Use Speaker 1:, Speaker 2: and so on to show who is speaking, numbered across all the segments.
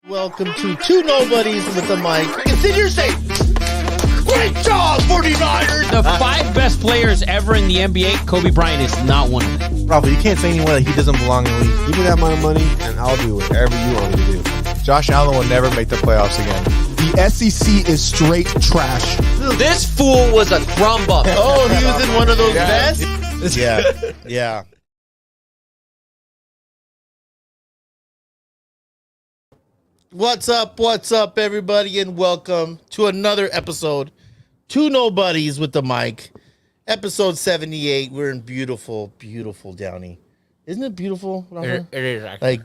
Speaker 1: Welcome to Two Nobodies with the mic. Consider say, great job, 49ers!
Speaker 2: The five best players ever in the NBA, Kobe Bryant is not one of them.
Speaker 3: Probably, you can't say anywhere that he doesn't belong in the league. Give me that amount of money, and I'll do whatever you want me to do. Josh Allen will never make the playoffs again.
Speaker 4: The SEC is straight trash.
Speaker 5: This fool was a crumb bucket.
Speaker 1: Oh, he was in one of those vests? Yeah. What's up, everybody, and welcome to another episode, Two Nobodies with the mic, episode 78. We're in beautiful, beautiful Downey. Isn't it beautiful?
Speaker 5: It is, actually.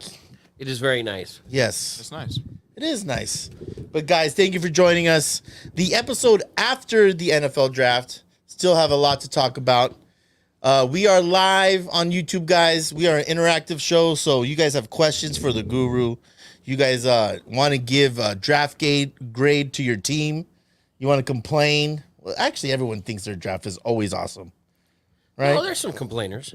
Speaker 5: It is very nice.
Speaker 1: Yes.
Speaker 3: It's nice.
Speaker 1: It is nice. But, guys, thank you for joining us. The episode after the NFL draft, still have a lot to talk about. We are live on YouTube, guys. We are an interactive show, so you guys have questions for the guru. You guys want to give a draft grade to your team. You want to complain. Well, actually, everyone thinks their draft is always awesome. Right?
Speaker 5: Well, there's some complainers.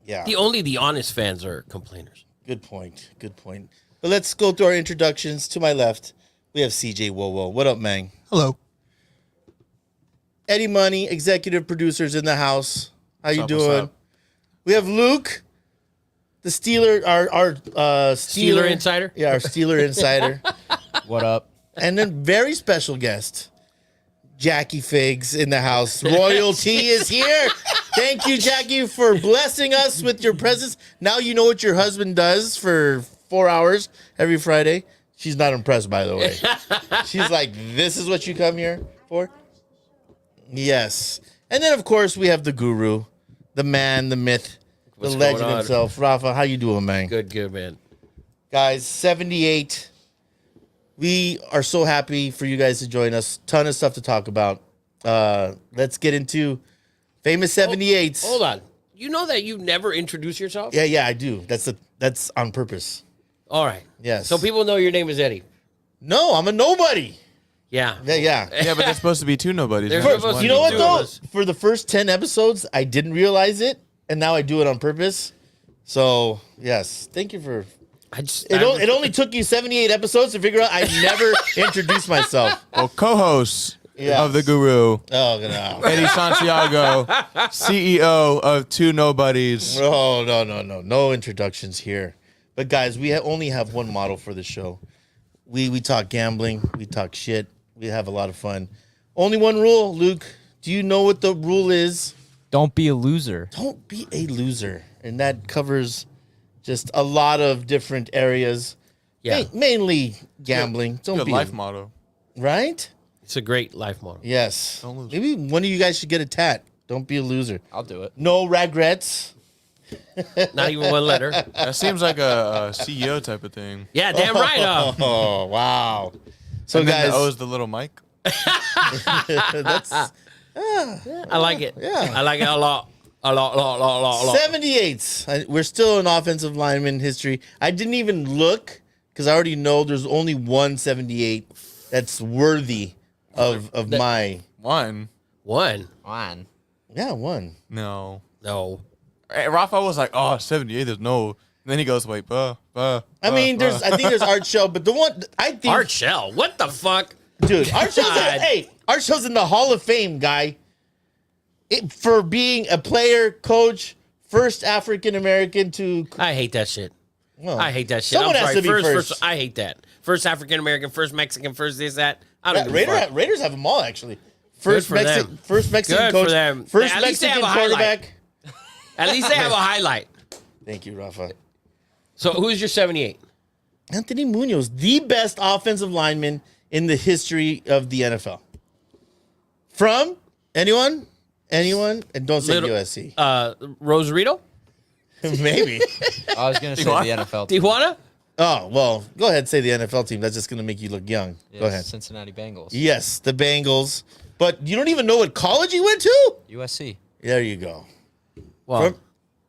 Speaker 1: Yeah.
Speaker 5: Only the honest fans are complainers.
Speaker 1: Good point. But let's go through our introductions. To my left, we have CJ Wowo. What up, man?
Speaker 4: Hello.
Speaker 1: Eddie Money, executive producers in the house. How you doing?
Speaker 3: What's up?
Speaker 1: We have Luke, the Steeler, our
Speaker 5: Steeler insider?
Speaker 1: Yeah, our Steeler insider.
Speaker 3: What up?
Speaker 1: And then very special guest, Jackie Figs in the house. Royalty is here. Thank you, Jackie, for blessing us with your presence. Now you know what your husband does for 4 hours every Friday. She's not impressed, by the way. She's like, this is what you come here for? Yes. And then, of course, we have the guru, the man, the myth,
Speaker 5: What's
Speaker 1: the legend
Speaker 5: going on?
Speaker 1: himself. Rafa, how you doing, man?
Speaker 5: Good, man.
Speaker 1: Guys, 78. We are so happy for you guys to join us. Ton of stuff to talk about. Let's get into famous 78s.
Speaker 5: Hold on. You know that you never introduce yourself?
Speaker 1: Yeah, I do. That's on purpose.
Speaker 5: All right.
Speaker 1: Yes.
Speaker 5: So people know your name is Eddie.
Speaker 1: No, I'm a nobody.
Speaker 5: Yeah.
Speaker 1: Yeah.
Speaker 3: Yeah, but there's supposed to be two nobodies.
Speaker 5: There's
Speaker 3: right?
Speaker 5: supposed
Speaker 3: One
Speaker 5: to
Speaker 1: You know what
Speaker 5: Two of
Speaker 1: though?
Speaker 5: us.
Speaker 1: For the first 10 episodes, I didn't realize it, and now I do it on purpose. So yes, thank you for. It only took you 78 episodes to figure out I never introduced myself.
Speaker 3: Well, co-host
Speaker 1: Yes.
Speaker 3: of the Guru,
Speaker 1: Oh no.
Speaker 3: Eddie Santiago, CEO of Two Nobodies.
Speaker 1: Oh no introductions here. But guys, we only have one model for the show. We talk gambling, we talk shit, we have a lot of fun. Only one rule, Luke. Do you know what the rule is?
Speaker 2: Don't be a loser.
Speaker 1: Don't be a loser, and that covers just a lot of different areas.
Speaker 5: Yeah.
Speaker 1: Mainly gambling. Don't
Speaker 3: Good
Speaker 1: be
Speaker 3: life motto.
Speaker 1: right.
Speaker 5: It's a great life model.
Speaker 1: Yes.
Speaker 3: Don't lose.
Speaker 1: Maybe one of you guys should get a tat. Don't be a loser.
Speaker 2: I'll do it.
Speaker 1: No regrets.
Speaker 5: Not even one letter.
Speaker 3: That seems like a CEO type of thing.
Speaker 5: Yeah, damn right.
Speaker 1: Oh wow. So
Speaker 3: And then
Speaker 1: guys,
Speaker 3: the O's the little mic.
Speaker 1: that's
Speaker 5: I like it.
Speaker 1: Yeah.
Speaker 5: I like it a lot. A lot.
Speaker 1: 78s. We're still in offensive lineman history. I didn't even look because I already know there's only one 78 that's worthy of my.
Speaker 3: One.
Speaker 5: One.
Speaker 2: Fine.
Speaker 1: Yeah, one.
Speaker 3: No.
Speaker 5: No.
Speaker 3: Hey, Rafa was like, oh, 78, there's no. And then he goes, wait,
Speaker 1: I mean, I think there's Art Shell, but the one I think
Speaker 5: Art Shell. What the fuck?
Speaker 1: dude, Art Shell's
Speaker 5: God.
Speaker 1: Art Shell's in the Hall of Fame, guy. For being a player, coach, first African American to.
Speaker 5: I hate that shit.
Speaker 1: Well,
Speaker 5: I hate that shit.
Speaker 1: Someone
Speaker 5: I'm
Speaker 1: has
Speaker 5: sorry.
Speaker 1: to be first.
Speaker 5: I hate that. First African American, first Mexican, first this, that. I don't give a fuck.
Speaker 1: Raiders have them all actually. First
Speaker 5: for
Speaker 1: Mexican,
Speaker 5: them.
Speaker 1: first Mexican
Speaker 5: Good
Speaker 1: coach,
Speaker 5: for them.
Speaker 1: first
Speaker 5: At least they
Speaker 1: Mexican
Speaker 5: have a highlight.
Speaker 1: quarterback.
Speaker 5: At least they have a highlight.
Speaker 1: Thank you, Rafa.
Speaker 5: So who's your 78?
Speaker 1: Anthony Munoz, the best offensive lineman in the history of the NFL. From anyone, and don't say USC.
Speaker 5: Rosarito?
Speaker 1: Maybe.
Speaker 2: I was gonna say the NFL team.
Speaker 5: Tijuana?
Speaker 1: Oh well, go ahead and say the NFL team. That's just gonna make you look young.
Speaker 2: Yes,
Speaker 1: Go ahead.
Speaker 2: Cincinnati Bengals.
Speaker 1: Yes, the Bengals. But you don't even know what college he went to?
Speaker 2: USC.
Speaker 1: There you go.
Speaker 5: Well,
Speaker 1: From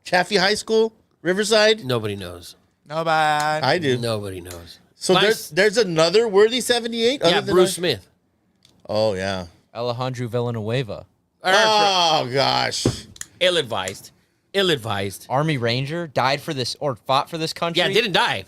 Speaker 1: Chaffee High School, Riverside.
Speaker 5: nobody knows.
Speaker 3: No bad.
Speaker 1: I do.
Speaker 5: Nobody knows.
Speaker 1: So
Speaker 5: Nice.
Speaker 1: there's another worthy 78.
Speaker 5: Yeah,
Speaker 1: other than
Speaker 5: Bruce
Speaker 1: our-
Speaker 5: Smith.
Speaker 1: Oh yeah.
Speaker 2: Alejandro Villanueva.
Speaker 1: Oh gosh.
Speaker 5: Ill-advised. Ill-advised.
Speaker 2: Army Ranger died for this or fought for this country.
Speaker 5: Yeah, didn't die.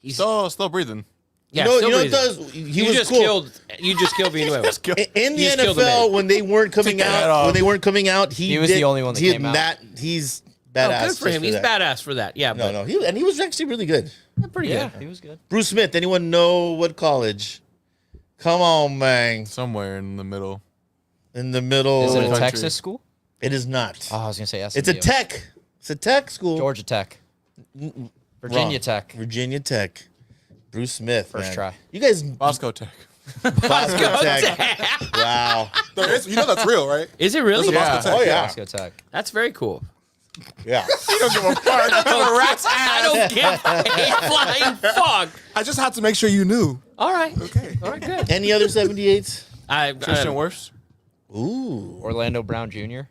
Speaker 5: He's
Speaker 3: Still breathing.
Speaker 5: yeah,
Speaker 1: you know
Speaker 5: still
Speaker 1: what it
Speaker 5: breathing.
Speaker 1: does? He
Speaker 5: You
Speaker 1: was
Speaker 5: just
Speaker 1: cool.
Speaker 5: killed Villanueva.
Speaker 1: In the
Speaker 5: You just killed the
Speaker 1: NFL
Speaker 5: man.
Speaker 1: when they weren't coming
Speaker 3: Take that
Speaker 1: out,
Speaker 3: off.
Speaker 1: when they weren't coming out,
Speaker 2: He was the only one that came out.
Speaker 1: He's
Speaker 5: Oh,
Speaker 1: badass.
Speaker 5: good for
Speaker 1: just
Speaker 5: him. He's
Speaker 1: that.
Speaker 5: badass for that. Yeah,
Speaker 1: No,
Speaker 5: but
Speaker 1: no, he was actually really good.
Speaker 5: pretty
Speaker 2: Yeah,
Speaker 5: good.
Speaker 2: he was good.
Speaker 1: Bruce Smith. Anyone know what college? Come on, man.
Speaker 3: Somewhere in the middle.
Speaker 1: In the middle.
Speaker 2: Is it a
Speaker 3: country.
Speaker 2: Texas school?
Speaker 1: It is not.
Speaker 2: Oh, I was gonna say SMU.
Speaker 1: It's a tech. It's a tech school.
Speaker 2: Georgia Tech. Virginia
Speaker 1: Wrong.
Speaker 2: Tech.
Speaker 1: Virginia Tech. Bruce Smith.
Speaker 2: First
Speaker 1: man.
Speaker 2: try.
Speaker 1: You guys.
Speaker 3: Bosco Tech.
Speaker 1: Bosco Tech. Wow.
Speaker 6: You know that's real, right?
Speaker 5: Is it really?
Speaker 3: Yeah.
Speaker 1: Oh yeah.
Speaker 2: Bosco Tech.
Speaker 5: That's very cool.
Speaker 1: Yeah.
Speaker 6: You don't give a fuck.
Speaker 5: I don't give a flying fuck.
Speaker 6: I just had to make sure you knew.
Speaker 5: All right.
Speaker 6: Okay.
Speaker 5: All right, good.
Speaker 1: Any other 78s?
Speaker 3: Christian Wirfs.
Speaker 1: Ooh.
Speaker 2: Orlando Brown Jr.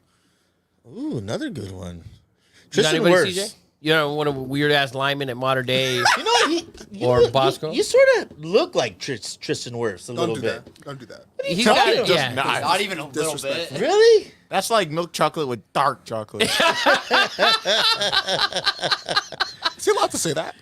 Speaker 1: Ooh, another good one.
Speaker 5: You got
Speaker 1: Tristan
Speaker 5: anybody,
Speaker 1: Wirfs.
Speaker 5: CJ? You know, one of a weird ass lineman at modern day.
Speaker 1: You know,
Speaker 5: Or
Speaker 1: know,
Speaker 5: Bosco?
Speaker 1: You sort of look like Tristan Wirfs a
Speaker 6: Don't
Speaker 1: little
Speaker 6: do
Speaker 1: bit.
Speaker 6: that. Don't do that.
Speaker 5: He's got
Speaker 1: talking
Speaker 5: yeah.
Speaker 3: about?
Speaker 2: Not even a little
Speaker 6: Disrespectful.
Speaker 2: bit.
Speaker 1: Really?
Speaker 3: That's like milk chocolate with dark chocolate.
Speaker 6: Is he allowed to say that?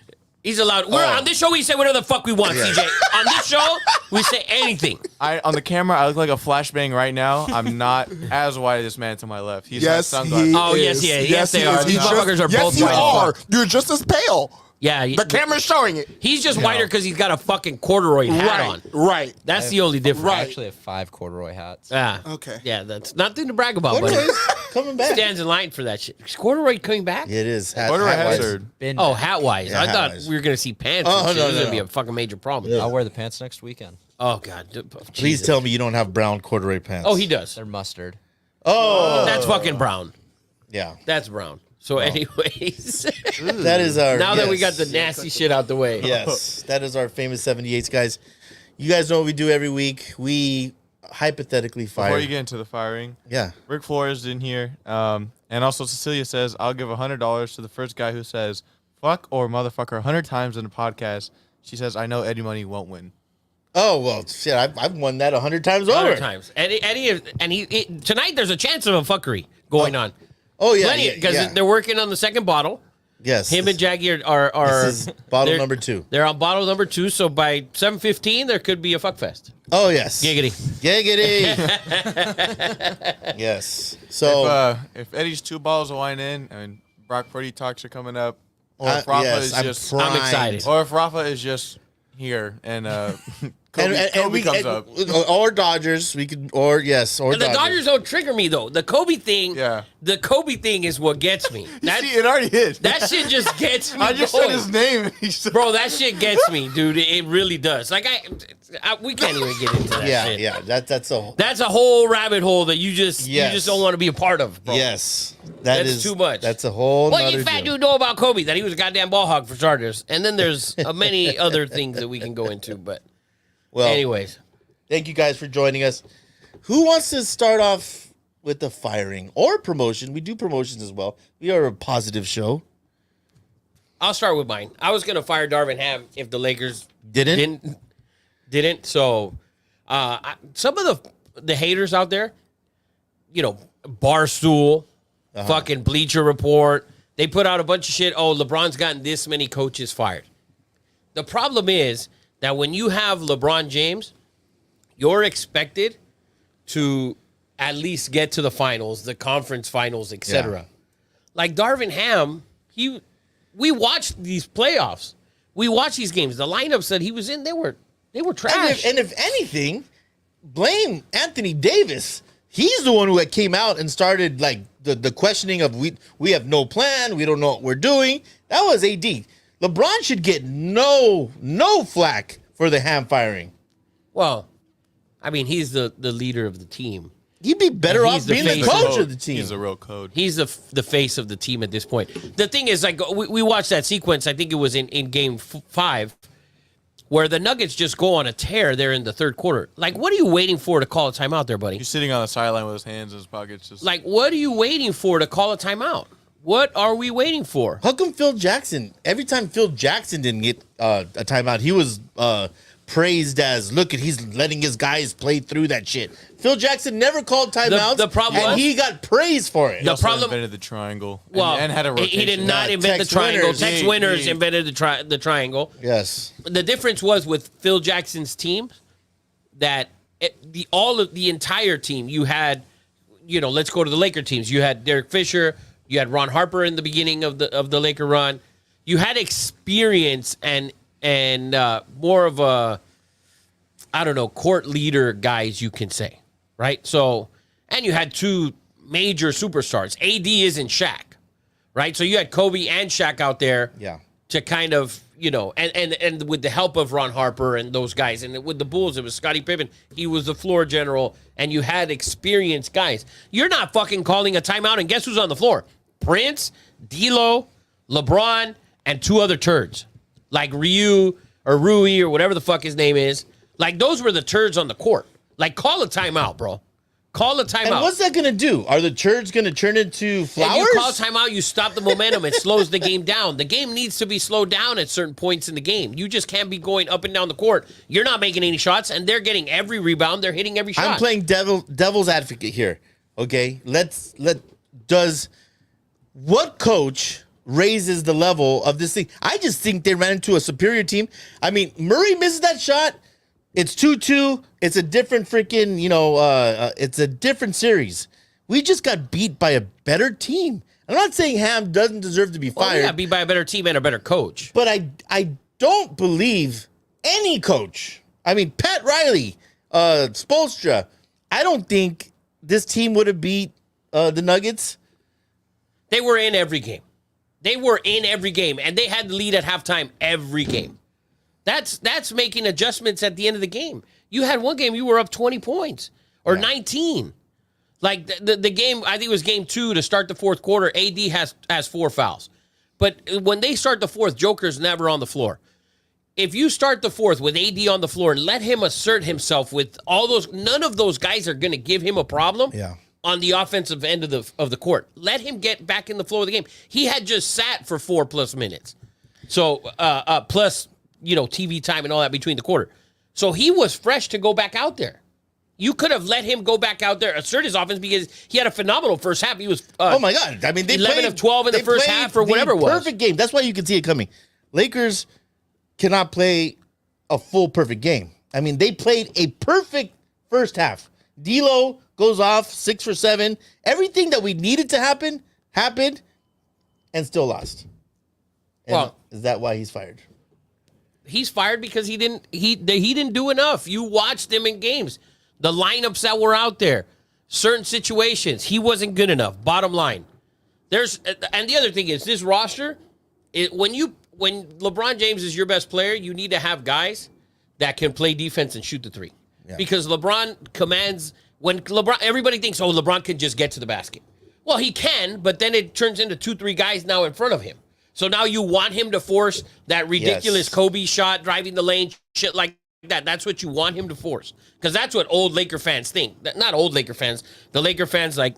Speaker 5: He's allowed. We're on this show. We say whatever the fuck we want, CJ. On this show, we say anything.
Speaker 3: On the camera, I look like a flashbang right now. I'm not as white as this man to my left. He's got
Speaker 6: Yes,
Speaker 3: sunglasses.
Speaker 6: he
Speaker 5: Oh, yes,
Speaker 6: is.
Speaker 5: yeah, yes, they
Speaker 6: he
Speaker 5: are.
Speaker 6: is.
Speaker 5: These
Speaker 6: He's
Speaker 5: motherfuckers are
Speaker 6: yes,
Speaker 5: both
Speaker 6: you
Speaker 5: white as
Speaker 6: are.
Speaker 5: fuck.
Speaker 6: You're just as pale.
Speaker 5: Yeah,
Speaker 6: The camera's showing it.
Speaker 5: he's just whiter because he's got a fucking corduroy hat on.
Speaker 6: Right.
Speaker 5: That's the only difference.
Speaker 6: Right.
Speaker 2: I actually have 5 corduroy hats.
Speaker 5: Yeah.
Speaker 6: Okay.
Speaker 5: Yeah, that's nothing to brag about, but
Speaker 1: Corduroy's coming back.
Speaker 5: stands in line for that shit. Is corduroy coming back?
Speaker 1: It is.
Speaker 3: What are
Speaker 1: hat-wise.
Speaker 3: hazard?
Speaker 2: Been
Speaker 5: Oh, hat wise.
Speaker 1: Yeah,
Speaker 5: I thought
Speaker 1: hat-wise.
Speaker 5: we were gonna see pants.
Speaker 1: Oh,
Speaker 5: and shit.
Speaker 1: no,
Speaker 5: This is
Speaker 1: no,
Speaker 5: gonna be
Speaker 1: no.
Speaker 5: a fucking major problem.
Speaker 2: I'll wear the pants next weekend.
Speaker 5: Oh God.
Speaker 1: Please
Speaker 5: Jesus.
Speaker 1: tell me you don't have brown corduroy pants.
Speaker 5: Oh, he does.
Speaker 2: They're mustard.
Speaker 1: Oh,
Speaker 5: That's fucking brown.
Speaker 1: yeah.
Speaker 5: That's brown. So, anyways,
Speaker 1: That is our.
Speaker 5: now that we
Speaker 1: yes.
Speaker 5: got the nasty shit out the way,
Speaker 1: Yes, that is our famous 78s, guys. You guys know what we do every week. We hypothetically fire.
Speaker 3: Before you get into the firing,
Speaker 1: Yeah.
Speaker 3: Rick Flores in here, and And also Cecilia says, I'll give $100 to the first guy who says fuck or motherfucker 100 times in the podcast. She says, I know Eddie Money won't win.
Speaker 1: Oh, well, shit, I've won that 100 times over.
Speaker 5: 100 times. Tonight there's a chance of a fuckery going on.
Speaker 1: Oh, yeah.
Speaker 5: Because they're working on the second bottle.
Speaker 1: Yes.
Speaker 5: Him and Jackie are
Speaker 1: this is bottle number 2.
Speaker 5: They're on bottle number 2, so by 7:15 there could be a fuck fest.
Speaker 1: Oh, yes.
Speaker 5: Giggity.
Speaker 1: Yes. So
Speaker 3: if Eddie's 2 bottles of wine in, and Brock Purdy talks are coming up, or if
Speaker 5: I'm excited.
Speaker 3: Or if Rafa is just here and
Speaker 1: Kobe
Speaker 3: we comes up.
Speaker 1: Or Dodgers, we could, or the
Speaker 5: Dodgers don't trigger me though. The Kobe thing,
Speaker 3: Yeah.
Speaker 5: The Kobe thing is what gets me.
Speaker 3: See, it already is.
Speaker 5: That shit just gets me.
Speaker 3: I just
Speaker 5: going.
Speaker 3: said his name. And he said,
Speaker 5: Bro, that shit gets me, dude. It really does. Like we can't even get into that shit.
Speaker 1: Yeah. That's
Speaker 5: a whole rabbit hole that you just don't want to be a part of, bro.
Speaker 1: Yes.
Speaker 5: That's too much.
Speaker 1: That's a whole
Speaker 5: What you fat dude know about Kobe? That he was a goddamn ball hog for starters. And then there's many other things that we can go into, but anyways.
Speaker 1: Thank you guys for joining us. Who wants to start off with the firing or promotion? We do promotions as well. We are a positive show.
Speaker 5: I'll start with mine. I was gonna fire Darvin Ham if the Lakers
Speaker 1: Didn't.
Speaker 5: So, some of the haters out there, Barstool, fucking Bleacher Report, they put out a bunch of shit. Oh, LeBron's gotten this many coaches fired. The problem is that when you have LeBron James, you're expected to at least get to the finals, the conference finals, etc.
Speaker 1: Yeah.
Speaker 5: Like Darvin Ham, we watched these playoffs. We watched these games. The lineups that he was in, they were trash.
Speaker 1: And if anything, blame Anthony Davis. He's the one who came out and started like the questioning of we have no plan. We don't know what we're doing. That was AD. LeBron should get no flack for the Ham firing.
Speaker 5: Well, I mean, he's the leader of the team.
Speaker 1: He'd be better off being the coach of the team.
Speaker 3: He's a real code.
Speaker 5: He's the face of the team at this point. The thing is, like, we watched that sequence, I think it was in game 5, where the Nuggets just go on a tear there in the third quarter. Like, what are you waiting for to call a timeout there, buddy?
Speaker 3: He's sitting on the sideline with his hands in his pockets. Just
Speaker 5: like, what are you waiting for to call a timeout? What are we waiting for?
Speaker 1: How come Phil Jackson, every time Phil Jackson didn't get a timeout, he was praised as, look at, he's letting his guys play through that shit. Phil Jackson never called timeouts,
Speaker 5: the problem
Speaker 1: and
Speaker 5: was,
Speaker 1: he got praised for it.
Speaker 5: The problem
Speaker 3: invented the triangle.
Speaker 5: Well,
Speaker 3: and had a rotation.
Speaker 5: He did not invent the
Speaker 1: Tex
Speaker 5: triangle.
Speaker 1: Winners.
Speaker 5: Tex Winners invented the triangle.
Speaker 1: Yes.
Speaker 5: The difference was with Phil Jackson's team that the entire team, you had, let's go to the Laker teams. You had Derek Fisher, you had Ron Harper in the beginning of the Laker run. You had experience and more of a, I don't know, court leader guys, you can say, right? So, and you had 2 major superstars. AD isn't Shaq, right? So you had Kobe and Shaq out there, to kind of, and with the help of Ron Harper and those guys, and with the Bulls, it was Scottie Pippen. He was the floor general, and you had experienced guys. You're not fucking calling a timeout, and guess who's on the floor? Prince, D'Lo, LeBron, and 2 other turds, like Rui or whatever the fuck his name is. Like, those were the turds on the court. Like, call a timeout, bro. Call a timeout.
Speaker 1: And what's that going to do? Are the turds going to turn into flowers?
Speaker 5: If you call a timeout, you stop the momentum. It slows the game down. The game needs to be slowed down at certain points in the game. You just can't be going up and down the court. You're not making any shots, and they're getting every rebound. They're hitting every shot.
Speaker 1: I'm playing devil's advocate here. Okay? What coach raises the level of this thing? I just think they ran into a superior team. I mean, Murray misses that shot. It's 2-2. It's a different freaking, it's a different series. We just got beat by a better team. I'm not saying Ham doesn't deserve to be fired.
Speaker 5: Yeah, beat by a better team and a better coach.
Speaker 1: But I don't believe any coach. I mean, Pat Riley, Spoelstra, I don't think this team would have beat the Nuggets.
Speaker 5: They were in every game. And they had the lead at halftime every game. That's making adjustments at the end of the game. You had one game you were up 20 points or 19. Like the game, I think it was game 2 to start the fourth quarter. AD has 4 fouls. But when they start the fourth, Joker's never on the floor. If you start the fourth with AD on the floor and let him assert himself with all those, none of those guys are going to give him a problem.
Speaker 1: Yeah.
Speaker 5: on the offensive end of the court. Let him get back in the flow of the game. He had just sat for 4+ minutes. So plus, TV time and all that between the quarter. So he was fresh to go back out there. You could have let him go back out there, assert his offense, because he had a phenomenal first half. He was
Speaker 1: oh my God. I mean, they
Speaker 5: 11
Speaker 1: played,
Speaker 5: of 12 in the first half or whatever it was.
Speaker 1: Perfect game. That's why you can see it coming. Lakers cannot play a full perfect game. I mean, they played a perfect first half. D'Lo goes off 6 for 7. Everything that we needed to happen happened, and still lost. And
Speaker 5: Well,
Speaker 1: is that why he's fired?
Speaker 5: He's fired because he didn't do enough. You watched him in games. The lineups that were out there, certain situations, he wasn't good enough. Bottom line. And the other thing is this roster, when LeBron James is your best player, you need to have guys that can play defense and shoot the three. Yeah. Because LeBron commands, everybody thinks, LeBron can just get to the basket. Well, he can, but then it turns into 2-3 guys now in front of him. So now you want him to force that ridiculous Kobe shot, driving the lane, shit like that. That's what you want him to force. Because that's what old Laker fans think. Not old Laker fans. The Laker fans like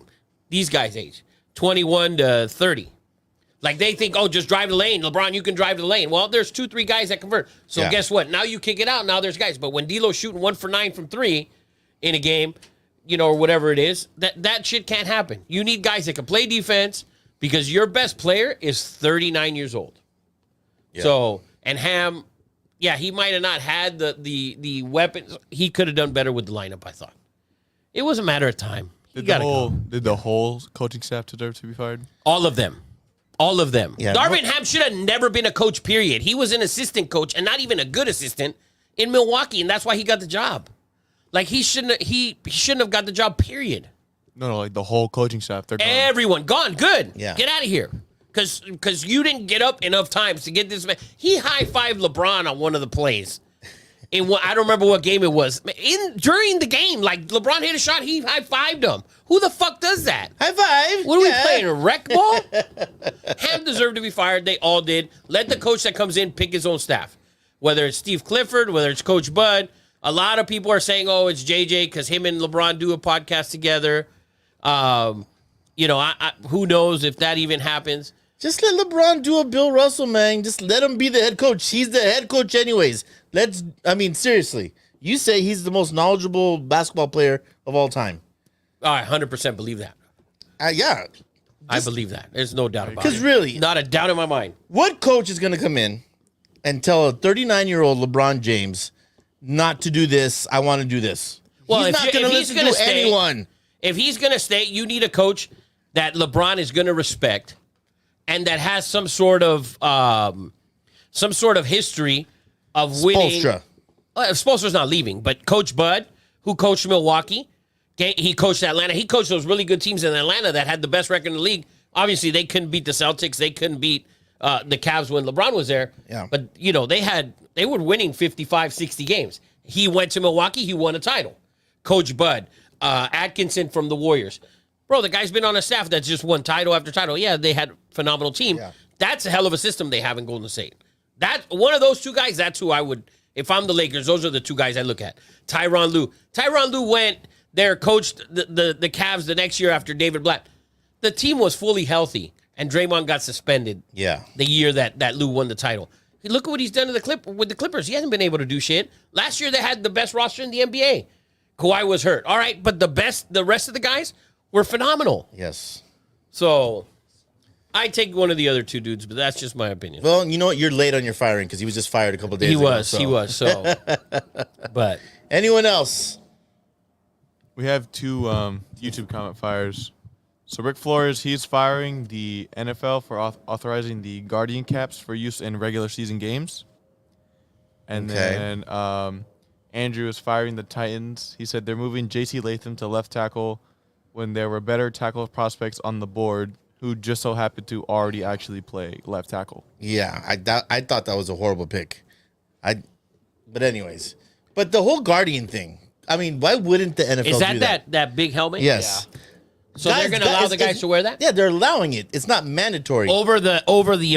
Speaker 5: these guys' age, 21 to 30. Like they think, just drive the lane. LeBron, you can drive the lane. Well, there's 2-3 guys that convert. So guess what? Now you kick it out. Now there's guys. But when D'Lo's shooting 1 for 9 from 3 in a game, or whatever it is, that shit can't happen. You need guys that can play defense because your best player is 39 years old. Yeah. So, and Ham, he might have not had the weapons. He could have done better with the lineup, I thought. It was a matter of time.
Speaker 3: Did the whole coaching staff deserve to be fired?
Speaker 5: All of them. All of them.
Speaker 1: Yeah,
Speaker 5: Darvin Ham should have never been a coach, period. He was an assistant coach, and not even a good assistant, in Milwaukee, and that's why he got the job. Like, he shouldn't have got the job, period.
Speaker 3: No, like the whole coaching staff. They're gone.
Speaker 5: Everyone gone. Good.
Speaker 1: Yeah.
Speaker 5: Get out of here. Because you didn't get up enough times to get this man. He high-fived LeBron on one of the plays. I don't remember what game it was. During the game, like, LeBron hit a shot, he high-fived him. Who the fuck does that?
Speaker 1: High five.
Speaker 5: What are we playing, a rec ball? Ham deserved to be fired. They all did. Let the coach that comes in pick his own staff. Whether it's Steve Clifford, whether it's Coach Bud. A lot of people are saying, it's JJ because him and LeBron do a podcast together. Who knows if that even happens.
Speaker 1: Just let LeBron do a Bill Russell, man. Just let him be the head coach. He's the head coach anyways. Seriously. You say he's the most knowledgeable basketball player of all time.
Speaker 5: I 100% believe that.
Speaker 1: Yeah.
Speaker 5: I believe that. There's no doubt about it.
Speaker 1: Because really,
Speaker 5: not a doubt in my mind.
Speaker 1: What coach is going to come in and tell a 39-year-old LeBron James not to do this, I want to do this?
Speaker 5: Well,
Speaker 1: he's not going to listen to anyone.
Speaker 5: If he's going to stay, you need a coach that LeBron is going to respect and that has some sort of history of winning.
Speaker 1: Spoelstra.
Speaker 5: Spoelstra's not leaving, but Coach Bud, who coached Milwaukee, he coached Atlanta. He coached those really good teams in Atlanta that had the best record in the league. Obviously, they couldn't beat the Celtics. They couldn't beat the Cavs when LeBron was there.
Speaker 1: Yeah.
Speaker 5: But, they were winning 55, 60 games. He went to Milwaukee. He won a title. Coach Bud, Atkinson from the Warriors. Bro, the guy's been on a staff that's just won title after title. Yeah, they had a phenomenal team. Yeah. That's a hell of a system they have in Golden State. One of those two guys, that's who I would, if I'm the Lakers, those are the two guys I look at. Tyronn Lue. Tyronn Lue went there, coached the Cavs the next year after David Blatt. The team was fully healthy, and Draymond got suspended the year that Lue won the title. Look at what he's done with the Clippers. He hasn't been able to do shit. Last year, they had the best roster in the NBA. Kawhi was hurt. All right, but the rest of the guys were phenomenal.
Speaker 1: Yes.
Speaker 5: So, I take one of the other two dudes, but that's just my opinion.
Speaker 1: Well, you know what? You're late on your firing because he was just fired a couple of days ago.
Speaker 5: He was. So, but
Speaker 1: anyone else?
Speaker 3: We have two YouTube comment fires. So Rick Flores, he's firing the NFL for authorizing the Guardian caps for use in regular season games. And then Andrew is firing the Titans. He said they're moving J.C. Latham to left tackle when there were better tackle prospects on the board who just so happened to already actually play left tackle.
Speaker 1: Yeah, I thought that was a horrible pick. But anyways, the whole Guardian thing. I mean, why wouldn't the NFL
Speaker 5: is
Speaker 1: do that?
Speaker 5: that big helmet?
Speaker 1: Yes.
Speaker 5: Yeah. So they're going to allow the guys to wear that?
Speaker 1: Yeah, they're allowing it. It's not mandatory.
Speaker 5: Over the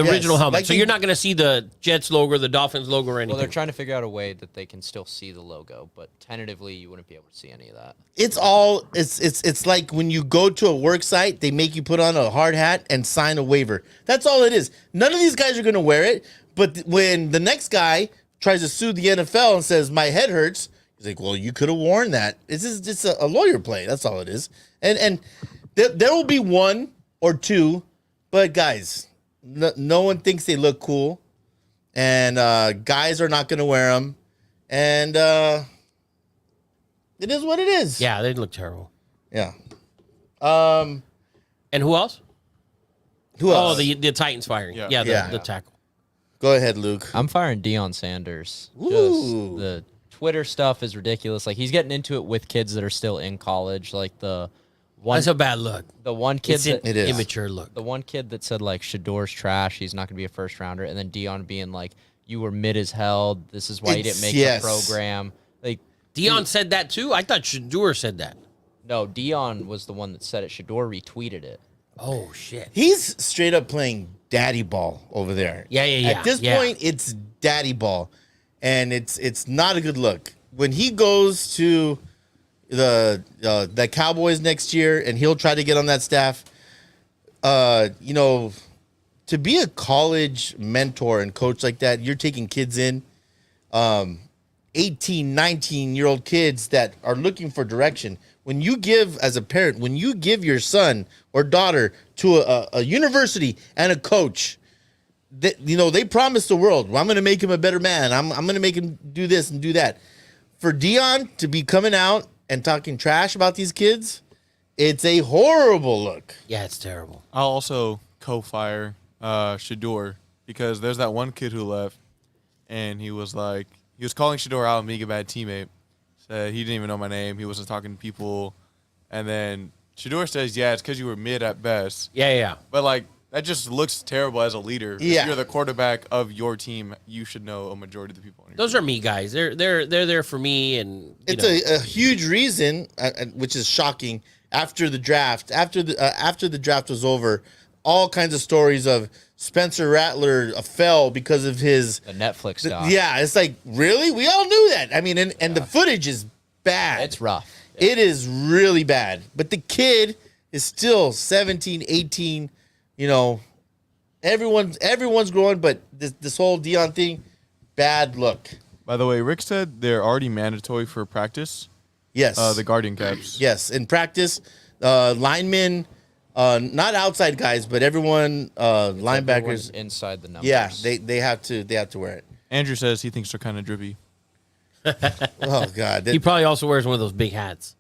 Speaker 5: original helmet.
Speaker 1: Like
Speaker 5: So you're not going to see the Jets logo or the Dolphins logo or anything.
Speaker 7: Well, they're trying to figure out a way that they can still see the logo, but tentatively you wouldn't be able to see any of that.
Speaker 1: It's like when you go to a work site, they make you put on a hard hat and sign a waiver. That's all it is. None of these guys are going to wear it, but when the next guy tries to sue the NFL and says, my head hurts, he's like, well, you could have worn that. It's just a lawyer play. That's all it is. And there will be one or two, but guys, no one thinks they look cool. And guys are not going to wear them. And it is what it is.
Speaker 5: Yeah, they look terrible.
Speaker 1: Yeah.
Speaker 5: And who else?
Speaker 1: Who
Speaker 5: Oh,
Speaker 1: else?
Speaker 5: the Titans firing.
Speaker 3: Yeah.
Speaker 5: Yeah, the tackle.
Speaker 1: Go ahead, Luke.
Speaker 7: I'm firing Deion Sanders.
Speaker 1: Ooh.
Speaker 7: Just the Twitter stuff is ridiculous. Like he's getting into it with kids that are still in college. Like the one,
Speaker 5: That's a bad look.
Speaker 7: the one kid
Speaker 5: It's an
Speaker 7: that
Speaker 1: It is.
Speaker 5: immature look.
Speaker 7: the one kid that said like Shador's trash. He's not going to be a first rounder, and then Deion being like, "You were mid as hell. This is why you didn't make
Speaker 1: Yes.
Speaker 7: the program." Like
Speaker 5: Dion said that too? I thought Shadur said that.
Speaker 7: no, Deion was the one that said it. Shador retweeted it.
Speaker 5: Oh, shit.
Speaker 1: He's straight up playing daddy ball over there.
Speaker 5: Yeah.
Speaker 1: At this point, it's daddy ball, and it's not a good look. When he goes to the Cowboys next year, and he'll try to get on that staff, to be a college mentor and coach like that, you're taking kids in, 18, 19-year-old kids that are looking for direction. When you give, as a parent, when you give your son or daughter to a university and a coach, they promise the world, well, I'm going to make him a better man. I'm going to make him do this and do that. For Deion to be coming out and talking trash about these kids, it's a horrible look.
Speaker 5: Yeah, it's terrible.
Speaker 3: I'll also co-fire Shador because there's that one kid who left, and he was calling Shador out and being a bad teammate. Said he didn't even know my name. He wasn't talking to people, and then Shador says, "Yeah, it's because you were mid at best."
Speaker 5: Yeah.
Speaker 3: But like that just looks terrible as a leader.
Speaker 1: Yeah.
Speaker 3: If you're the quarterback of your team, you should know a majority of the people on your
Speaker 5: Those
Speaker 3: team.
Speaker 5: are me guys. They're there for me, and
Speaker 1: It's a huge reason, which is shocking. After the draft, after the draft was over, all kinds of stories of Spencer Rattler fell because of his.
Speaker 7: The Netflix stuff.
Speaker 1: Yeah, it's like, really? We all knew that. I mean, and the footage is bad.
Speaker 7: It's rough.
Speaker 1: It is really bad. But the kid is still 17, 18. Everyone's growing, but this whole Deion thing, bad look.
Speaker 3: By the way, Rick said they're already mandatory for practice.
Speaker 1: Yes.
Speaker 3: The Guardian caps.
Speaker 1: Yes, in practice, linemen, not outside guys, but everyone, linebackers.
Speaker 7: Everyone's inside the numbers.
Speaker 1: Yeah, they have to wear it.
Speaker 3: Andrew says he thinks they're kind of drippy.
Speaker 1: Oh God,
Speaker 5: he probably also wears one of those big hats.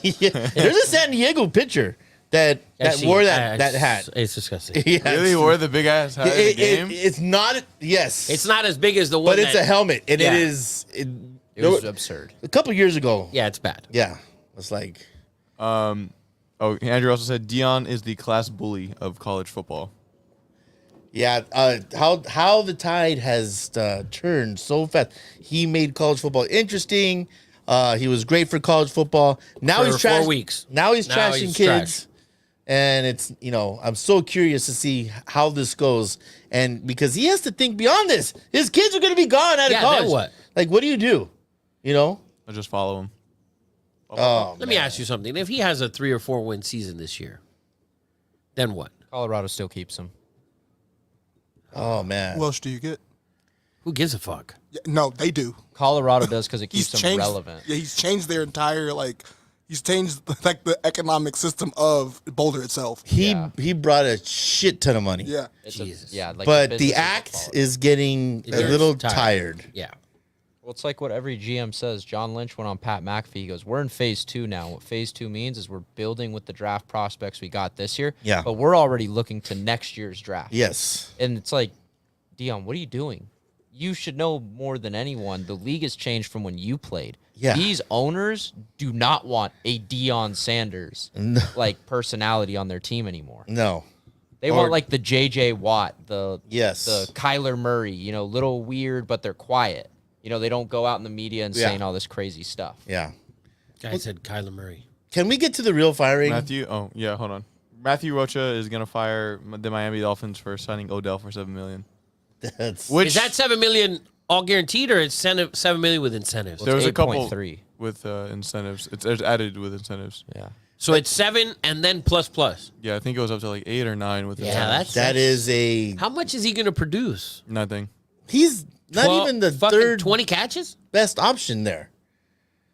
Speaker 1: yeah. There's a San Diego pitcher that wore that hat.
Speaker 5: It's disgusting.
Speaker 1: Yeah,
Speaker 3: Really wore the big ass hat in the game?
Speaker 1: it's not. Yes,
Speaker 5: It's not as big as the one.
Speaker 1: but it's a helmet, and
Speaker 5: Yeah.
Speaker 1: it is.
Speaker 7: It was absurd.
Speaker 1: A couple years ago.
Speaker 5: Yeah, it's bad.
Speaker 1: Yeah, it's like.
Speaker 3: Andrew also said Deion is the class bully of college football.
Speaker 1: Yeah, how the tide has turned so fast. He made college football interesting. He was great for college football. Now
Speaker 5: For
Speaker 1: he's
Speaker 5: 4 weeks.
Speaker 1: Now he's
Speaker 5: Now
Speaker 1: trashing
Speaker 5: he's
Speaker 1: kids, and it's I'm so curious to see how this goes. And because he has to think beyond this, his kids are going to be gone out of
Speaker 5: Yeah,
Speaker 1: college.
Speaker 5: then what?
Speaker 1: Like, what do you do?
Speaker 3: I'll just follow him.
Speaker 1: Oh,
Speaker 5: Let me ask you something. If he has a 3 or 4 win season this year, then what?
Speaker 7: Colorado still keeps him.
Speaker 1: oh man.
Speaker 6: Who else do you get?
Speaker 5: Who gives a fuck?
Speaker 6: Yeah, no, they do.
Speaker 7: Colorado does because it keeps them
Speaker 6: changed.
Speaker 7: relevant.
Speaker 6: Yeah, he's changed their entire He's changed the economic system of Boulder itself.
Speaker 1: he brought a shit ton of money.
Speaker 6: Yeah.
Speaker 7: It's
Speaker 5: Jesus.
Speaker 7: like
Speaker 1: But
Speaker 7: business
Speaker 1: the
Speaker 7: is
Speaker 1: act
Speaker 7: quality.
Speaker 1: is getting a
Speaker 5: gets
Speaker 1: little
Speaker 5: tired.
Speaker 1: tired.
Speaker 5: Yeah.
Speaker 7: Well, it's like what every GM says. John Lynch went on Pat McAfee. He goes, we're in phase 2 now. What phase 2 means is we're building with the draft prospects we got this year.
Speaker 1: Yeah.
Speaker 7: But we're already looking to next year's draft.
Speaker 1: Yes.
Speaker 7: And it's like, Dion, what are you doing? You should know more than anyone. The league has changed from when you played.
Speaker 1: Yeah.
Speaker 7: These owners do not want a Deion Sanders personality on their team anymore.
Speaker 1: No.
Speaker 7: They want like the JJ Watt, the
Speaker 1: Yes.
Speaker 7: the Kyler Murray, little weird, but they're quiet. They don't go out in the media and
Speaker 1: Yeah.
Speaker 7: saying all this crazy stuff.
Speaker 1: Yeah.
Speaker 5: Guy said Kyler Murray.
Speaker 1: Can we get to the real firing?
Speaker 3: Hold on. Matthew Rocha is gonna fire the Miami Dolphins for signing Odell for $7 million.
Speaker 1: That's
Speaker 5: Is that $7 million all guaranteed, or it's $7 million with incentives?
Speaker 3: There was a couple
Speaker 7: 8.3.
Speaker 3: with incentives. It's added with incentives.
Speaker 7: Yeah.
Speaker 5: So it's 7 and then plus.
Speaker 3: Yeah, I think it was up to like 8 or 9 with incentives.
Speaker 1: that is a
Speaker 5: How much is he going to produce?
Speaker 3: Nothing.
Speaker 1: he's not
Speaker 5: 12
Speaker 1: even the
Speaker 5: fucking
Speaker 1: third
Speaker 5: 20 catches?
Speaker 1: best option there.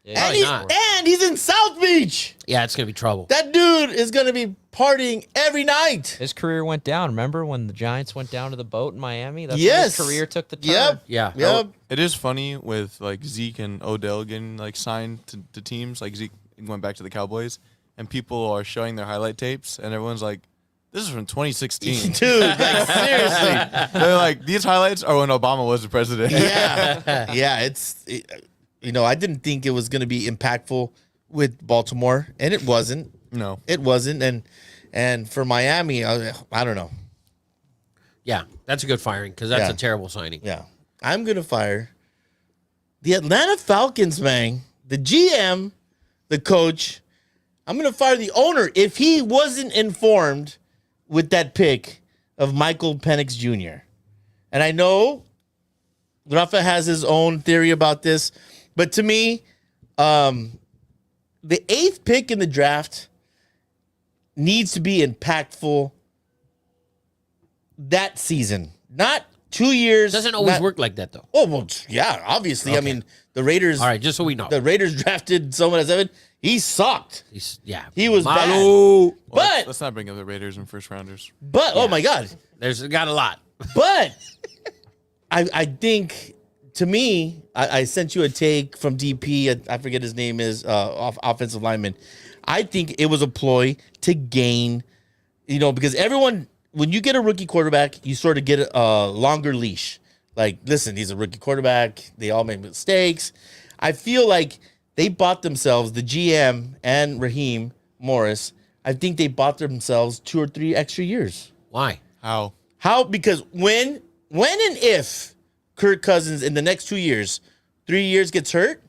Speaker 7: Yeah,
Speaker 1: And,
Speaker 5: Probably not.
Speaker 1: and he's in South Beach.
Speaker 5: Yeah, it's going to be trouble.
Speaker 1: That dude is going to be partying every night.
Speaker 7: his career went down. Remember when the Giants went down to the boat in Miami? That's when
Speaker 1: Yes.
Speaker 7: his career took the turn.
Speaker 1: Yep.
Speaker 5: Yeah.
Speaker 1: Yep.
Speaker 3: It is funny with like Zeke and Odell getting like signed to teams. Like Zeke went back to the Cowboys, and people are showing their highlight tapes, and everyone's like, "This is from 2016."
Speaker 1: Dude, like seriously.
Speaker 3: They're like, "These highlights are when Obama was the president."
Speaker 1: Yeah. Yeah, I didn't think it was going to be impactful with Baltimore, and it wasn't.
Speaker 3: No.
Speaker 1: It wasn't. And for Miami, I don't know.
Speaker 5: Yeah, that's a good firing because that's
Speaker 1: Yeah.
Speaker 5: a terrible signing.
Speaker 1: Yeah. I'm going to fire the Atlanta Falcons, man. The GM, the coach. I'm going to fire the owner if he wasn't informed with that pick of Michael Penix Jr. And I know Rafa has his own theory about this, but to me, the 8th pick in the draft needs to be impactful that season, not 2 years.
Speaker 5: Doesn't always
Speaker 1: not-
Speaker 5: work like that, though.
Speaker 1: Oh, well, yeah, obviously. I mean, the Raiders.
Speaker 5: All right, just so we know.
Speaker 1: The Raiders drafted someone at 7. He sucked. He was bad.
Speaker 3: Well,
Speaker 1: But
Speaker 3: let's not bring up the Raiders and first rounders.
Speaker 1: oh my God.
Speaker 5: There's got a lot.
Speaker 1: But I think, to me, I sent you a take from DP. I forget his name is offensive lineman. I think it was a ploy to gain, because everyone, when you get a rookie quarterback, you sort of get a longer leash. Like, listen, he's a rookie quarterback. They all make mistakes. I feel like they bought themselves, the GM and Raheem Morris, I think they bought themselves 2 or 3 extra years.
Speaker 5: Why?
Speaker 3: How?
Speaker 1: How? Because when and if Kirk Cousins in the next 2 years, 3 years gets hurt,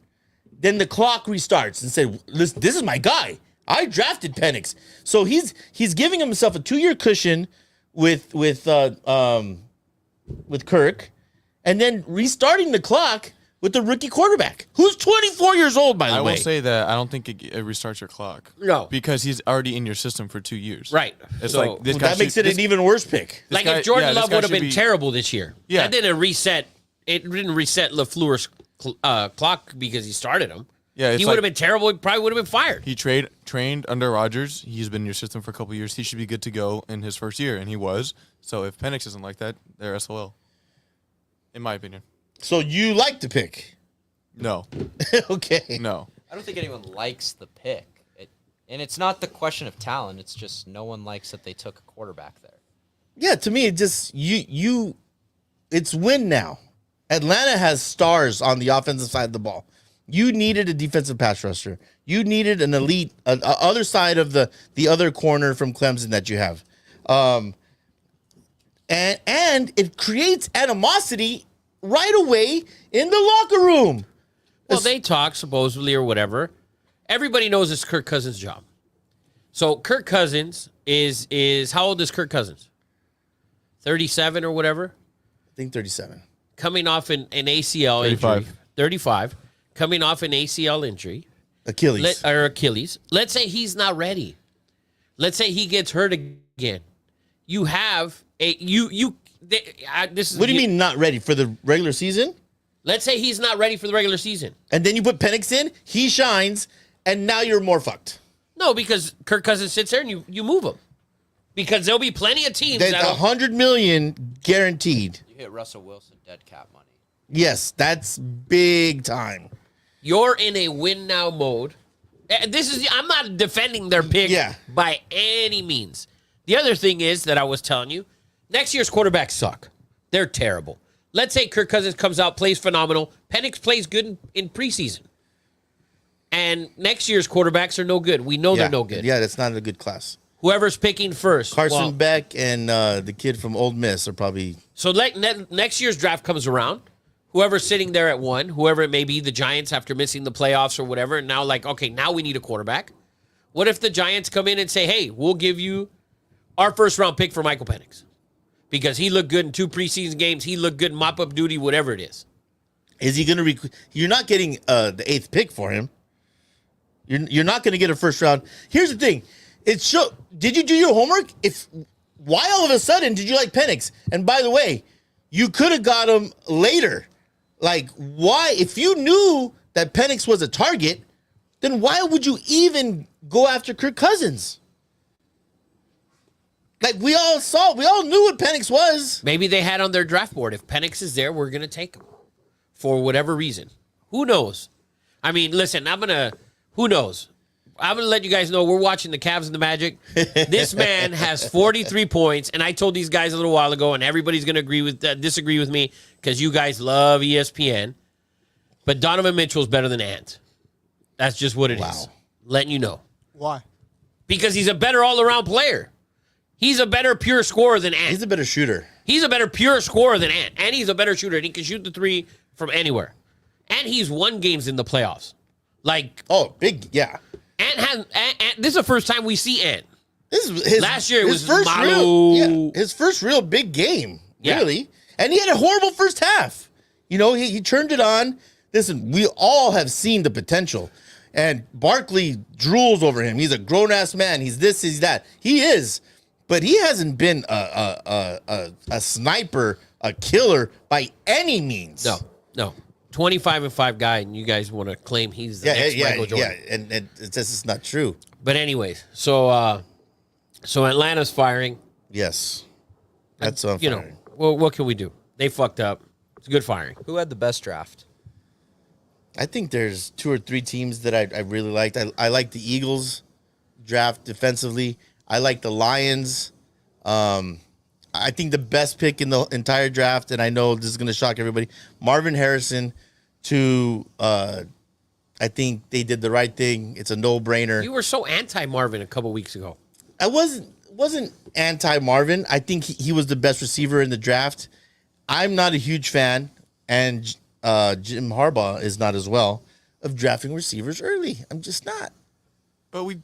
Speaker 1: then the clock restarts and said, "Listen, this is my guy. I drafted Penix." So he's giving himself a 2-year cushion with Kirk, and then restarting the clock with the rookie quarterback, who's 24 years old, by the
Speaker 3: I
Speaker 1: way.
Speaker 3: will say that I don't think it restarts your clock.
Speaker 5: No.
Speaker 3: Because he's already in your system for 2 years.
Speaker 5: Right.
Speaker 3: It's
Speaker 5: So-
Speaker 3: like this
Speaker 1: Well,
Speaker 3: guy
Speaker 1: that makes
Speaker 3: should-
Speaker 1: it an even worse pick.
Speaker 5: Like
Speaker 3: guy-
Speaker 5: if Jordan
Speaker 3: yeah, this
Speaker 5: Love
Speaker 3: guy
Speaker 5: would have
Speaker 3: should
Speaker 5: been
Speaker 3: be-
Speaker 5: terrible this year.
Speaker 3: Yeah.
Speaker 5: That didn't reset. It didn't reset LaFleur's clock because he started him.
Speaker 3: Yeah, it's
Speaker 5: he would have
Speaker 3: like-
Speaker 5: been terrible. He probably would have been fired.
Speaker 3: He trained under Rodgers. He's been in your system for a couple years. He should be good to go in his first year, and he was. So if Penix isn't like that, they're SOL. In my opinion.
Speaker 1: So you like the pick.
Speaker 3: No.
Speaker 1: Okay.
Speaker 3: No.
Speaker 7: I don't think anyone likes the pick. And it's not the question of talent. It's just no one likes that they took a quarterback there.
Speaker 1: Yeah, to me, it just it's win now. Atlanta has stars on the offensive side of the ball. You needed a defensive pass rusher. You needed an elite other side of the other corner from Clemson that you have, and it creates animosity right away in the locker room.
Speaker 5: Well, they talk supposedly or whatever. Everybody knows it's Kirk Cousins' job. So Kirk Cousins is how old is Kirk Cousins? 37 or whatever.
Speaker 1: I think 37.
Speaker 5: Coming off an ACL
Speaker 3: 35.
Speaker 5: injury. 35. Coming off an ACL injury.
Speaker 1: Achilles.
Speaker 5: Achilles. Let's say he's not ready. Let's say he gets hurt again. You have this is
Speaker 1: What do you mean not ready for the regular season?
Speaker 5: Let's say he's not ready for the regular season.
Speaker 1: And then you put Penix in, he shines, and now you're more fucked.
Speaker 5: No, because Kirk Cousins sits there and you move him. Because there'll be plenty of teams
Speaker 1: That's
Speaker 5: that
Speaker 1: $100 million guaranteed.
Speaker 7: You hit Russell Wilson dead cap money.
Speaker 1: Yes, that's big time.
Speaker 5: you're in a win now mode. I'm not defending their pick by any means. The other thing is that I was telling you, next year's quarterbacks suck. They're terrible. Let's say Kirk Cousins comes out, plays phenomenal. Penix plays good in preseason. And next year's quarterbacks are no good. We know they're no good.
Speaker 1: Yeah, that's not a good class.
Speaker 5: Whoever's picking first.
Speaker 1: Carson Beck and the kid from Ole Miss are probably...
Speaker 5: So next year's draft comes around. Whoever's sitting there at 1, whoever it may be, the Giants after missing the playoffs or whatever, and now okay, now we need a quarterback. What if the Giants come in and say, hey, we'll give you our first-round pick for Michael Penix? Because he looked good in 2 preseason games. He looked good in mop-up duty, whatever it is.
Speaker 1: Is he going to? You're not getting the 8th pick for him. You're not going to get a first round. Here's the thing: did you do your homework? Why all of a sudden did you like Penix? And by the way, you could have got him later. Like, why? If you knew that Penix was a target, then why would you even go after Kirk Cousins? Like, we all knew what Penix was.
Speaker 5: Maybe they had on their draft board, if Penix is there, we're going to take him for whatever reason. Who knows? I mean, listen, who knows? I'm going to let you guys know we're watching the Cavs and the Magic. This man has 43 points, and I told these guys a little while ago, and everybody's going to disagree with me because you guys love ESPN, but Donovan Mitchell's better than Ant. That's just what it is. Letting you know.
Speaker 6: Why?
Speaker 5: Because he's a better all-around player. He's a better pure scorer than Ant.
Speaker 1: He's a better shooter.
Speaker 5: He's a better pure scorer than Ant. And he's a better shooter. And he can shoot the 3 from anywhere. And he's won games in the playoffs. Like,
Speaker 1: big, yeah.
Speaker 5: Ant, this is the first time we see Ant.
Speaker 1: This is his,
Speaker 5: Last year it was
Speaker 1: first
Speaker 5: Malo.
Speaker 1: his first real big game,
Speaker 5: Yeah.
Speaker 1: really. And he had a horrible first half. You know, he turned it on. Listen, we all have seen the potential. And Barkley drools over him. He's a grown-ass man. He's this, he's that. He is. But he hasn't been a sniper, a killer by any means.
Speaker 5: No. 25-5 guy, and you guys want to claim he's the next Michael Jordan.
Speaker 1: Yeah, and it's just not true.
Speaker 5: But anyways, so Atlanta's firing.
Speaker 1: Yes. That's what I'm
Speaker 5: You know, well, what can we do? They fucked up. It's a good firing.
Speaker 7: Who had the best draft?
Speaker 1: I think there's 2 or 3 teams that I really liked. I like the Eagles draft defensively. I like the Lions. I think the best pick in the entire draft, and I know this is going to shock everybody, Marvin Harrison to I think they did the right thing. It's a no-brainer.
Speaker 5: You were so anti-Marvin a couple weeks ago.
Speaker 1: I wasn't anti-Marvin. I think he was the best receiver in the draft. I'm not a huge fan, and Jim Harbaugh is not as well, of drafting receivers early. I'm just not.
Speaker 3: But we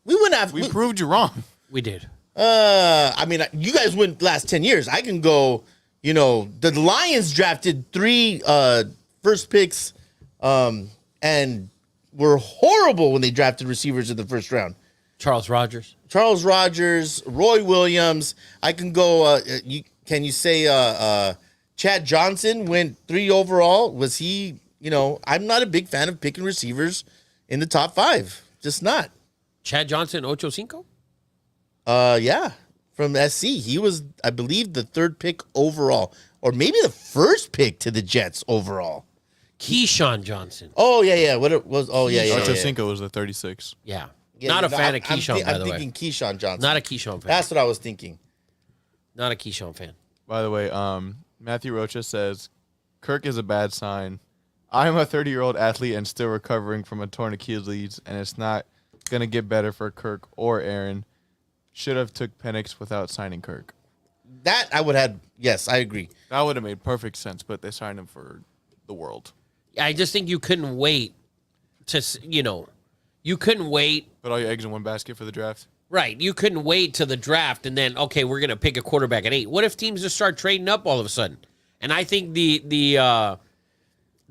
Speaker 1: went after.
Speaker 3: we proved you wrong.
Speaker 5: We did.
Speaker 1: I mean, you guys went last 10 years. I can go, the Lions drafted 3 first picks and were horrible when they drafted receivers in the first round.
Speaker 5: Charles Rogers,
Speaker 1: Roy Williams. I can go, can you say Chad Johnson went 3 overall? Was he, I'm not a big fan of picking receivers in the top 5. Just not.
Speaker 5: Chad Johnson, Ocho Cinco?
Speaker 1: Yeah, from SC. He was, I believe, the 3rd pick overall, or maybe the 1st pick to the Jets overall.
Speaker 5: Keyshawn Johnson.
Speaker 1: Oh yeah. What it was? Oh yeah.
Speaker 3: Ocho Cinco was the 36.
Speaker 5: Yeah.
Speaker 1: Yeah,
Speaker 5: Not a fan
Speaker 1: I'm
Speaker 5: of Keyshawn, by the way.
Speaker 1: I'm thinking Keyshawn Johnson.
Speaker 5: Not a Keyshawn fan.
Speaker 1: That's what I was thinking.
Speaker 5: Not a Keyshawn fan.
Speaker 3: By the way, Matthew Rocha says, Kirk is a bad sign. I'm a 30-year-old athlete and still recovering from a torn Achilles, and it's not going to get better for Kirk or Aaron. Should have took Penix without signing Kirk.
Speaker 1: That I would have. Yes, I agree.
Speaker 3: That would have made perfect sense, but they signed him for the world.
Speaker 5: I just think you couldn't wait to, you couldn't wait.
Speaker 3: Put all your eggs in one basket for the draft?
Speaker 5: Right. You couldn't wait to the draft and then, okay, we're going to pick a quarterback at 8. What if teams just start trading up all of a sudden? And I think the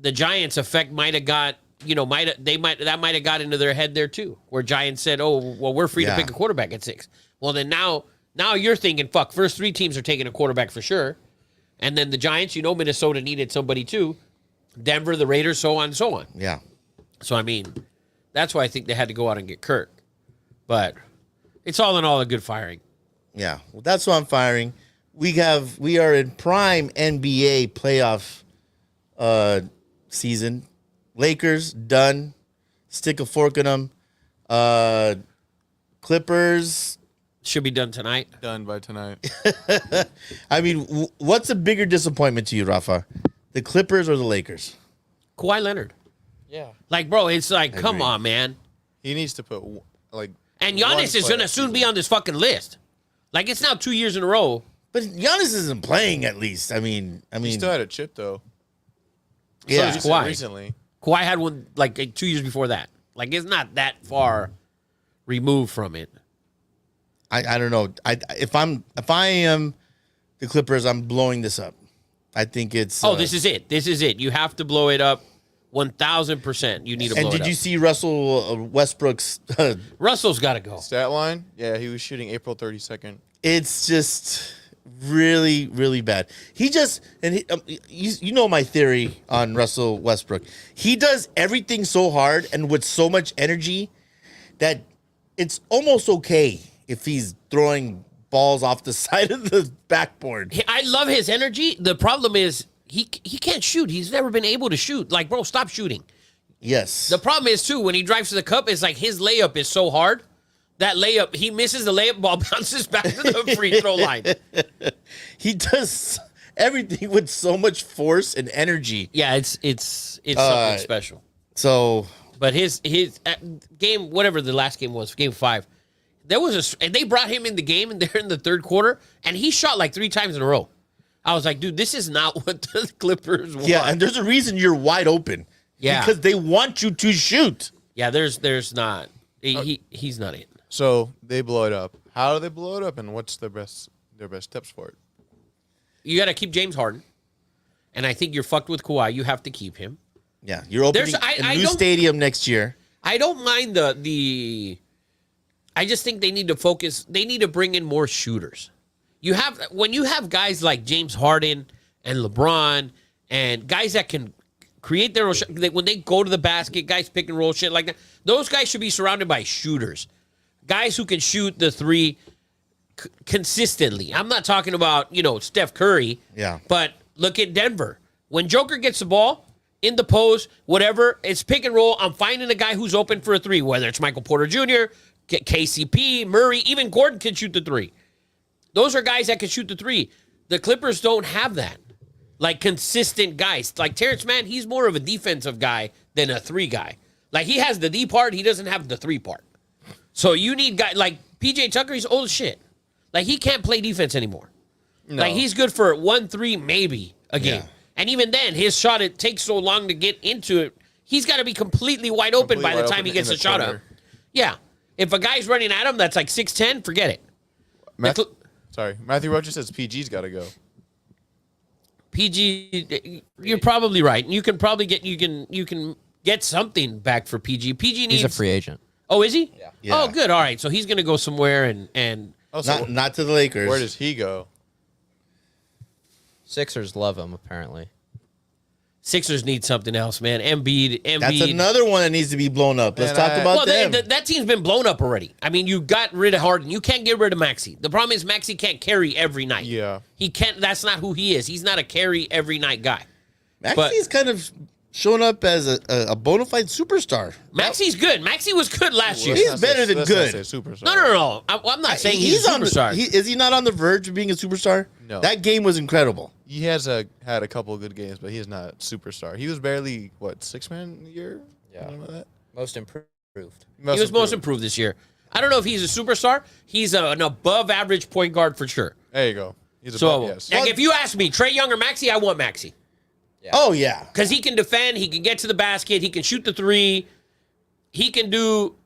Speaker 5: Giants effect might have got, that might have got into their head there too, where Giants said, oh, well, we're free to pick a quarterback at 6. Well, then now you're thinking, fuck, first 3 teams are taking a quarterback for sure. And then the Giants, Minnesota needed somebody too. Denver, the Raiders, so on and so on.
Speaker 1: Yeah.
Speaker 5: So, I mean, that's why I think they had to go out and get Kirk. But it's all in all a good firing.
Speaker 1: Yeah. Well, that's why I'm firing. We are in prime NBA playoff season. Lakers done. Stick a fork in them. Clippers
Speaker 5: Should be done tonight.
Speaker 3: Done by tonight.
Speaker 1: I mean, what's a bigger disappointment to you, Rafa? The Clippers or the Lakers?
Speaker 5: Kawhi Leonard.
Speaker 7: Yeah.
Speaker 5: Like, bro, it's like, come
Speaker 1: agree.
Speaker 5: on, man.
Speaker 3: He needs to put,
Speaker 5: And Giannis is going to soon be on this fucking list. Like, it's now 2 years in a row.
Speaker 1: But Giannis isn't playing, at least. I mean,
Speaker 3: He still had a chip, though.
Speaker 1: yeah.
Speaker 5: Kawhi.
Speaker 3: Recently.
Speaker 5: Kawhi had one, like 2 years before that. Like, it's not that far. removed from it.
Speaker 1: I don't know. If I am the Clippers, I'm blowing this up. I think it's.
Speaker 5: This is it. This is it. You have to blow it up 1,000%. You need to blow it up.
Speaker 1: And did you see Russell Westbrook's?
Speaker 5: Russell's got to go.
Speaker 3: Stat line? Yeah, he was shooting April 32nd.
Speaker 1: It's just really, really bad. He just you know my theory on Russell Westbrook. He does everything so hard and with so much energy that it's almost okay if he's throwing balls off the side of the backboard.
Speaker 5: I love his energy. The problem is he can't shoot. He's never been able to shoot. Like, bro, stop shooting.
Speaker 1: Yes.
Speaker 5: The problem is, too, when he drives to the cup, it's like his layup is so hard. That layup, he misses the layup, ball bounces back to the free throw line.
Speaker 1: He does everything with so much force and energy.
Speaker 5: Yeah, it's something special.
Speaker 1: So,
Speaker 5: but his game, whatever the last game was, game 5, and they brought him in the game, and they're in the third quarter, and he shot like 3 times in a row. I was like, dude, this is not what the Clippers want.
Speaker 1: Yeah, and there's a reason you're wide open.
Speaker 5: Yeah,
Speaker 1: because they want you to shoot.
Speaker 5: Yeah, there's not. He's not it.
Speaker 3: So they blow it up. How do they blow it up, and what's their best tips for it?
Speaker 5: You got to keep James Harden, and I think you're fucked with Kawhi. You have to keep him.
Speaker 1: Yeah, you're opening a new stadium next year.
Speaker 5: I don't mind the. I just think they need to focus. They need to bring in more shooters. When you have guys like James Harden and LeBron and guys that can create their own shot, when they go to the basket, guys pick and roll shit like that. Those guys should be surrounded by shooters, guys who can shoot the three consistently. I'm not talking about Steph Curry.
Speaker 1: Yeah.
Speaker 5: But look at Denver. When Joker gets the ball in the post, whatever, it's pick and roll. I'm finding a guy who's open for a 3, whether it's Michael Porter Jr., KCP, Murray, even Gordon can shoot the 3. Those are guys that can shoot the 3. The Clippers don't have that. Like consistent guys. Like Terrence Mann, he's more of a defensive guy than a 3 guy. Like he has the D part, he doesn't have the 3 part. So you need guys like PJ Tucker, he's old as shit. Like he can't play defense anymore. No. Like he's good for 1-3 maybe a game. Yeah. And even then, his shot, it takes so long to get into it. He's got to be completely wide open by the time he gets the shot up. Yeah. If a guy's running at him that's like 6'10", forget it.
Speaker 3: Matthew Roach says PG's got to go.
Speaker 5: PG, you're probably right. You can probably get something back for PG. PG needs.
Speaker 7: He's a free agent.
Speaker 5: Oh, is he?
Speaker 1: Yeah.
Speaker 5: Oh, good. All right. So he's going to go somewhere and
Speaker 1: not to the Lakers.
Speaker 3: Where does he go?
Speaker 7: Sixers love him, apparently.
Speaker 5: Sixers need something else, man. Embiid.
Speaker 1: That's another one that needs to be blown up. Let's talk about them.
Speaker 5: That team's been blown up already. I mean, you got rid of Harden. You can't get rid of Maxey. The problem is Maxey can't carry every night.
Speaker 3: Yeah.
Speaker 5: He can't. That's not who he is. He's not a carry every night guy.
Speaker 1: Maxey's kind of showing up as a bona fide superstar.
Speaker 5: Maxey's good. Maxey was good last year.
Speaker 1: He's better than good.
Speaker 5: No. I'm not saying he's a superstar.
Speaker 1: Is he not on the verge of being a superstar?
Speaker 3: No.
Speaker 1: That game was incredible.
Speaker 3: He has had a couple of good games, but he's not a superstar. He was barely, 6 man a year?
Speaker 7: Yeah.
Speaker 3: Like that?
Speaker 7: Most improved.
Speaker 5: He was most improved this year. I don't know if he's a superstar. He's an above average point guard for sure.
Speaker 3: There you go. He's
Speaker 5: yes. Like if you ask me, Trae Young or Maxey, I want Maxey.
Speaker 1: Yeah. Oh, yeah.
Speaker 5: Because he can defend, he can get to the basket, he can shoot the 3. He can do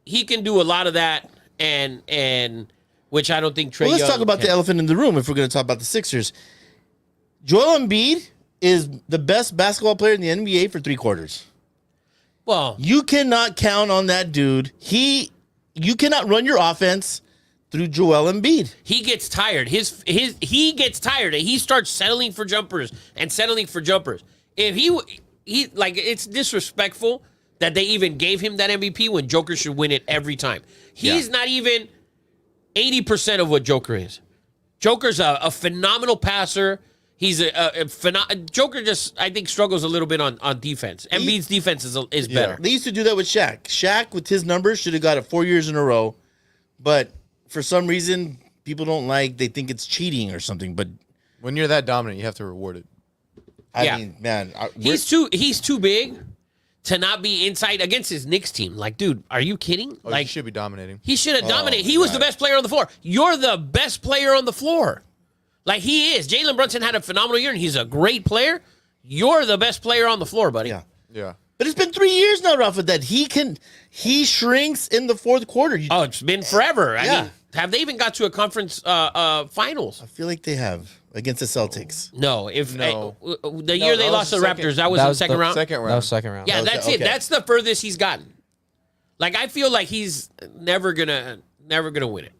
Speaker 5: a lot of that, and which I don't think Trae Young
Speaker 1: let's talk about the elephant in the room if we're going to talk about the Sixers. Joel Embiid is the best basketball player in the NBA for 3 quarters.
Speaker 5: Well,
Speaker 1: you cannot count on that dude. You cannot run your offense through Joel Embiid.
Speaker 5: He gets tired. He gets tired, and he starts settling for jumpers. If he like, it's disrespectful that they even gave him that MVP when Joker should win it every time. He's not even 80% of what Joker is. Joker's a phenomenal passer. He's Joker just, I think, struggles a little bit on defense. Embiid's defense is better.
Speaker 1: They used to do that with Shaq. Shaq, with his numbers, should have got it 4 years in a row. But for some reason, people don't they think it's cheating or something. But
Speaker 3: when you're that dominant, you have to reward it.
Speaker 1: I mean, man.
Speaker 5: He's too big to not be inside against his Knicks team. Like, dude, are you kidding?
Speaker 3: He should be dominating.
Speaker 5: He should have dominated. He was the best player on the floor. You're the best player on the floor. Like, he is. Jalen Brunson had a phenomenal year, and he's a great player. You're the best player on the floor, buddy.
Speaker 1: Yeah.
Speaker 3: Yeah.
Speaker 1: But it's been 3 years now, Rafa, that he shrinks in the fourth quarter.
Speaker 5: Oh, it's been forever. I
Speaker 1: Yeah.
Speaker 5: mean, have they even got to a conference finals?
Speaker 1: I feel like they have against the Celtics.
Speaker 5: No.
Speaker 3: No.
Speaker 5: The year they
Speaker 3: that
Speaker 5: lost to
Speaker 3: was
Speaker 5: the
Speaker 3: second.
Speaker 5: Raptors, that was in the second round.
Speaker 3: Second
Speaker 7: That was
Speaker 3: round.
Speaker 7: second round.
Speaker 5: Yeah,
Speaker 1: That was-
Speaker 5: that's it.
Speaker 1: okay.
Speaker 5: That's the furthest he's gotten. Like, I feel like he's never gonna win it.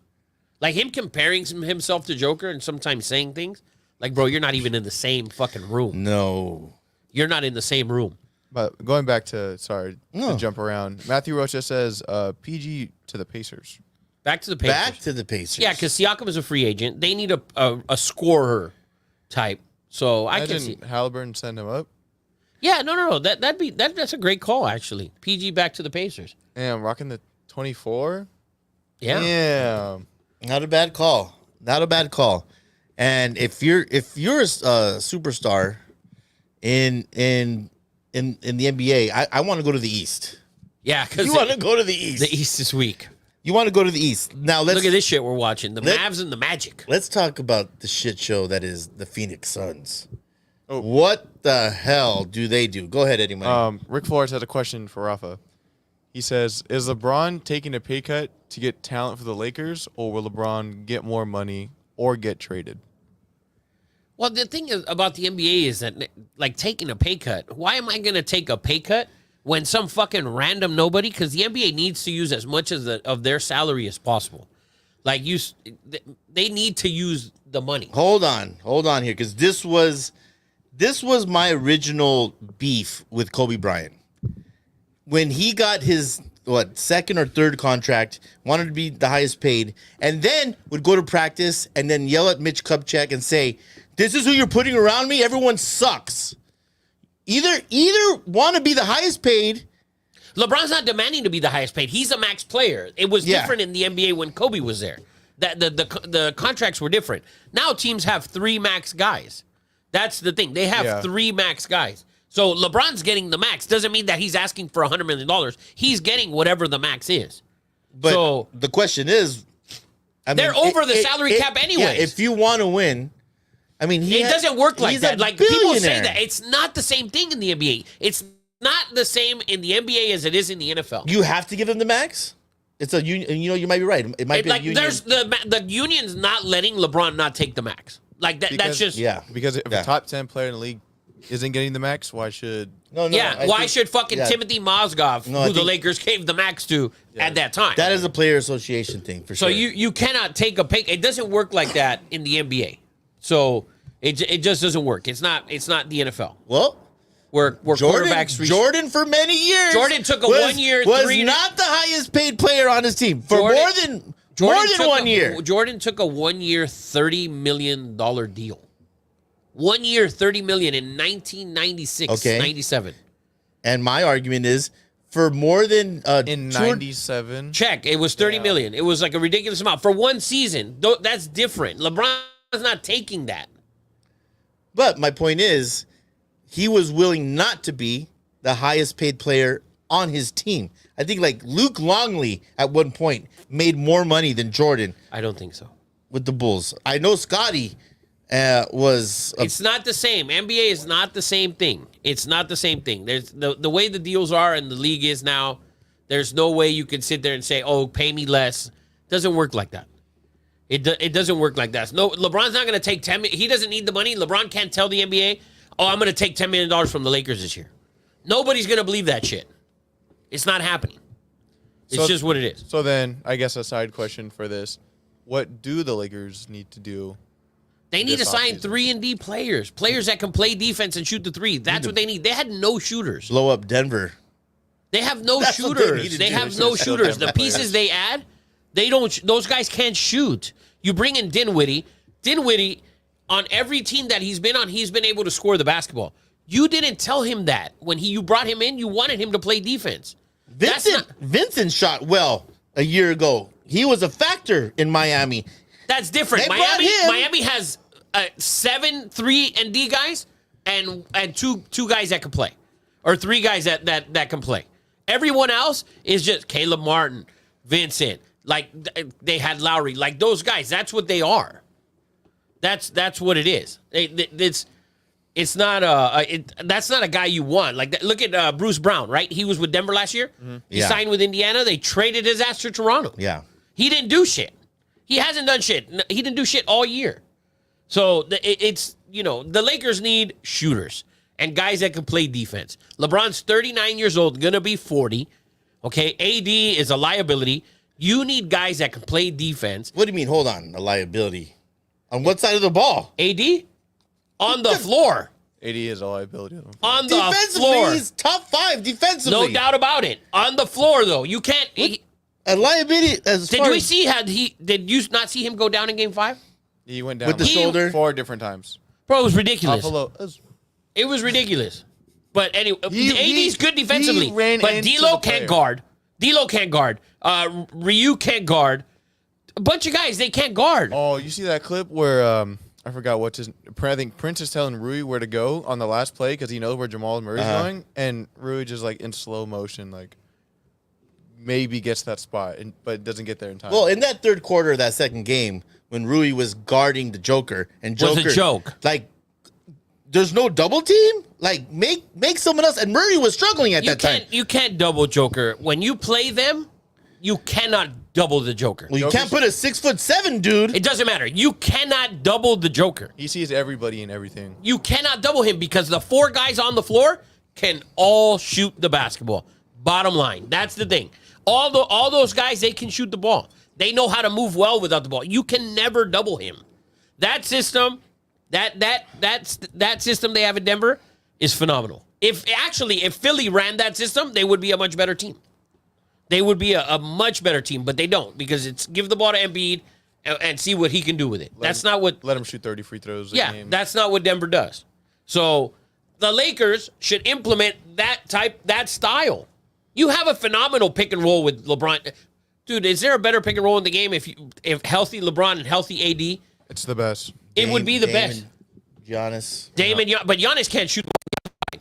Speaker 5: Like, him comparing himself to Joker and sometimes saying things like, bro, you're not even in the same fucking room.
Speaker 1: No.
Speaker 5: You're not in the same room.
Speaker 3: But going back to
Speaker 1: No.
Speaker 3: to jump around, Matthew Rocha says PG to the Pacers.
Speaker 5: Back to the Pacers.
Speaker 1: Back to the Pacers.
Speaker 5: Yeah, because Siakam is a free agent. They need a scorer type. So I can see.
Speaker 3: Imagine Halliburton send him up.
Speaker 5: Yeah, no. That's a great call, actually. PG back to the Pacers.
Speaker 3: And rocking the 24.
Speaker 5: Yeah.
Speaker 3: Damn.
Speaker 1: Not a bad call. Not a bad call. And if you're a superstar in the NBA, I want to go to the East.
Speaker 5: Yeah, because
Speaker 1: You want to go to the East.
Speaker 5: the East is weak.
Speaker 1: You want to go to the East. Now let's
Speaker 5: Look at this shit we're watching. The
Speaker 1: Let-
Speaker 5: Mavs and the Magic.
Speaker 1: let's talk about the shit show that is the Phoenix Suns.
Speaker 3: Oh.
Speaker 1: What the hell do they do? Go ahead, Eddie Money.
Speaker 3: Rick Flores has a question for Rafa. He says, is LeBron taking a pay cut to get talent for the Lakers, or will LeBron get more money or get traded?
Speaker 5: Well, the thing about the NBA is that, like, taking a pay cut. Why am I going to take a pay cut when some fucking random nobody? Because the NBA needs to use as much of their salary as possible. Like, they need to use the money.
Speaker 1: Hold on here, because this was my original beef with Kobe Bryant. When he got his second or third contract, wanted to be the highest paid, and then would go to practice and then yell at Mitch Kupchak and say, "This is who you're putting around me. Everyone sucks." Either want to be the highest paid.
Speaker 5: LeBron's not demanding to be the highest paid. He's a max player. It was
Speaker 1: Yeah.
Speaker 5: different in the NBA when Kobe was there. That the contracts were different. Now teams have 3 max guys. That's the thing. They have 3 max guys. So LeBron's getting the max. Doesn't mean that he's asking for $100 million. He's getting whatever the max is.
Speaker 1: But
Speaker 5: So-
Speaker 1: the question is,
Speaker 5: They're over the salary cap anyways.
Speaker 1: Yeah, if you want to win, I mean,
Speaker 5: It doesn't work like
Speaker 1: he's
Speaker 5: that.
Speaker 1: a
Speaker 5: Like, people say
Speaker 1: billionaire.
Speaker 5: that. It's not the same thing in the NBA. It's not the same in the NBA as it is in the NFL.
Speaker 1: You have to give him the max. It's a union. You know, you might be right. It might be
Speaker 5: Like,
Speaker 1: a union.
Speaker 5: there's the union's not letting LeBron not take the max. Like, that's
Speaker 3: Because-
Speaker 5: just...
Speaker 1: Yeah.
Speaker 3: Because if
Speaker 1: Yeah.
Speaker 3: a top 10 player in the league isn't getting the max, why should...
Speaker 1: No,
Speaker 5: Yeah,
Speaker 1: I
Speaker 5: why
Speaker 1: think-
Speaker 5: should fucking
Speaker 1: yeah,
Speaker 5: Timothy Mozgov,
Speaker 1: No, I
Speaker 5: who the
Speaker 1: think-
Speaker 5: Lakers gave the max to at that time?
Speaker 1: That is a player association thing for
Speaker 5: so
Speaker 1: sure.
Speaker 5: you cannot take a pay. It doesn't work like that in the NBA. So it just doesn't work. It's not the NFL
Speaker 1: well,
Speaker 5: where quarterbacks reach.
Speaker 1: Jordan for many years.
Speaker 5: Jordan took a
Speaker 1: was,
Speaker 5: 1 year,
Speaker 1: was
Speaker 5: 3
Speaker 1: not the highest paid player on his team for
Speaker 5: Jordan-
Speaker 1: more than
Speaker 5: took
Speaker 1: 1 year.
Speaker 5: Jordan took a 1 year, $30 million deal. 1 year, $30 million in 1996,
Speaker 1: Okay.
Speaker 5: 97.
Speaker 1: And my argument is for more than
Speaker 3: In
Speaker 1: 200
Speaker 3: 97...
Speaker 5: Check. It was $30 million. It was like a ridiculous amount for one season. That's different. LeBron's not taking that.
Speaker 1: But my point is, he was willing not to be the highest paid player on his team. I think like Luke Longley at one point made more money than Jordan
Speaker 5: I don't think so.
Speaker 1: with the Bulls. I know Scotty was.
Speaker 5: It's not the same. NBA is not the same thing. It's not the same thing. There's the way the deals are and the league is now. There's no way you can sit there and say, "Oh, pay me less." Doesn't work like that. It doesn't work like that. No, LeBron's not going to take 10. He doesn't need the money. LeBron can't tell the NBA, "Oh, I'm going to take $10 million from the Lakers this year." Nobody's going to believe that shit. It's not happening. It's
Speaker 3: So-
Speaker 5: just what it is.
Speaker 3: So then, I guess a side question for this. What do the Lakers need to do?
Speaker 5: They need to
Speaker 3: This
Speaker 5: sign
Speaker 3: offseason.
Speaker 5: 3-and-D players that can play defense and shoot the three. That's what they need. They had no shooters.
Speaker 1: blow up Denver.
Speaker 5: They have no
Speaker 1: That's what they need
Speaker 5: shooters.
Speaker 1: to
Speaker 5: They
Speaker 1: do.
Speaker 5: have
Speaker 1: They
Speaker 5: no
Speaker 1: should still
Speaker 5: shooters.
Speaker 1: have
Speaker 5: The
Speaker 1: that
Speaker 5: pieces
Speaker 1: players.
Speaker 5: they add, they don't. Those guys can't shoot. You bring in Dinwiddie. Dinwiddie, on every team that he's been on, he's been able to score the basketball. You didn't tell him that when you brought him in. You wanted him to play defense.
Speaker 1: Vincent shot well a year ago. He was a factor in Miami.
Speaker 5: That's different.
Speaker 1: They brought him.
Speaker 5: Miami has 7 3-and-D guys and two guys that can play, or 3 guys that can play. Everyone else is just Caleb Martin, Vincent. Like they had Lowry. Like those guys. That's what they are. That's what it is. It's not that's not a guy you want. Like look at Bruce Brown, right? He was with Denver last year. He
Speaker 1: Yeah.
Speaker 5: signed with Indiana. They traded his ass to Toronto.
Speaker 1: Yeah.
Speaker 5: He didn't do shit. He hasn't done shit. He didn't do shit all year. So it's the Lakers need shooters and guys that can play defense. LeBron's 39 years old, gonna be 40. Okay, AD is a liability. You need guys that can play defense.
Speaker 1: What do you mean? Hold on, a liability. On what side of the ball?
Speaker 5: AD on the floor.
Speaker 3: AD is a liability.
Speaker 5: On the
Speaker 1: Defensively,
Speaker 5: floor.
Speaker 1: he's top 5 defensively.
Speaker 5: No doubt about it. On the floor, though, you can't.
Speaker 1: A liability.
Speaker 5: Did you not see him go down in Game 5?
Speaker 3: He went down
Speaker 1: With the
Speaker 3: like
Speaker 1: shoulder?
Speaker 3: 4 different times.
Speaker 5: Bro, it was ridiculous.
Speaker 3: Buffalo.
Speaker 5: It was ridiculous. But anyway,
Speaker 3: He-
Speaker 5: AD's good defensively.
Speaker 3: he ran
Speaker 5: But
Speaker 3: into
Speaker 5: D'Lo
Speaker 3: the
Speaker 5: can't
Speaker 3: player.
Speaker 5: guard. D'Lo can't guard. Ryu can't guard. A bunch of guys, they can't guard.
Speaker 3: Oh, you see that clip where I forgot I think Prince is telling Rui where to go on the last play because he knows where Jamal Murray's going, and Rui just like in slow motion, like maybe gets that spot, but doesn't get there in time.
Speaker 1: Well, in that third quarter of that second game, when Rui was guarding the Joker, and
Speaker 5: Was
Speaker 1: Joker
Speaker 5: a joke.
Speaker 1: like, there's no double team. Like, make someone else. And Murray was struggling at that time.
Speaker 5: You can't double Joker. When you play them, you cannot double the Joker.
Speaker 1: Well, you can't put a 6'7" dude.
Speaker 5: It doesn't matter. You cannot double the Joker.
Speaker 3: he sees everybody and everything.
Speaker 5: You cannot double him because the 4 guys on the floor can all shoot the basketball. Bottom line. That's the thing. All those guys, they can shoot the ball. They know how to move well without the ball. You can never double him. That system, that system they have in Denver is phenomenal. If Philly ran that system, they would be a much better team. They would be a much better team, but they don't because it's give the ball to Embiid and see what he can do with it. Let
Speaker 3: him shoot 30 free throws a
Speaker 5: Yeah,
Speaker 3: game.
Speaker 5: that's not what Denver does. So the Lakers should implement that style. You have a phenomenal pick and roll with LeBron. Dude, is there a better pick and roll in the game if healthy LeBron and healthy AD?
Speaker 3: It's the best.
Speaker 5: It would be the best.
Speaker 1: Giannis.
Speaker 5: But Giannis can't shoot.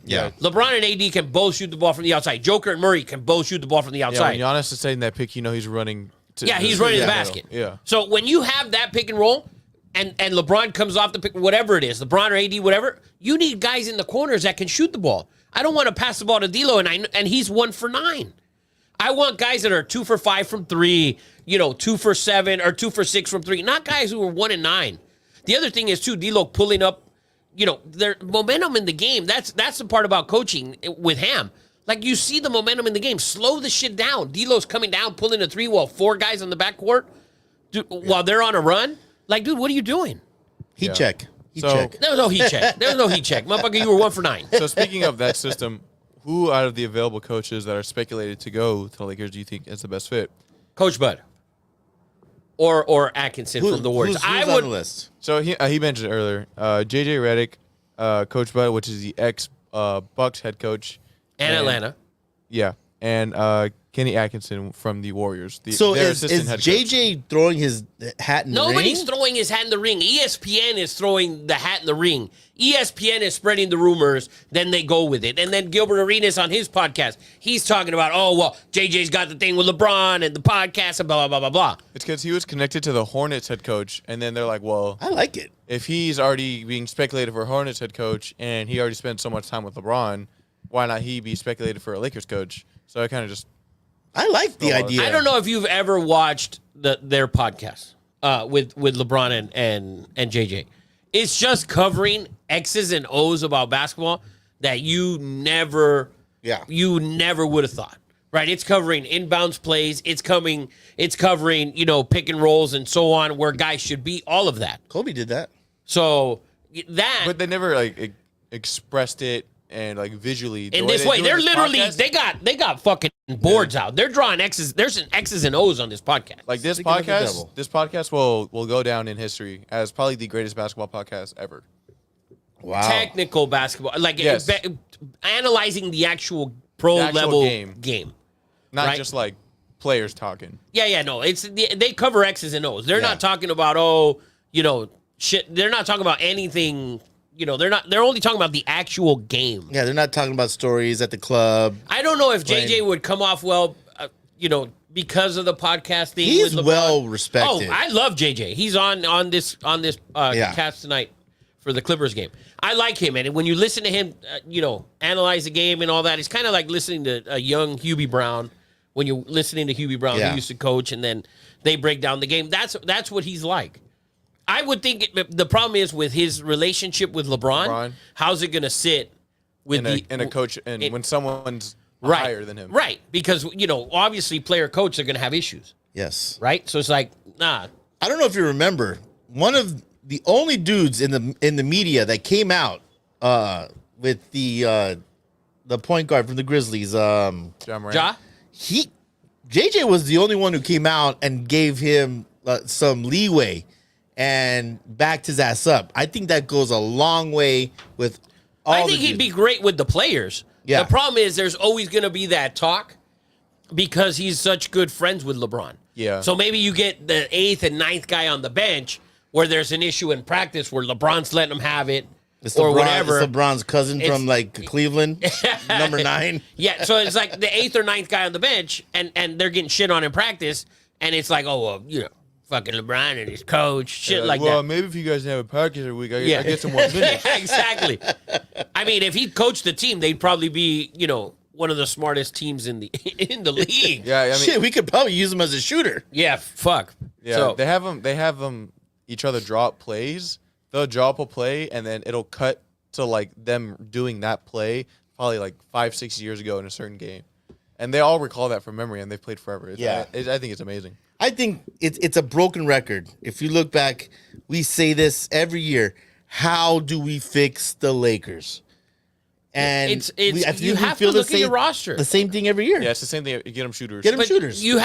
Speaker 1: Yeah.
Speaker 5: LeBron and AD can both shoot the ball from the outside. Joker and Murray can both shoot the ball from the
Speaker 3: Yeah,
Speaker 5: outside.
Speaker 3: when Giannis is setting that pick, he's running.
Speaker 5: He's running the basket.
Speaker 3: Yeah.
Speaker 5: So when you have that pick and roll, and LeBron comes off the pick, whatever it is, LeBron or AD, whatever, you need guys in the corners that can shoot the ball. I don't want to pass the ball to D'Lo, and he's 1 for 9. I want guys that are 2 for 5 from 3, 2 for 7 or 2 for 6 from 3, not guys who are 1 and 9. The other thing is too, D'Lo pulling up, their momentum in the game. That's the part about coaching with Ham. Like you see the momentum in the game, slow the shit down. D'Lo's coming down, pulling a 3 while 4 guys on the backcourt, while they're on a run. Like, dude, what are you doing?
Speaker 1: Heat check.
Speaker 5: There was no heat check. There was no heat check. Motherfucker, you were 1 for 9.
Speaker 3: So speaking of that system, who out of the available coaches that are speculated to go to the Lakers do you think is the best fit?
Speaker 5: Coach Bud. Or Atkinson from the Warriors.
Speaker 1: Who's on the list?
Speaker 3: So he mentioned it earlier. JJ Redick, Coach Bud, which is the ex Bucks head coach,
Speaker 5: And Atlanta.
Speaker 3: Yeah, and Kenny Atkinson from the Warriors.
Speaker 1: So
Speaker 3: their
Speaker 1: is
Speaker 3: assistant head coach.
Speaker 1: JJ throwing his hat in the ring?
Speaker 5: Nobody's throwing his hat in the ring. ESPN is throwing the hat in the ring. ESPN is spreading the rumors, then they go with it. And then Gilbert Arenas on his podcast, he's talking about, JJ's got the thing with LeBron and the podcast and blah, blah, blah, blah, blah.
Speaker 3: It's because he was connected to the Hornets head coach, and then they're like, well,
Speaker 1: I like it.
Speaker 3: if he's already being speculated for Hornets head coach and he already spent so much time with LeBron, why not he be speculated for a Lakers coach? So I kind of just
Speaker 1: I like the idea.
Speaker 5: I don't know if you've ever watched their podcast with LeBron and JJ. It's just covering X's and O's about basketball that you never would have thought. Right? It's covering inbounds plays. It's covering pick and rolls and so on, where guys should be. All of that.
Speaker 1: Kobe did that.
Speaker 5: So
Speaker 3: but they never expressed it and visually
Speaker 5: in this way, they're literally they got fucking boards out. They're drawing X's. There's an X's and O's on this podcast.
Speaker 3: Like this
Speaker 1: Speaking of the
Speaker 3: podcast.
Speaker 1: devil.
Speaker 3: This podcast will go down in history as probably the greatest basketball podcast ever.
Speaker 1: Wow.
Speaker 5: Technical basketball,
Speaker 3: Yes.
Speaker 5: Analyzing the actual pro
Speaker 3: The actual
Speaker 5: level
Speaker 3: game.
Speaker 5: game.
Speaker 3: Not
Speaker 5: Right.
Speaker 3: just players talking.
Speaker 5: Yeah, no. They cover X's and O's. They're not talking about shit. They're not talking about anything. They're only talking about the actual game.
Speaker 1: Yeah, they're not talking about stories at the club.
Speaker 5: I don't know if
Speaker 1: Playing.
Speaker 5: JJ would come off well, because of the podcast thing.
Speaker 1: He's
Speaker 5: with LeBron.
Speaker 1: well respected.
Speaker 5: Oh, I love JJ. He's on this cast tonight. for the Clippers game. I like him, and when you listen to him, analyze the game and all that, it's kind of like listening to a young Hubie Brown. When you're listening to Hubie Brown, who used to coach, and then they break down the game. That's what he's like. I would think the problem is with his relationship with LeBron. How's it going to sit with
Speaker 3: a coach and when someone's higher than him?
Speaker 5: Right, because obviously player coach are going to have issues.
Speaker 1: Yes.
Speaker 5: Right, so it's like nah.
Speaker 1: I don't know if you remember, one of the only dudes in the media that came out with the point guard from the Grizzlies,
Speaker 3: Ja Morant.
Speaker 5: Ja?
Speaker 1: JJ was the only one who came out and gave him some leeway and backed his ass up. I think that goes a long way with all
Speaker 5: I think he'd be great with the players.
Speaker 1: Yeah.
Speaker 5: The problem is there's always going to be that talk because he's such good friends with LeBron.
Speaker 3: Yeah.
Speaker 5: So maybe you get the 8th and 9th guy on the bench where there's an issue in practice where LeBron's letting him have it or whatever.
Speaker 1: It's LeBron's cousin from Cleveland, number 9.
Speaker 5: Yeah, so it's like the 8th or 9th guy on the bench and they're getting shit on in practice and it's like, fucking LeBron and his coach, shit like that.
Speaker 3: Well, maybe if you guys have a practice every week, I get some more minutes.
Speaker 5: Exactly. I mean, if he coached the team, they'd probably be, one of the smartest teams in the league.
Speaker 3: Yeah, I mean,
Speaker 1: shit, we could probably use him as a shooter.
Speaker 5: Yeah, fuck.
Speaker 3: Yeah,
Speaker 5: So,
Speaker 3: they have them each other draw up plays. They'll draw up a play, and then it'll cut to like them doing that play probably like 5-6 years ago in a certain game, and they all recall that from memory, and they've played forever. I think it's amazing.
Speaker 1: I think it's a broken record. If you look back, we say this every year. How do we fix the Lakers? And
Speaker 5: you have to look at your roster.
Speaker 1: The same thing every year.
Speaker 3: Yeah, it's the same thing. You get them shooters.
Speaker 1: Get shooters.
Speaker 5: You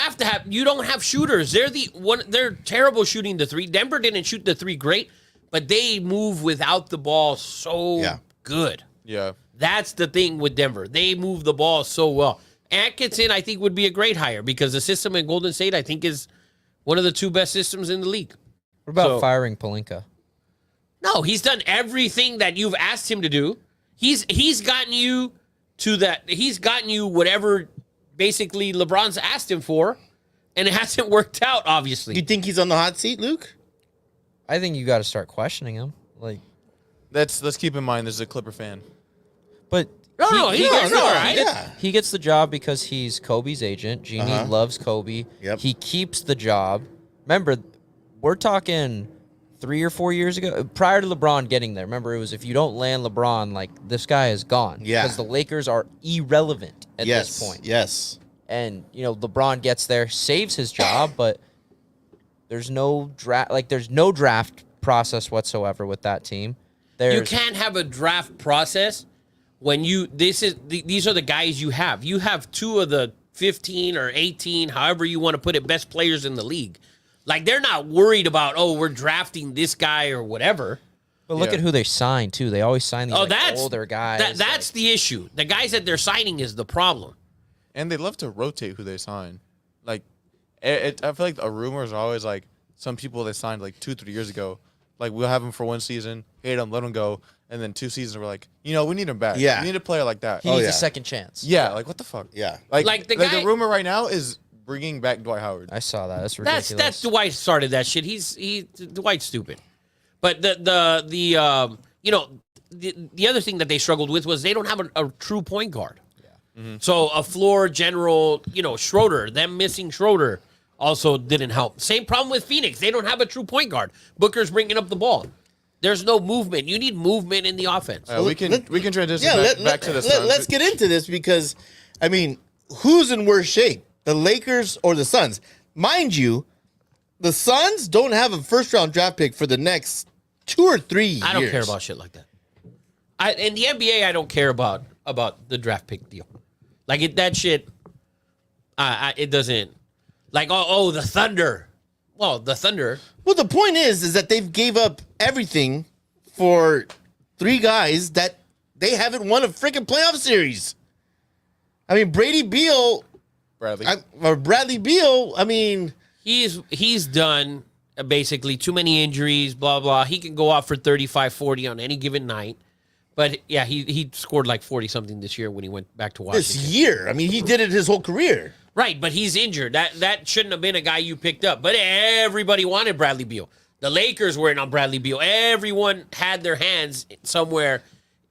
Speaker 5: don't have shooters. They're terrible shooting the three. Denver didn't shoot the three great, but they move without the ball so good.
Speaker 3: Yeah.
Speaker 5: That's the thing with Denver. They move the ball so well. Atkinson, I think, would be a great hire because the system in Golden State, I think, is one of the 2 best systems in the league.
Speaker 7: What about firing Pelinka?
Speaker 5: No, he's done everything that you've asked him to do. He's gotten you to that. He's gotten you whatever basically LeBron's asked him for, and it hasn't worked out, obviously.
Speaker 1: You think he's on the hot seat, Luke?
Speaker 7: I think you got to start questioning him.
Speaker 3: Let's keep in mind this is a Clipper fan.
Speaker 7: But he gets the job because he's Kobe's agent. Jeannie loves Kobe.
Speaker 1: Yep.
Speaker 7: He keeps the job. Remember, we're talking 3 or 4 years ago, prior to LeBron getting there. Remember, it was if you don't land LeBron, this guy is gone.
Speaker 1: Yeah.
Speaker 7: Because the Lakers are irrelevant at this point.
Speaker 1: Yes.
Speaker 7: And, LeBron gets there, saves his job, but there's no draft. There's no draft process whatsoever with that team.
Speaker 5: You can't have a draft process when these are the guys you have. You have 2 of the 15 or 18, however you want to put it, best players in the league. They're not worried about, we're drafting this guy or whatever.
Speaker 7: But look at who they signed, too. They always sign these older guys.
Speaker 5: That's the issue. The guys that they're signing is the problem.
Speaker 3: And they love to rotate who they sign. I feel like a rumor is always some people they signed 2-3 years ago. We'll have them for 1 season, hate them, let them go. And then 2 seasons, we're like, we need him back. Yeah. We need a player like that.
Speaker 7: He needs a second chance.
Speaker 3: Yeah, what the fuck?
Speaker 1: Yeah.
Speaker 3: The rumor right now is bringing back Dwight Howard.
Speaker 7: I saw that. That's ridiculous.
Speaker 5: That's Dwight started that shit. Dwight's stupid. But the other thing that they struggled with was they don't have a true point guard. Yeah. Mm-hmm. So a floor general, Schroeder, them missing Schroeder also didn't help. Same problem with Phoenix. They don't have a true point guard. Booker's bringing up the ball. There's no movement. You need movement in the offense.
Speaker 3: We can transition back to this.
Speaker 1: Let's get into this because, who's in worse shape? The Lakers or the Suns? Mind you, the Suns don't have a first-round draft pick for the next 2 or 3 years.
Speaker 5: I don't care about shit like that. In the NBA, I don't care about the draft pick deal. That shit, it doesn't. The Thunder. Well, the Thunder.
Speaker 1: Well, the point is that they've gave up everything for 3 guys that they haven't won a freaking playoff series. Bradley Beal. He's
Speaker 5: done basically too many injuries, blah, blah. He can go out for 35, 40 on any given night. But, yeah, he scored 40-something this year when he went back to Washington.
Speaker 1: This year. He did it his whole career.
Speaker 5: Right, but he's injured. That shouldn't have been a guy you picked up. But everybody wanted Bradley Beal. The Lakers were in on Bradley Beal. Everyone had their hands somewhere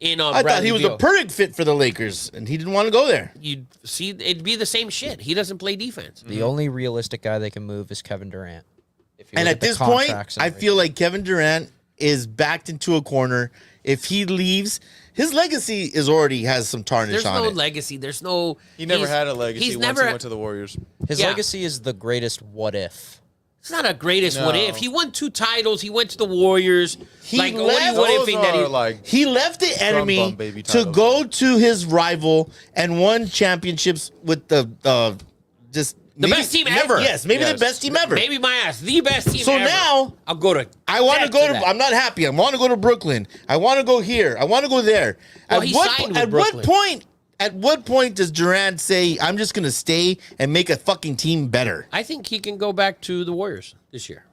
Speaker 5: in on
Speaker 1: I
Speaker 5: Bradley
Speaker 1: thought he was
Speaker 5: Beal.
Speaker 1: a perfect fit for the Lakers, and he didn't want to go there.
Speaker 5: You'd see it'd be the same shit. He doesn't play defense.
Speaker 7: The only realistic guy they can move is Kevin Durant. If you
Speaker 1: And
Speaker 7: look
Speaker 1: at
Speaker 7: the
Speaker 1: this point,
Speaker 7: contracts and
Speaker 1: I
Speaker 7: everything.
Speaker 1: feel like Kevin Durant is backed into a corner. If he leaves, his legacy is already has some tarnish
Speaker 5: There's
Speaker 1: on
Speaker 5: no
Speaker 1: it.
Speaker 5: legacy. There's no.
Speaker 3: He never
Speaker 5: he's-
Speaker 3: had a legacy
Speaker 5: He's
Speaker 3: once
Speaker 5: never.
Speaker 3: he went to the Warriors.
Speaker 7: his
Speaker 5: yeah.
Speaker 7: legacy is the greatest what if.
Speaker 5: It's not a greatest what
Speaker 3: No.
Speaker 5: if. He won 2 titles. He went to the Warriors.
Speaker 1: He
Speaker 5: like
Speaker 1: left-
Speaker 5: what
Speaker 3: Those
Speaker 5: if that he?
Speaker 3: are like
Speaker 1: He left the enemy
Speaker 3: bum baby
Speaker 1: to
Speaker 3: titles.
Speaker 1: go to his rival and won championships with the just
Speaker 5: The best team ever.
Speaker 1: Yes, maybe the
Speaker 3: Yes.
Speaker 1: best team ever.
Speaker 5: Maybe my ass. The best team
Speaker 1: So
Speaker 5: ever.
Speaker 1: now-
Speaker 5: I'll go to.
Speaker 1: I want to
Speaker 5: death
Speaker 1: go to.
Speaker 5: that.
Speaker 1: I'm not happy. I want to go to Brooklyn. I want to go here. I want to go there.
Speaker 5: Well, he signed with
Speaker 1: at
Speaker 5: Brooklyn.
Speaker 1: what point? At what point does Durant say, "I'm just going to stay and make a fucking team better"?
Speaker 5: I think he can go back to the Warriors this year,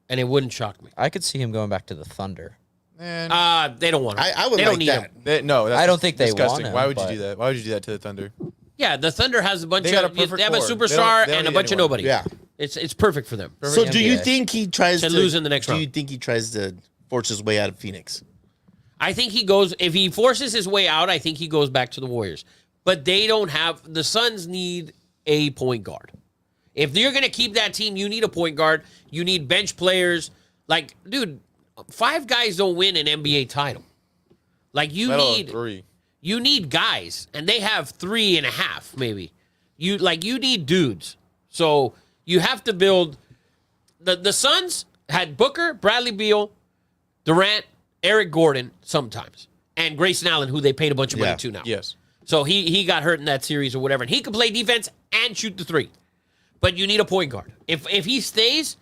Speaker 5: and it wouldn't shock me.
Speaker 7: I could see him going back to the Thunder.
Speaker 3: man.
Speaker 5: They don't want him.
Speaker 1: I would
Speaker 5: They don't
Speaker 1: like
Speaker 5: need
Speaker 1: that.
Speaker 5: him.
Speaker 3: No, that's
Speaker 7: I don't think they
Speaker 3: disgusting.
Speaker 7: want him,
Speaker 3: Why would you
Speaker 7: but-
Speaker 3: do that? Why would you do that to the Thunder?
Speaker 5: Yeah, the Thunder has a bunch
Speaker 3: They got
Speaker 5: of.
Speaker 3: a perfect
Speaker 5: They have a
Speaker 3: core. They
Speaker 5: superstar
Speaker 3: don't
Speaker 5: and a
Speaker 3: need
Speaker 5: bunch of
Speaker 3: anyone.
Speaker 5: nobody.
Speaker 1: Yeah.
Speaker 5: It's perfect for them.
Speaker 1: So, do you
Speaker 7: NBA.
Speaker 1: think he tries
Speaker 5: To
Speaker 1: to
Speaker 5: lose in the next
Speaker 1: Do you
Speaker 5: round.
Speaker 1: think he tries to force his way out of Phoenix?
Speaker 5: I think he goes if he forces his way out. I think he goes back to the Warriors, but they don't have the Suns need a point guard. If you're gonna keep that team, you need a point guard. You need bench players. Like, dude, 5 guys don't win an NBA title. Like you
Speaker 3: Let alone
Speaker 5: need
Speaker 3: 3.
Speaker 5: you need guys, and they have 3.5 maybe. You need dudes. So you have to build. The Suns had Booker, Bradley Beal, Durant, Eric Gordon sometimes, and Grayson Allen, who they paid a bunch of money
Speaker 1: Yeah.
Speaker 5: to now.
Speaker 3: Yes.
Speaker 5: So he got hurt in that series or whatever, and he can play defense and shoot the 3. But you need a point guard. If he stays,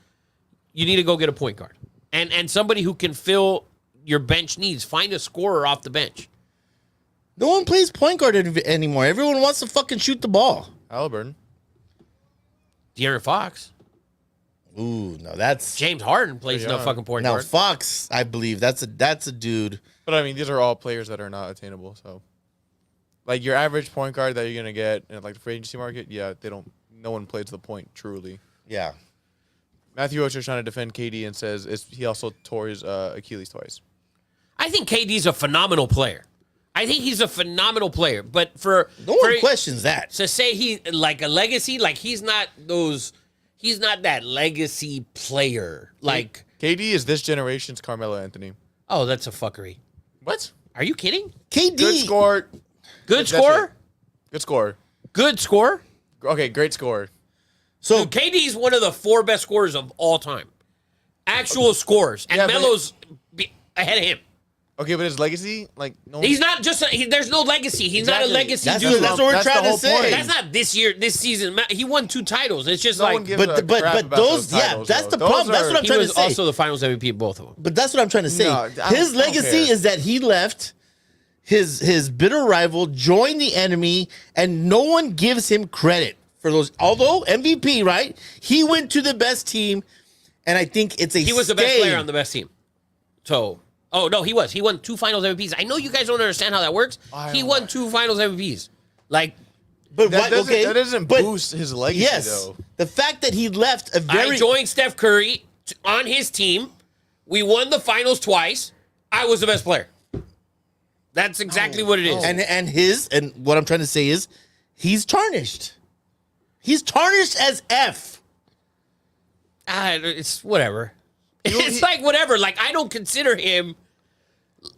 Speaker 5: you need to go get a point guard and somebody who can fill your bench needs. Find a scorer off the bench.
Speaker 1: No one plays point guard anymore. Everyone wants to fucking shoot the ball.
Speaker 3: Halliburton.
Speaker 5: De'Aaron Fox,
Speaker 1: Ooh, no, that's
Speaker 5: James Harden plays
Speaker 3: Pretty
Speaker 5: no
Speaker 3: young.
Speaker 5: fucking point
Speaker 1: now
Speaker 5: guard.
Speaker 1: Fox. I believe that's a dude.
Speaker 3: But I mean, these are all players that are not attainable. So, like your average point guard that you're gonna get in like the free agency market, yeah, they don't. No one plays the point truly.
Speaker 1: Yeah.
Speaker 3: Matthew Ocho's trying to defend KD and says he also tore his Achilles twice.
Speaker 5: I think KD's a phenomenal player. I think he's a phenomenal player, but
Speaker 1: No one questions that.
Speaker 5: to say he like a legacy, like he's not that legacy player. Like,
Speaker 3: KD is this generation's Carmelo Anthony.
Speaker 5: oh, that's a fuckery.
Speaker 3: What?
Speaker 5: Are you kidding?
Speaker 1: KD.
Speaker 3: Good score.
Speaker 5: Good
Speaker 3: That's
Speaker 5: score?
Speaker 3: it. Good score.
Speaker 5: Good score?
Speaker 3: Okay, great score.
Speaker 1: So
Speaker 5: Dude, KD's one of the 4 best scorers of all time. Actual scores. And
Speaker 3: Yeah, but-
Speaker 5: Melo's ahead of him.
Speaker 3: Okay, but his legacy, like no.
Speaker 5: He's not just there's no legacy. He's not a
Speaker 3: Exactly.
Speaker 5: legacy
Speaker 1: that's,
Speaker 5: dude.
Speaker 1: that's what we're
Speaker 3: That's the
Speaker 1: trying to
Speaker 3: whole
Speaker 1: say.
Speaker 3: point.
Speaker 5: That's not this season. He won 2 titles. It's just
Speaker 3: No
Speaker 5: like
Speaker 3: one gives a
Speaker 1: But
Speaker 3: crap about
Speaker 1: those
Speaker 3: titles,
Speaker 1: that's
Speaker 3: though.
Speaker 1: the
Speaker 3: Those
Speaker 1: problem. That's
Speaker 3: are-
Speaker 1: what I'm
Speaker 5: he
Speaker 1: trying
Speaker 5: was
Speaker 1: to say.
Speaker 5: also the Finals MVP, both of them.
Speaker 1: But that's what I'm trying to say.
Speaker 3: No,
Speaker 1: His
Speaker 3: don't
Speaker 1: legacy
Speaker 3: care.
Speaker 1: is that he left his bitter rival, joined the enemy, and no one gives him credit for those. Although MVP, right? He went to the best team, and I think it's a
Speaker 5: He was the best
Speaker 1: stay.
Speaker 5: player on the best team. So, oh no, he was. He won 2 Finals MVPs. I know you guys don't understand how that works. He won 2 Finals MVPs. Like,
Speaker 1: But
Speaker 3: That
Speaker 1: what-
Speaker 3: doesn't,
Speaker 1: okay,
Speaker 3: that doesn't
Speaker 1: but
Speaker 3: boost his legacy
Speaker 1: yes,
Speaker 3: though.
Speaker 1: the fact that he left a very
Speaker 5: I joined Steph Curry on his team. We won the Finals twice. I was the best player. That's exactly what it is.
Speaker 1: and what I'm trying to say is he's tarnished. He's tarnished as F.
Speaker 5: It's whatever. It's like whatever. Like I don't consider him.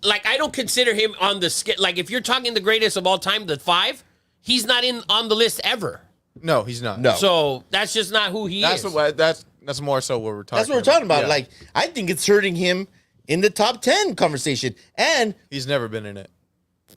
Speaker 5: Like I don't consider him on the skit. Like if you're talking the greatest of all time, the 5, he's not on the list ever.
Speaker 3: No, he's not.
Speaker 1: No.
Speaker 5: So that's just not who he
Speaker 3: that's
Speaker 5: is.
Speaker 3: what that's more so what we're talking.
Speaker 1: That's what we're talking about.
Speaker 3: Yeah.
Speaker 1: Like I think it's hurting him in the top 10 conversation. And
Speaker 3: he's never been in it.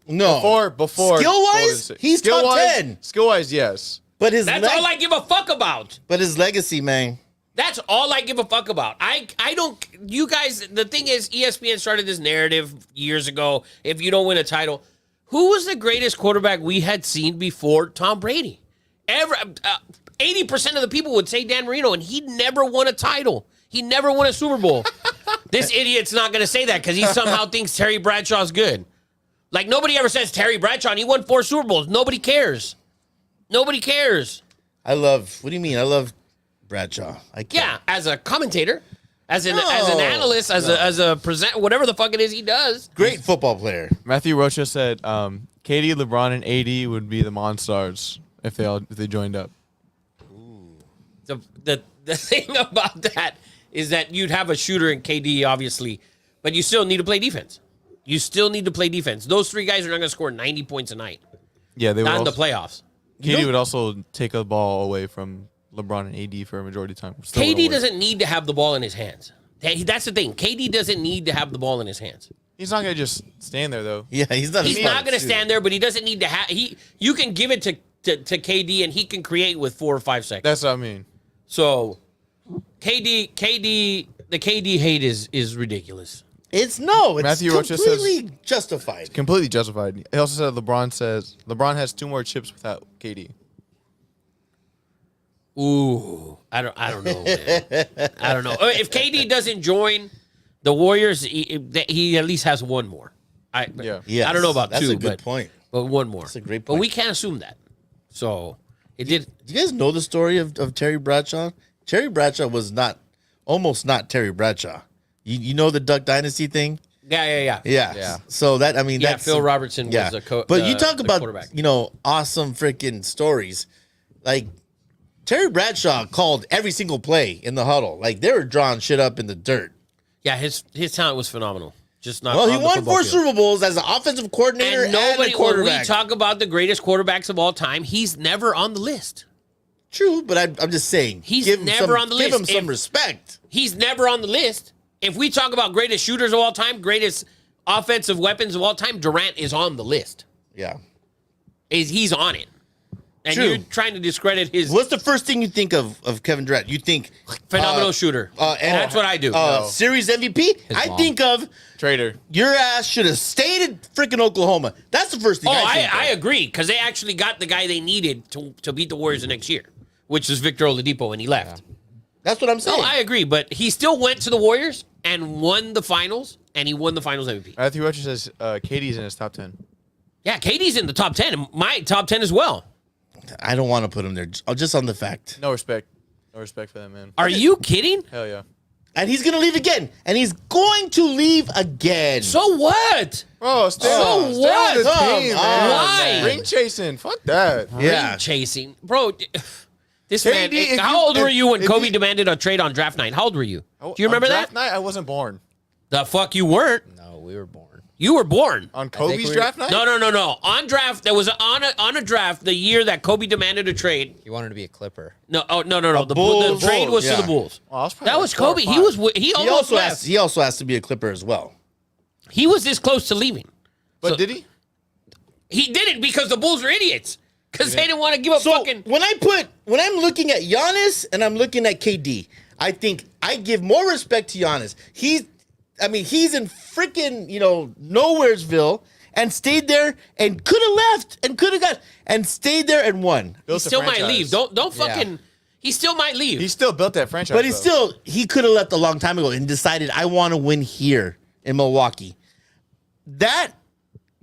Speaker 1: no,
Speaker 3: Before
Speaker 1: skill wise, he's top 10.
Speaker 3: Skill wise, yes.
Speaker 1: But his
Speaker 5: That's all I give a fuck about.
Speaker 1: but his legacy, man.
Speaker 5: That's all I give a fuck about. I don't. You guys. The thing is, ESPN started this narrative years ago. If you don't win a title, who was the greatest quarterback we had seen before Tom Brady? 80% of the people would say Dan Marino, and he never won a title. He never won a Super Bowl. This idiot's not going to say that because he somehow thinks Terry Bradshaw's good. Like nobody ever says Terry Bradshaw. And he won 4 Super Bowls. Nobody cares. Nobody cares.
Speaker 1: I love. What do you mean? I love Bradshaw. I can't.
Speaker 5: Yeah, as a commentator. As an analyst, as a present, whatever the fuck it is he does.
Speaker 1: Great football player.
Speaker 3: Matthew Rocha said KD, LeBron, and AD would be the Monstars if they joined up.
Speaker 5: The thing about that is that you'd have a shooter in KD, obviously, but you still need to play defense. You still need to play defense. Those three guys are not going to score 90 points a night.
Speaker 3: Yeah, they would
Speaker 5: Not in the
Speaker 3: also,
Speaker 5: playoffs.
Speaker 3: KD would also take a ball away from LeBron and AD for a majority of the time. Still
Speaker 5: KD
Speaker 3: wouldn't work.
Speaker 5: doesn't need to have the ball in his hands. That's the thing. KD doesn't need to have the ball in his hands.
Speaker 3: He's not gonna just stand there though.
Speaker 1: Yeah, he's not.
Speaker 5: He's not going to stand there, but he doesn't need to have. You can give it to KD, and he can create with 4 or 5 seconds.
Speaker 3: That's what I mean.
Speaker 5: So, the KD hate is ridiculous.
Speaker 1: It's
Speaker 3: Matthew Rocha
Speaker 1: completely justified.
Speaker 3: Completely justified. He also said LeBron has 2 more chips without KD.
Speaker 5: Ooh, I don't know, man. I don't know. If KD doesn't join the Warriors, he at least has 1 more.
Speaker 1: Yes,
Speaker 5: I don't know about
Speaker 1: that's
Speaker 5: 2,
Speaker 1: a good point.
Speaker 5: but 1 more.
Speaker 1: That's a great
Speaker 5: But
Speaker 1: point.
Speaker 5: we can't assume that. So it did.
Speaker 1: Do you guys know the story of Terry Bradshaw? Terry Bradshaw was almost not Terry Bradshaw. You know the Duck Dynasty thing?
Speaker 5: Yeah.
Speaker 7: Yeah.
Speaker 1: So that's
Speaker 5: Phil Robertson was the
Speaker 1: But you talk about
Speaker 5: quarterback.
Speaker 1: awesome freaking stories. Like Terry Bradshaw called every single play in the huddle. Like they were drawing shit up in the dirt.
Speaker 5: Yeah, his talent was phenomenal. Just not.
Speaker 1: Well, he
Speaker 5: on the
Speaker 1: won
Speaker 5: football
Speaker 1: 4
Speaker 5: field.
Speaker 1: Super Bowls as an offensive coordinator
Speaker 5: And
Speaker 1: and a
Speaker 5: nobody. When we
Speaker 1: quarterback.
Speaker 5: talk about the greatest quarterbacks of all time, he's never on the list.
Speaker 1: True, but I'm just saying
Speaker 5: He's
Speaker 1: give him
Speaker 5: never on the
Speaker 1: Give
Speaker 5: list.
Speaker 1: him some
Speaker 5: If-
Speaker 1: respect.
Speaker 5: He's never on the list. If we talk about greatest shooters of all time, greatest offensive weapons of all time, Durant is on the list.
Speaker 1: Yeah.
Speaker 5: He's on it. And
Speaker 1: True.
Speaker 5: you're trying to discredit his
Speaker 1: What's the first thing you think of Kevin Durant? You think
Speaker 5: phenomenal shooter.
Speaker 1: and
Speaker 5: That's what I do.
Speaker 1: Series MVP? I
Speaker 7: mom.
Speaker 1: think of
Speaker 3: Trader.
Speaker 1: your ass should have stayed in freaking Oklahoma. That's the first thing I think
Speaker 5: I
Speaker 1: of.
Speaker 5: agree, because they actually got the guy they needed to beat the Warriors the next year, which is Victor Oladipo, and he left.
Speaker 1: That's what I'm saying.
Speaker 5: No, I agree, but he still went to the Warriors and won the finals, and he won the finals MVP.
Speaker 3: Matthew Rocha says KD's in his top 10.
Speaker 5: Yeah, KD's in the top 10, and my top 10 as well.
Speaker 1: I don't want to put him there just on the fact.
Speaker 3: No respect. No respect for that man.
Speaker 5: Are you kidding?
Speaker 3: Hell yeah.
Speaker 1: And he's going to leave again. And he's going to leave again.
Speaker 5: So what?
Speaker 3: Bro, stay
Speaker 5: So
Speaker 3: on the
Speaker 5: what?
Speaker 3: team,
Speaker 1: Come
Speaker 3: man.
Speaker 5: Why?
Speaker 3: Ring chasing. Fuck that.
Speaker 1: Yeah.
Speaker 5: Ring chasing. Bro, this
Speaker 3: KD,
Speaker 5: man,
Speaker 3: if
Speaker 5: how
Speaker 3: you-
Speaker 5: old were you when
Speaker 3: if
Speaker 5: Kobe
Speaker 3: you-
Speaker 5: demanded a trade on draft night? How old were you? Do you remember
Speaker 3: On draft
Speaker 5: that?
Speaker 3: night, I wasn't born.
Speaker 5: The fuck you weren't.
Speaker 7: No, we were born.
Speaker 5: You were born.
Speaker 3: On Kobe's
Speaker 7: we were-
Speaker 3: draft night?
Speaker 5: No. On draft, there was on a draft the year that Kobe demanded a trade.
Speaker 7: He wanted to be a Clipper.
Speaker 5: No. The
Speaker 1: Bulls.
Speaker 5: trade was to
Speaker 1: Yeah.
Speaker 5: the Bulls.
Speaker 3: Oh, I was probably
Speaker 5: That
Speaker 3: like
Speaker 5: was
Speaker 3: 4 or
Speaker 5: Kobe.
Speaker 3: 5.
Speaker 5: He almost left.
Speaker 1: He also has to be a Clipper as well.
Speaker 5: He was this close to leaving.
Speaker 3: But
Speaker 5: So-
Speaker 3: did he?
Speaker 5: He didn't because the Bulls were idiots. Because they didn't want to give up
Speaker 1: So
Speaker 5: fucking.
Speaker 1: when I'm looking at Giannis and I'm looking at KD, I think I give more respect to Giannis. He's in freaking, Nowheresville and stayed there and could have left and could have got and stayed there and won.
Speaker 5: He
Speaker 3: Built a
Speaker 5: still might
Speaker 3: franchise.
Speaker 5: leave. Don't fucking. He still might leave.
Speaker 3: He still built that franchise.
Speaker 1: But
Speaker 3: though.
Speaker 1: he could have left a long time ago and decided I want to win here in Milwaukee. That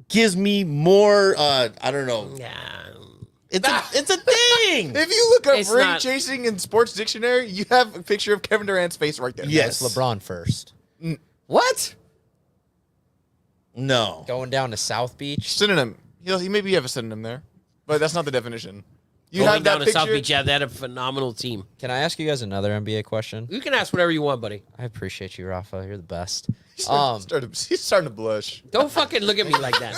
Speaker 1: gives me more I don't know.
Speaker 5: Yeah.
Speaker 1: It's a thing.
Speaker 3: If you look up
Speaker 5: It's
Speaker 3: ring
Speaker 5: not-
Speaker 3: chasing in Sports Dictionary, you have a picture of Kevin Durant's face right there.
Speaker 1: Yes.
Speaker 7: It's LeBron first.
Speaker 5: What?
Speaker 1: No.
Speaker 7: Going down to South Beach.
Speaker 3: Synonym. He maybe have a synonym there, but that's not the definition. You
Speaker 5: Going
Speaker 3: have that
Speaker 5: down to
Speaker 3: picture.
Speaker 5: South Beach, yeah, they had a phenomenal team.
Speaker 7: Can I ask you guys another NBA question?
Speaker 5: You can ask whatever you want, buddy.
Speaker 7: I appreciate you, Rafa. You're the best.
Speaker 3: He's starting to blush.
Speaker 5: Don't fucking look at me like that.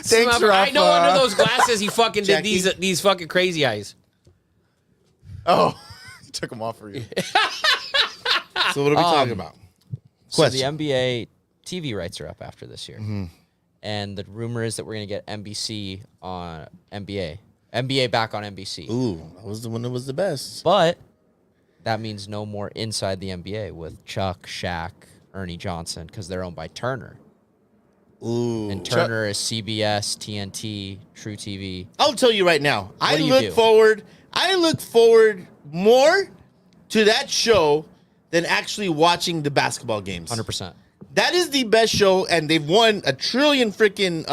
Speaker 3: Thanks,
Speaker 5: I
Speaker 3: Rafa.
Speaker 5: know under those glasses he fucking did
Speaker 1: Jackie.
Speaker 5: these fucking crazy eyes.
Speaker 3: Oh, he took them off for you.
Speaker 1: So what are we talking about?
Speaker 7: So the
Speaker 1: Question.
Speaker 7: NBA TV rights are up after this year. And the rumor is that we're going to get NBC on NBA. NBA back on NBC.
Speaker 1: Ooh, that was the one that was the best.
Speaker 7: But that means no more Inside the NBA with Chuck, Shaq, Ernie Johnson, because they're owned by Turner.
Speaker 1: Ooh.
Speaker 7: And Turner is CBS, TNT, True TV.
Speaker 1: I'll tell you right now. I
Speaker 7: do you
Speaker 1: look
Speaker 7: do?
Speaker 1: forward more to that show than actually watching the basketball games.
Speaker 7: 100%.
Speaker 1: That is the best show, and they've won a trillion freaking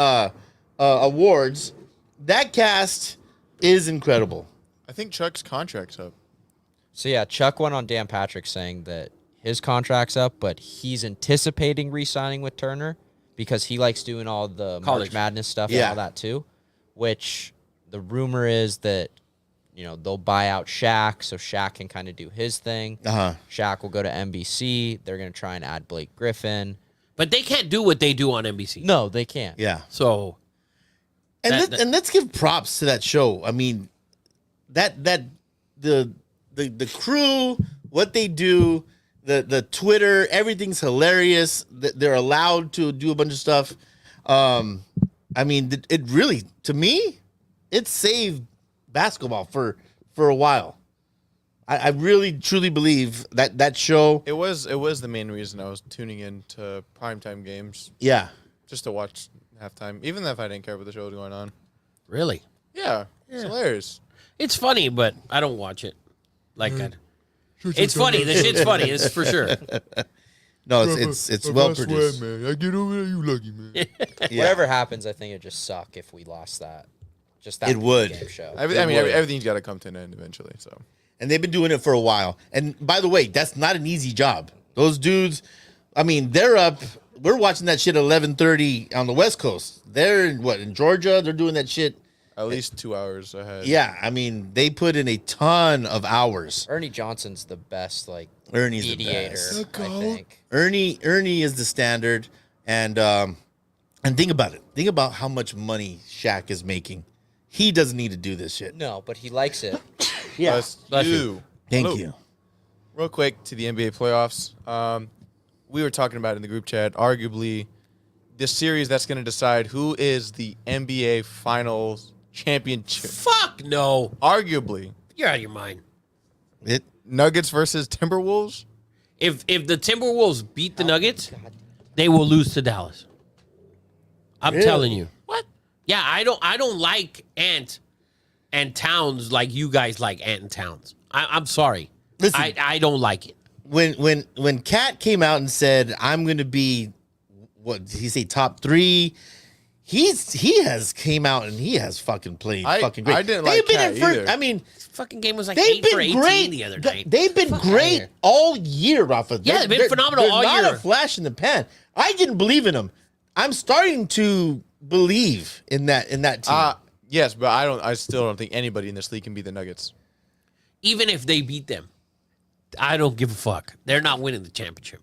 Speaker 1: awards. That cast is incredible.
Speaker 3: I think Chuck's contract's up.
Speaker 7: So yeah, Chuck went on Dan Patrick saying that his contract's up, but he's anticipating re-signing with Turner because he likes doing all the
Speaker 5: College.
Speaker 7: March Madness stuff
Speaker 1: Yeah.
Speaker 7: and all that too, which the rumor is that, they'll buy out Shaq so Shaq can kind of do his thing.
Speaker 1: Uh-huh.
Speaker 7: Shaq will go to NBC. They're going to try and add Blake Griffin.
Speaker 5: But they can't do what they do on NBC.
Speaker 7: No, they can't.
Speaker 1: Yeah.
Speaker 5: So
Speaker 1: And let's give props to that show. I mean, the crew, what they do, the Twitter, everything's hilarious. They're allowed to do a bunch of stuff. I mean, it really, to me, it saved basketball for a while. I really truly believe that show.
Speaker 3: It was the main reason I was tuning in to primetime games
Speaker 1: Yeah.
Speaker 3: just to watch halftime, even if I didn't care what the show was going on.
Speaker 5: really,
Speaker 3: Yeah, it's hilarious.
Speaker 5: it's funny, but I don't watch it. Like it's funny. The shit's funny. It's for sure.
Speaker 1: No, it's well produced.
Speaker 6: man. I get over there, you lucky, man.
Speaker 1: Yeah.
Speaker 7: Whatever happens, I think it'd just suck if we lost that. Just that
Speaker 1: It would.
Speaker 7: game show.
Speaker 3: Everything's got to come to an end eventually. So
Speaker 1: And they've been doing it for a while. And by the way, that's not an easy job. Those dudes, I mean, they're up. We're watching that shit at 11:30 on the West Coast. They're in Georgia. They're doing that shit.
Speaker 3: at least 2 hours ahead.
Speaker 1: Yeah, I mean, they put in a ton of hours.
Speaker 7: Ernie Johnson's the best,
Speaker 1: Ernie's
Speaker 7: mediator,
Speaker 1: the best.
Speaker 7: I think.
Speaker 1: Ernie is the standard. And think about it. Think about how much money Shaq is making. He doesn't need to do this shit.
Speaker 7: No, but he likes it.
Speaker 1: Yeah.
Speaker 5: Bless
Speaker 3: you.
Speaker 1: Thank
Speaker 3: Hello.
Speaker 1: you.
Speaker 3: Real quick to the NBA playoffs. We were talking about it in the group chat. Arguably, this series that's going to decide who is the NBA Finals championship.
Speaker 5: Fuck no.
Speaker 3: Arguably,
Speaker 5: You're out of your mind.
Speaker 3: Nuggets versus Timberwolves.
Speaker 5: If the Timberwolves beat the Nuggets, they will lose to Dallas. I'm
Speaker 1: Really?
Speaker 5: telling you. What? Yeah, I don't like Ant and Towns like you guys like Ant and Towns. I'm sorry.
Speaker 1: Listen.
Speaker 5: I don't like it.
Speaker 1: When KAT came out and said, I'm going to be, what did he say, top 3? He has came out and he has fucking played fucking great.
Speaker 3: I didn't like KAT either.
Speaker 1: I mean,
Speaker 5: This fucking game was like
Speaker 1: they've
Speaker 5: 8 for
Speaker 1: been
Speaker 5: 18
Speaker 1: great
Speaker 5: the other night.
Speaker 1: They've been great
Speaker 5: here.
Speaker 1: all year, Rafa.
Speaker 5: Yeah, they've been phenomenal
Speaker 1: they're
Speaker 5: all
Speaker 1: not
Speaker 5: year.
Speaker 1: a flash in the pan. I didn't believe in them. I'm starting to believe in that team.
Speaker 3: Yes, but I still don't think anybody in this league can beat the Nuggets.
Speaker 5: Even if they beat them, I don't give a fuck. They're not winning the championship.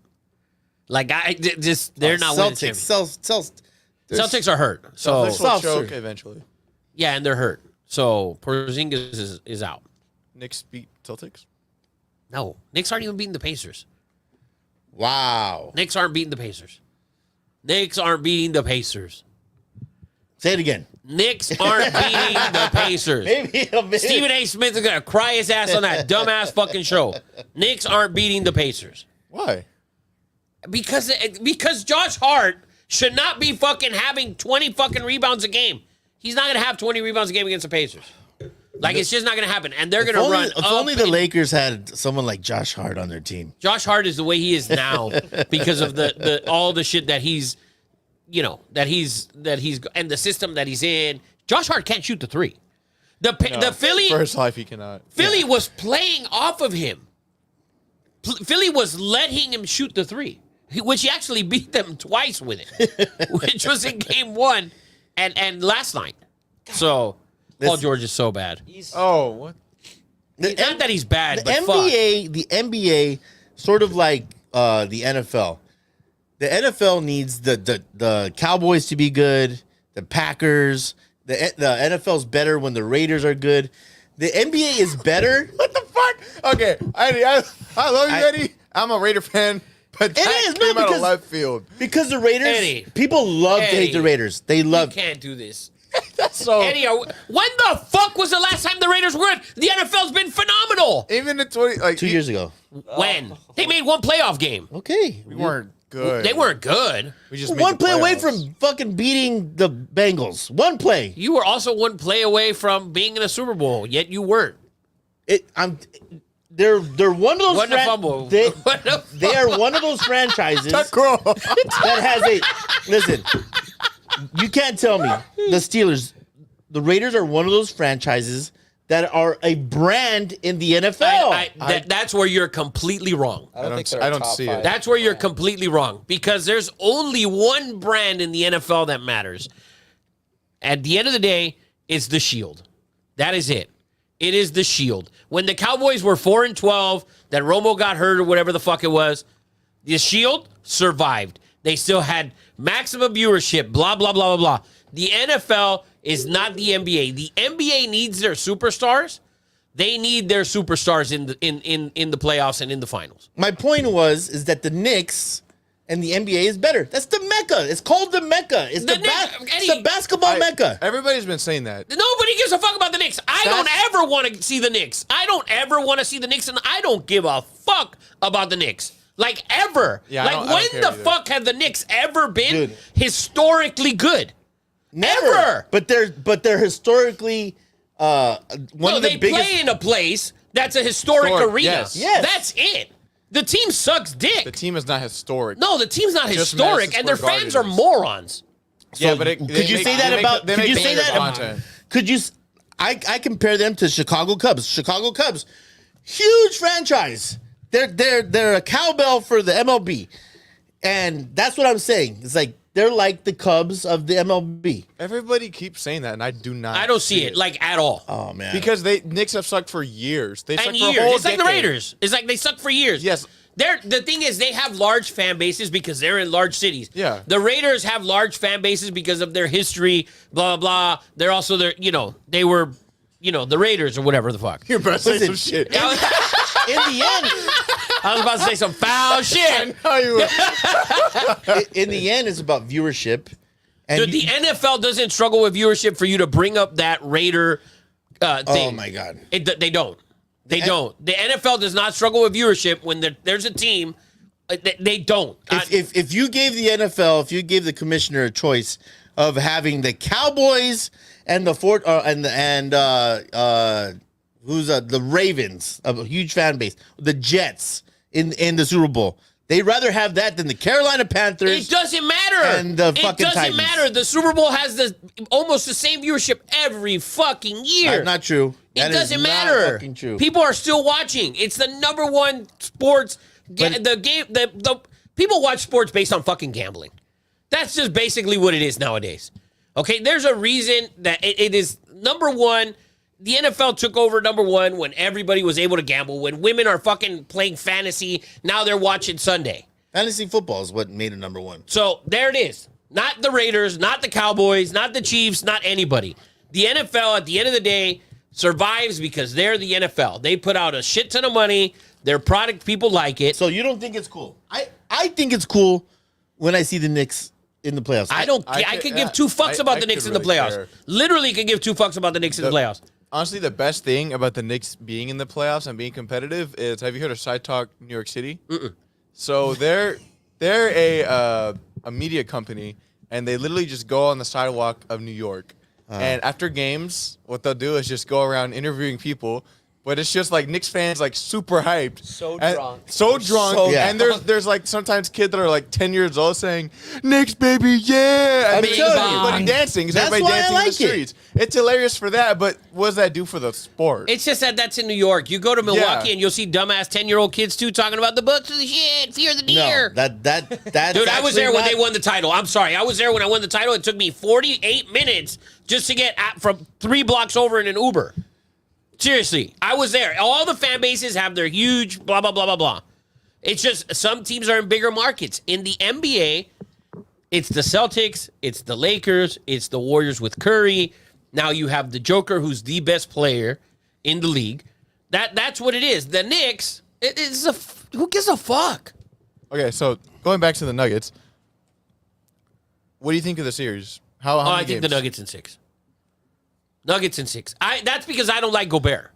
Speaker 5: Like they're not winning the championship. Celtics are hurt. So
Speaker 3: Celtics will
Speaker 1: Soft
Speaker 3: choke
Speaker 1: serve.
Speaker 3: eventually.
Speaker 5: yeah, and they're hurt. So Porzingis is out.
Speaker 3: Knicks beat Celtics.
Speaker 5: No, Knicks aren't even beating the Pacers.
Speaker 1: Wow.
Speaker 5: Knicks aren't beating the Pacers. Knicks aren't beating the Pacers.
Speaker 1: Say it again.
Speaker 5: Knicks aren't beating the Pacers.
Speaker 1: Maybe a minute.
Speaker 5: Stephen A. Smith is gonna cry his ass on that dumbass fucking show. Knicks aren't beating the Pacers
Speaker 3: Why?
Speaker 5: because Josh Hart should not be fucking having 20 fucking rebounds a game. He's not gonna have 20 rebounds a game against the Pacers. Like it's just not gonna happen, and they're gonna run.
Speaker 1: If only the Lakers had someone like Josh Hart on their team.
Speaker 5: Josh Hart is the way he is now because of the all the shit that he's, that he's and the system that he's in. Josh Hart can't shoot the 3. The Philly
Speaker 3: First life he cannot.
Speaker 5: Philly was playing off of him. Philly was letting him shoot the 3, which he actually beat them twice with it, which was in game 1 and last night. So Paul George is so bad.
Speaker 3: Oh, what?
Speaker 5: Not that he's bad,
Speaker 1: The
Speaker 5: but
Speaker 1: NBA, sort of like the NFL. The NFL needs the Cowboys to be good, the Packers. The NFL's better when the Raiders are good. The NBA is better.
Speaker 3: What the fuck? Okay, I love you, Eddie. I'm a Raider fan, but that
Speaker 1: is, no,
Speaker 3: came out
Speaker 1: because-
Speaker 3: of left field.
Speaker 1: Because the Raiders,
Speaker 5: Eddie.
Speaker 1: people love to hate the Raiders. They
Speaker 5: You
Speaker 1: love.
Speaker 5: can't do this.
Speaker 3: That's so.
Speaker 5: Eddie, when the fuck was the last time the Raiders were good? The NFL's been phenomenal.
Speaker 3: Even in 20,
Speaker 1: 2 years ago.
Speaker 5: When? They made one playoff game.
Speaker 1: Okay.
Speaker 3: we weren't good.
Speaker 5: They weren't good.
Speaker 3: We just made
Speaker 1: One
Speaker 3: the
Speaker 1: play away
Speaker 3: playoffs.
Speaker 1: from fucking beating the Bengals. One play.
Speaker 5: You were also one play away from being in a Super Bowl, yet you weren't.
Speaker 1: They're one of those.
Speaker 5: What a fumble.
Speaker 1: They,
Speaker 5: What a
Speaker 1: they are one of those franchises that has a. Listen, you can't tell me the Steelers, the Raiders are one of those franchises that are a brand in the NFL.
Speaker 5: That's where you're completely wrong.
Speaker 7: I don't think they're
Speaker 3: I
Speaker 7: a
Speaker 3: don't
Speaker 7: top
Speaker 3: see
Speaker 7: five.
Speaker 3: it.
Speaker 5: That's where you're completely wrong because there's only one brand in the NFL that matters. At the end of the day, it's the Shield. That is it. It is the Shield. When the Cowboys were 4-12, that Romo got hurt or whatever the fuck it was, the Shield survived. They still had maximum viewership, blah, blah, blah, blah, blah. The NFL is not the NBA. The NBA needs their superstars. They need their superstars in the playoffs and in the finals.
Speaker 1: My point is that the Knicks and the NBA is better. That's the Mecca. It's called the Mecca. It's the basketball Mecca.
Speaker 3: Everybody's been saying that.
Speaker 5: Nobody gives a fuck about the Knicks. I don't ever want to see the Knicks. I don't ever want to see the Knicks, and I don't give a fuck about the Knicks. Like, ever.
Speaker 3: Yeah,
Speaker 5: like,
Speaker 3: I don't
Speaker 5: when
Speaker 3: care
Speaker 5: the
Speaker 3: either.
Speaker 5: fuck have the Knicks ever been
Speaker 1: Dude.
Speaker 5: historically good?
Speaker 1: Never.
Speaker 5: Ever.
Speaker 1: But they're historically one
Speaker 5: No,
Speaker 1: of the
Speaker 5: they
Speaker 1: biggest.
Speaker 5: play in a place that's a historic arena.
Speaker 3: Yes.
Speaker 1: Yes.
Speaker 5: That's it. The team sucks dick.
Speaker 3: The team is not historic.
Speaker 5: No, the team's not
Speaker 3: Just
Speaker 5: historic,
Speaker 3: Madison
Speaker 5: and their
Speaker 3: Square
Speaker 5: fans
Speaker 3: Garden
Speaker 5: are
Speaker 3: is.
Speaker 5: morons.
Speaker 3: Yeah, but
Speaker 1: could you say that about? Could you say that?
Speaker 3: Content.
Speaker 1: Could you? I compare them to Chicago Cubs. Chicago Cubs, huge franchise. They're a cowbell for the MLB, and that's what I'm saying. It's like they're like the Cubs of the MLB.
Speaker 3: Everybody keeps saying that, and I do not.
Speaker 5: I don't see it like at all.
Speaker 1: Oh man,
Speaker 3: because Knicks have sucked for years. They sucked
Speaker 5: And
Speaker 3: for a
Speaker 5: years.
Speaker 3: whole
Speaker 5: It's like the
Speaker 3: decade.
Speaker 5: Raiders. It's like they suck for years.
Speaker 3: Yes.
Speaker 5: The thing is, they have large fan bases because they're in large cities.
Speaker 3: Yeah.
Speaker 5: The Raiders have large fan bases because of their history, blah, blah, blah. They're also, they were, the Raiders or whatever the fuck.
Speaker 3: You're about to say
Speaker 1: Listen,
Speaker 3: some shit.
Speaker 1: in the end,
Speaker 5: I was about to say some foul shit.
Speaker 3: No, you were.
Speaker 1: in the end, it's about viewership. And
Speaker 5: Dude, the NFL doesn't struggle with viewership for you to bring up that Raider thing.
Speaker 1: oh my god,
Speaker 5: They don't. They don't. The NFL does not struggle with viewership when there's a team. They don't.
Speaker 1: if you gave the NFL, if you gave the commissioner a choice of having the Cowboys and the the Ravens, a huge fan base, the Jets in the Super Bowl, they'd rather have that than the Carolina Panthers.
Speaker 5: It doesn't matter.
Speaker 1: And the
Speaker 5: it
Speaker 1: fucking
Speaker 5: doesn't
Speaker 1: Titans.
Speaker 5: matter. The Super Bowl has almost the same viewership every fucking year.
Speaker 1: Not true.
Speaker 5: It
Speaker 1: That is
Speaker 5: doesn't
Speaker 1: not
Speaker 5: matter.
Speaker 1: fucking true.
Speaker 5: People are still watching. It's the number one sports. The people watch sports based on fucking gambling. That's just basically what it is nowadays. Okay, there's a reason that it is number one. The NFL took over number one when everybody was able to gamble. When women are fucking playing fantasy, now they're watching Sunday.
Speaker 1: Fantasy football is what made it number one.
Speaker 5: So there it is. Not the Raiders, not the Cowboys, not the Chiefs, not anybody. The NFL, at the end of the day, survives because they're the NFL. They put out a shit ton of money. Their product, people like it.
Speaker 1: So you don't think it's cool? I think it's cool when I see the Knicks in the playoffs.
Speaker 5: I could give two fucks about the Knicks in the
Speaker 3: really
Speaker 5: playoffs.
Speaker 3: care.
Speaker 5: Literally could give two fucks about the Knicks in the playoffs.
Speaker 3: Honestly, the best thing about the Knicks being in the playoffs and being competitive is, have you heard of Side Talk New York City? So they're a media company, and they literally just go on the sidewalk of New York. And after games, what they'll do is just go around interviewing people. But it's just like Knicks fans, like super hyped,
Speaker 7: So
Speaker 3: and
Speaker 7: drunk.
Speaker 3: so drunk,
Speaker 1: So
Speaker 3: and there's like sometimes kids that are like 10 years old saying Knicks baby, yeah, and
Speaker 1: I'm
Speaker 3: there's
Speaker 1: telling you.
Speaker 3: everybody dancing,
Speaker 1: That's
Speaker 3: everybody
Speaker 1: why I
Speaker 3: dancing in
Speaker 1: like
Speaker 3: the
Speaker 1: it.
Speaker 3: streets. It's hilarious for that, but what does that do for the sport?
Speaker 5: It's just that's in New York. You go to Milwaukee
Speaker 3: Yeah.
Speaker 5: and you'll see dumbass 10-year-old kids too talking about the books of the shit, fear the deer.
Speaker 1: No, that's
Speaker 5: Dude, I was there when
Speaker 1: not-
Speaker 5: they won the title. I'm sorry. I was there when I won the title. It took me 48 minutes just to get from 3 blocks over in an Uber. Seriously, I was there. All the fan bases have their huge blah, blah, blah, blah, blah. It's just some teams are in bigger markets. In the NBA, it's the Celtics, it's the Lakers, it's the Warriors with Curry. Now you have the Joker, who's the best player in the league. That's what it is. The Knicks, who gives a fuck?
Speaker 3: Okay, so going back to the Nuggets, what do you think of the series? How many
Speaker 5: I think the
Speaker 3: games?
Speaker 5: Nuggets in 6. Nuggets in 6. That's because I don't like Gobert.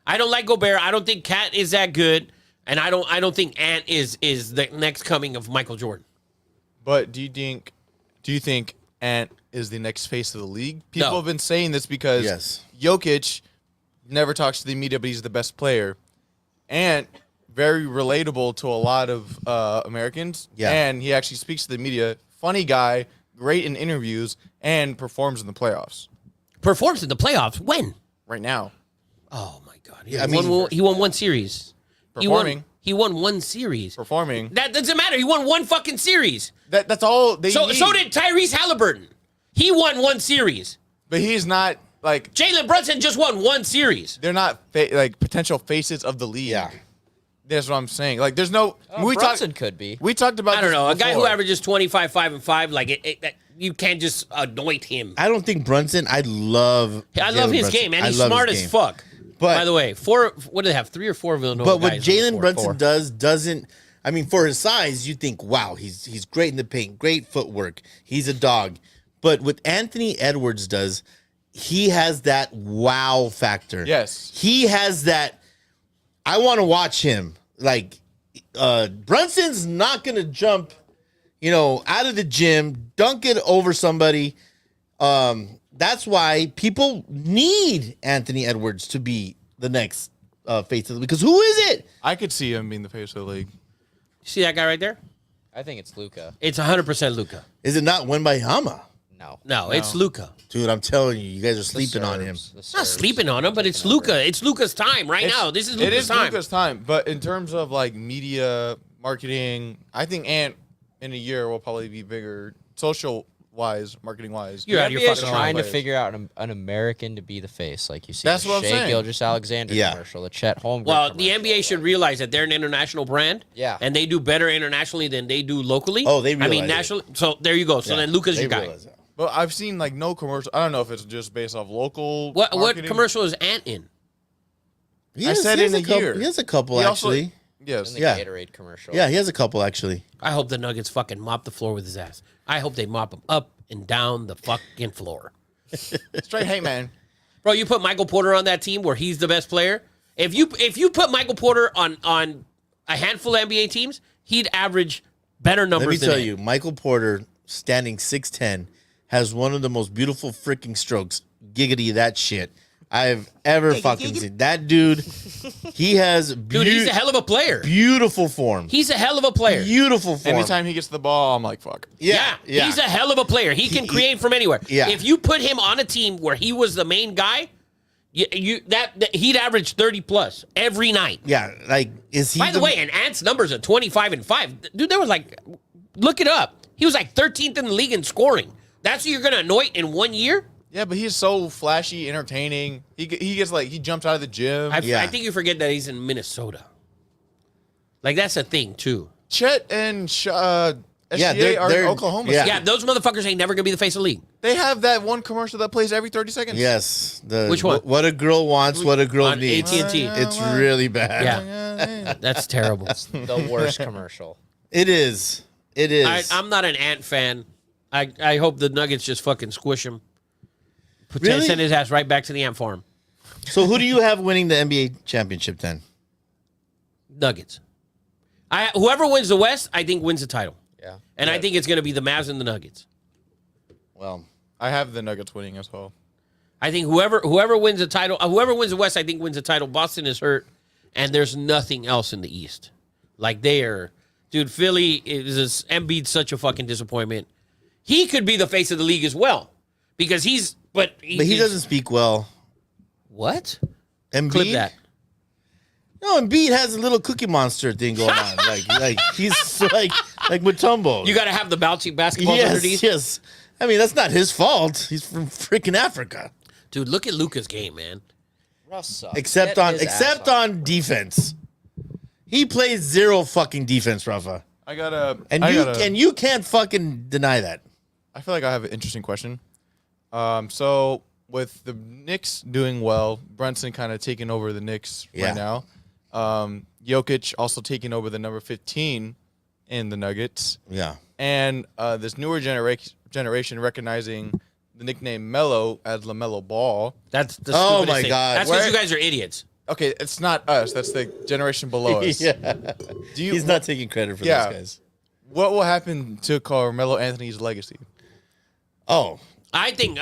Speaker 5: I don't like Gobert. I don't think KAT is that good, and I don't think Ant is the next coming of Michael Jordan.
Speaker 3: But do you think Ant is the next face of the league? People
Speaker 5: No.
Speaker 3: have been saying this because
Speaker 1: Yes.
Speaker 3: Jokic never talks to the media, but he's the best player. Ant, very relatable to a lot of Americans.
Speaker 1: Yeah.
Speaker 3: And he actually speaks to the media. Funny guy, great in interviews, and performs in the playoffs
Speaker 5: Performs in the playoffs. When?
Speaker 3: right now.
Speaker 5: Oh my God!
Speaker 1: Yeah, I mean,
Speaker 5: he won one series.
Speaker 3: Performing.
Speaker 5: He won one series.
Speaker 3: Performing.
Speaker 5: That doesn't matter. He won one fucking series.
Speaker 3: That's all they
Speaker 5: So
Speaker 3: need.
Speaker 5: so did Tyrese Halliburton. He won one series.
Speaker 3: But he's not like
Speaker 5: Jalen Brunson just won one series.
Speaker 3: they're not like potential faces of the league.
Speaker 1: Yeah.
Speaker 3: That's what I'm saying. Like there's no
Speaker 7: Brunson could be.
Speaker 3: We talked about
Speaker 5: I don't
Speaker 3: this
Speaker 5: know. A guy who
Speaker 3: before.
Speaker 5: averages 25, 5, and 5, you can't just anoint him.
Speaker 1: I don't think Brunson. I love
Speaker 5: his
Speaker 1: Brunson.
Speaker 5: game, and
Speaker 1: I
Speaker 5: he's
Speaker 1: love
Speaker 5: smart
Speaker 1: his
Speaker 5: as
Speaker 1: game.
Speaker 5: fuck.
Speaker 1: But-
Speaker 5: by the way, what do they have? 3 or 4 Villanova
Speaker 1: But what
Speaker 5: guys on the
Speaker 1: Jalen
Speaker 5: court?
Speaker 1: Brunson
Speaker 7: Four.
Speaker 1: doesn't. I mean, for his size, you think, wow, he's great in the paint, great footwork, he's a dog. But what Anthony Edwards does, he has that wow factor.
Speaker 3: Yes.
Speaker 1: He has that. I want to watch him. Like Brunson's not gonna jump, out of the gym, dunk it over somebody. That's why people need Anthony Edwards to be the next face of the league. Because who is it?
Speaker 3: I could see him being the face of the league.
Speaker 5: See that guy right there?
Speaker 7: I think it's Luka.
Speaker 5: It's 100% Luka.
Speaker 1: Is it not Wembayama?
Speaker 7: No.
Speaker 5: It's Luka.
Speaker 1: Dude, I'm telling you, you guys are sleeping on him.
Speaker 5: Not sleeping on him, but it's Luka. It's Luka's time right now. This is Luka's time.
Speaker 3: Luka's time. But in terms of like media marketing, I think Ant in a year will probably be bigger social wise, marketing wise.
Speaker 5: You're out of your
Speaker 7: NBA is
Speaker 5: fucking
Speaker 7: trying to
Speaker 3: mind.
Speaker 7: figure out an American to be the face, like you see.
Speaker 3: That's
Speaker 7: the
Speaker 3: what I'm
Speaker 7: Shea
Speaker 3: saying.
Speaker 7: Gilgeous-Alexander
Speaker 1: Yeah.
Speaker 7: commercial, the Chet Holmgren
Speaker 5: Well, the
Speaker 7: commercial.
Speaker 5: NBA should realize that they're an international brand.
Speaker 7: Yeah.
Speaker 5: And they do better internationally than they do locally.
Speaker 1: Oh, they
Speaker 5: I mean,
Speaker 1: realize it.
Speaker 5: nationally. So there you go. So then Luka's
Speaker 1: They
Speaker 5: your guy.
Speaker 1: realize that.
Speaker 3: But I've seen like no commercial. I don't know if it's just based off local.
Speaker 5: What
Speaker 3: marketing.
Speaker 5: commercial is Ant in?
Speaker 1: He
Speaker 3: I
Speaker 1: has-
Speaker 3: said
Speaker 1: he has
Speaker 3: in a
Speaker 1: couple,
Speaker 3: year.
Speaker 1: He has a couple,
Speaker 3: He also-
Speaker 1: actually.
Speaker 3: Yes.
Speaker 7: in the
Speaker 1: yeah.
Speaker 7: Gatorade commercial.
Speaker 1: Yeah, he has a couple, actually.
Speaker 5: I hope the Nuggets fucking mop the floor with his ass. I hope they mop him up and down the fucking floor.
Speaker 3: Straight hate man.
Speaker 5: Bro, you put Michael Porter on that team where he's the best player. If you put Michael Porter on a handful of NBA teams, he'd average better numbers
Speaker 1: Let me
Speaker 5: than
Speaker 1: tell
Speaker 5: Ant.
Speaker 1: you, Michael Porter, standing 6'10", has one of the most beautiful freaking strokes. Giggity that shit I've ever fucking seen. That dude, he has
Speaker 5: Dude, he's a hell of a player.
Speaker 1: beautiful form.
Speaker 5: He's a hell of a player.
Speaker 1: Beautiful form.
Speaker 3: Anytime he gets the ball, I'm like, fuck.
Speaker 5: Yeah, he's a hell of a player. He can create from anywhere.
Speaker 1: Yeah.
Speaker 5: If you put him on a team where he was the main guy, he'd average 30 plus every night.
Speaker 1: Yeah, like, is he
Speaker 5: By the way, and Ant's numbers are 25 and 5. Dude, there was like, look it up. He was like 13th in the league in scoring. That's who you're going to anoint in 1 year?
Speaker 3: Yeah, but he's so flashy, entertaining. He gets like he jumps out of the gym.
Speaker 5: I
Speaker 1: Yeah.
Speaker 5: think you forget that he's in Minnesota. Like, that's a thing, too.
Speaker 3: Chet and SGA
Speaker 1: they're-
Speaker 3: are
Speaker 1: they're-
Speaker 3: in Oklahoma.
Speaker 1: yeah.
Speaker 3: City.
Speaker 5: Yeah, those motherfuckers ain't never going to be the face of the league.
Speaker 3: They have that one commercial that plays every 30 seconds.
Speaker 1: Yes.
Speaker 5: Which one?
Speaker 1: What a girl wants, what a girl
Speaker 5: On
Speaker 1: needs.
Speaker 5: AT&T.
Speaker 1: It's really bad.
Speaker 5: Yeah. That's terrible.
Speaker 7: The worst commercial.
Speaker 1: It is. It is.
Speaker 5: I'm not an Ant fan. I hope the Nuggets just fucking squish him.
Speaker 1: Really?
Speaker 5: Send his ass right back to the Ant farm.
Speaker 1: So who do you have winning the NBA championship then?
Speaker 5: Nuggets. Whoever wins the West, I think wins the title.
Speaker 7: Yeah.
Speaker 5: And I think it's going to be the Mavs and the Nuggets.
Speaker 1: Well,
Speaker 3: I have the Nuggets winning as well.
Speaker 5: I think whoever wins the title, whoever wins the West, I think wins the title. Boston is hurt, and there's nothing else in the East. Like dude, Philly is Embiid's such a fucking disappointment. He could be the face of the league as well because but
Speaker 1: he doesn't speak well.
Speaker 5: What?
Speaker 1: Embiid?
Speaker 5: Clip that.
Speaker 1: No, Embiid has a little Cookie Monster thing going on. like he's like Mutombo.
Speaker 5: You got to have the bouncy basketballs underneath.
Speaker 1: Yes. I mean, that's not his fault. He's from freaking Africa.
Speaker 5: Dude, look at Luka's game, man.
Speaker 7: Russ sucks.
Speaker 1: Except
Speaker 7: Get his ass off.
Speaker 1: on defense. He plays zero fucking defense, Rafa. And you can't fucking deny that.
Speaker 3: I feel like I have an interesting question. So with the Knicks doing well, Brunson kind of taking over the Knicks right now. Jokic also taking over the number 15 in the Nuggets.
Speaker 1: Yeah.
Speaker 3: And this newer generation recognizing the nickname Melo as LaMelo Ball.
Speaker 5: That's the
Speaker 1: Oh
Speaker 5: stupidest
Speaker 1: my
Speaker 5: thing.
Speaker 1: God.
Speaker 5: That's because you guys are idiots.
Speaker 3: Okay, it's not us. That's the generation below us.
Speaker 1: Yeah.
Speaker 3: Do you,
Speaker 1: He's not taking credit for
Speaker 3: Yeah.
Speaker 1: those guys.
Speaker 3: What will happen to Carmelo Anthony's legacy?
Speaker 1: Oh.
Speaker 5: I think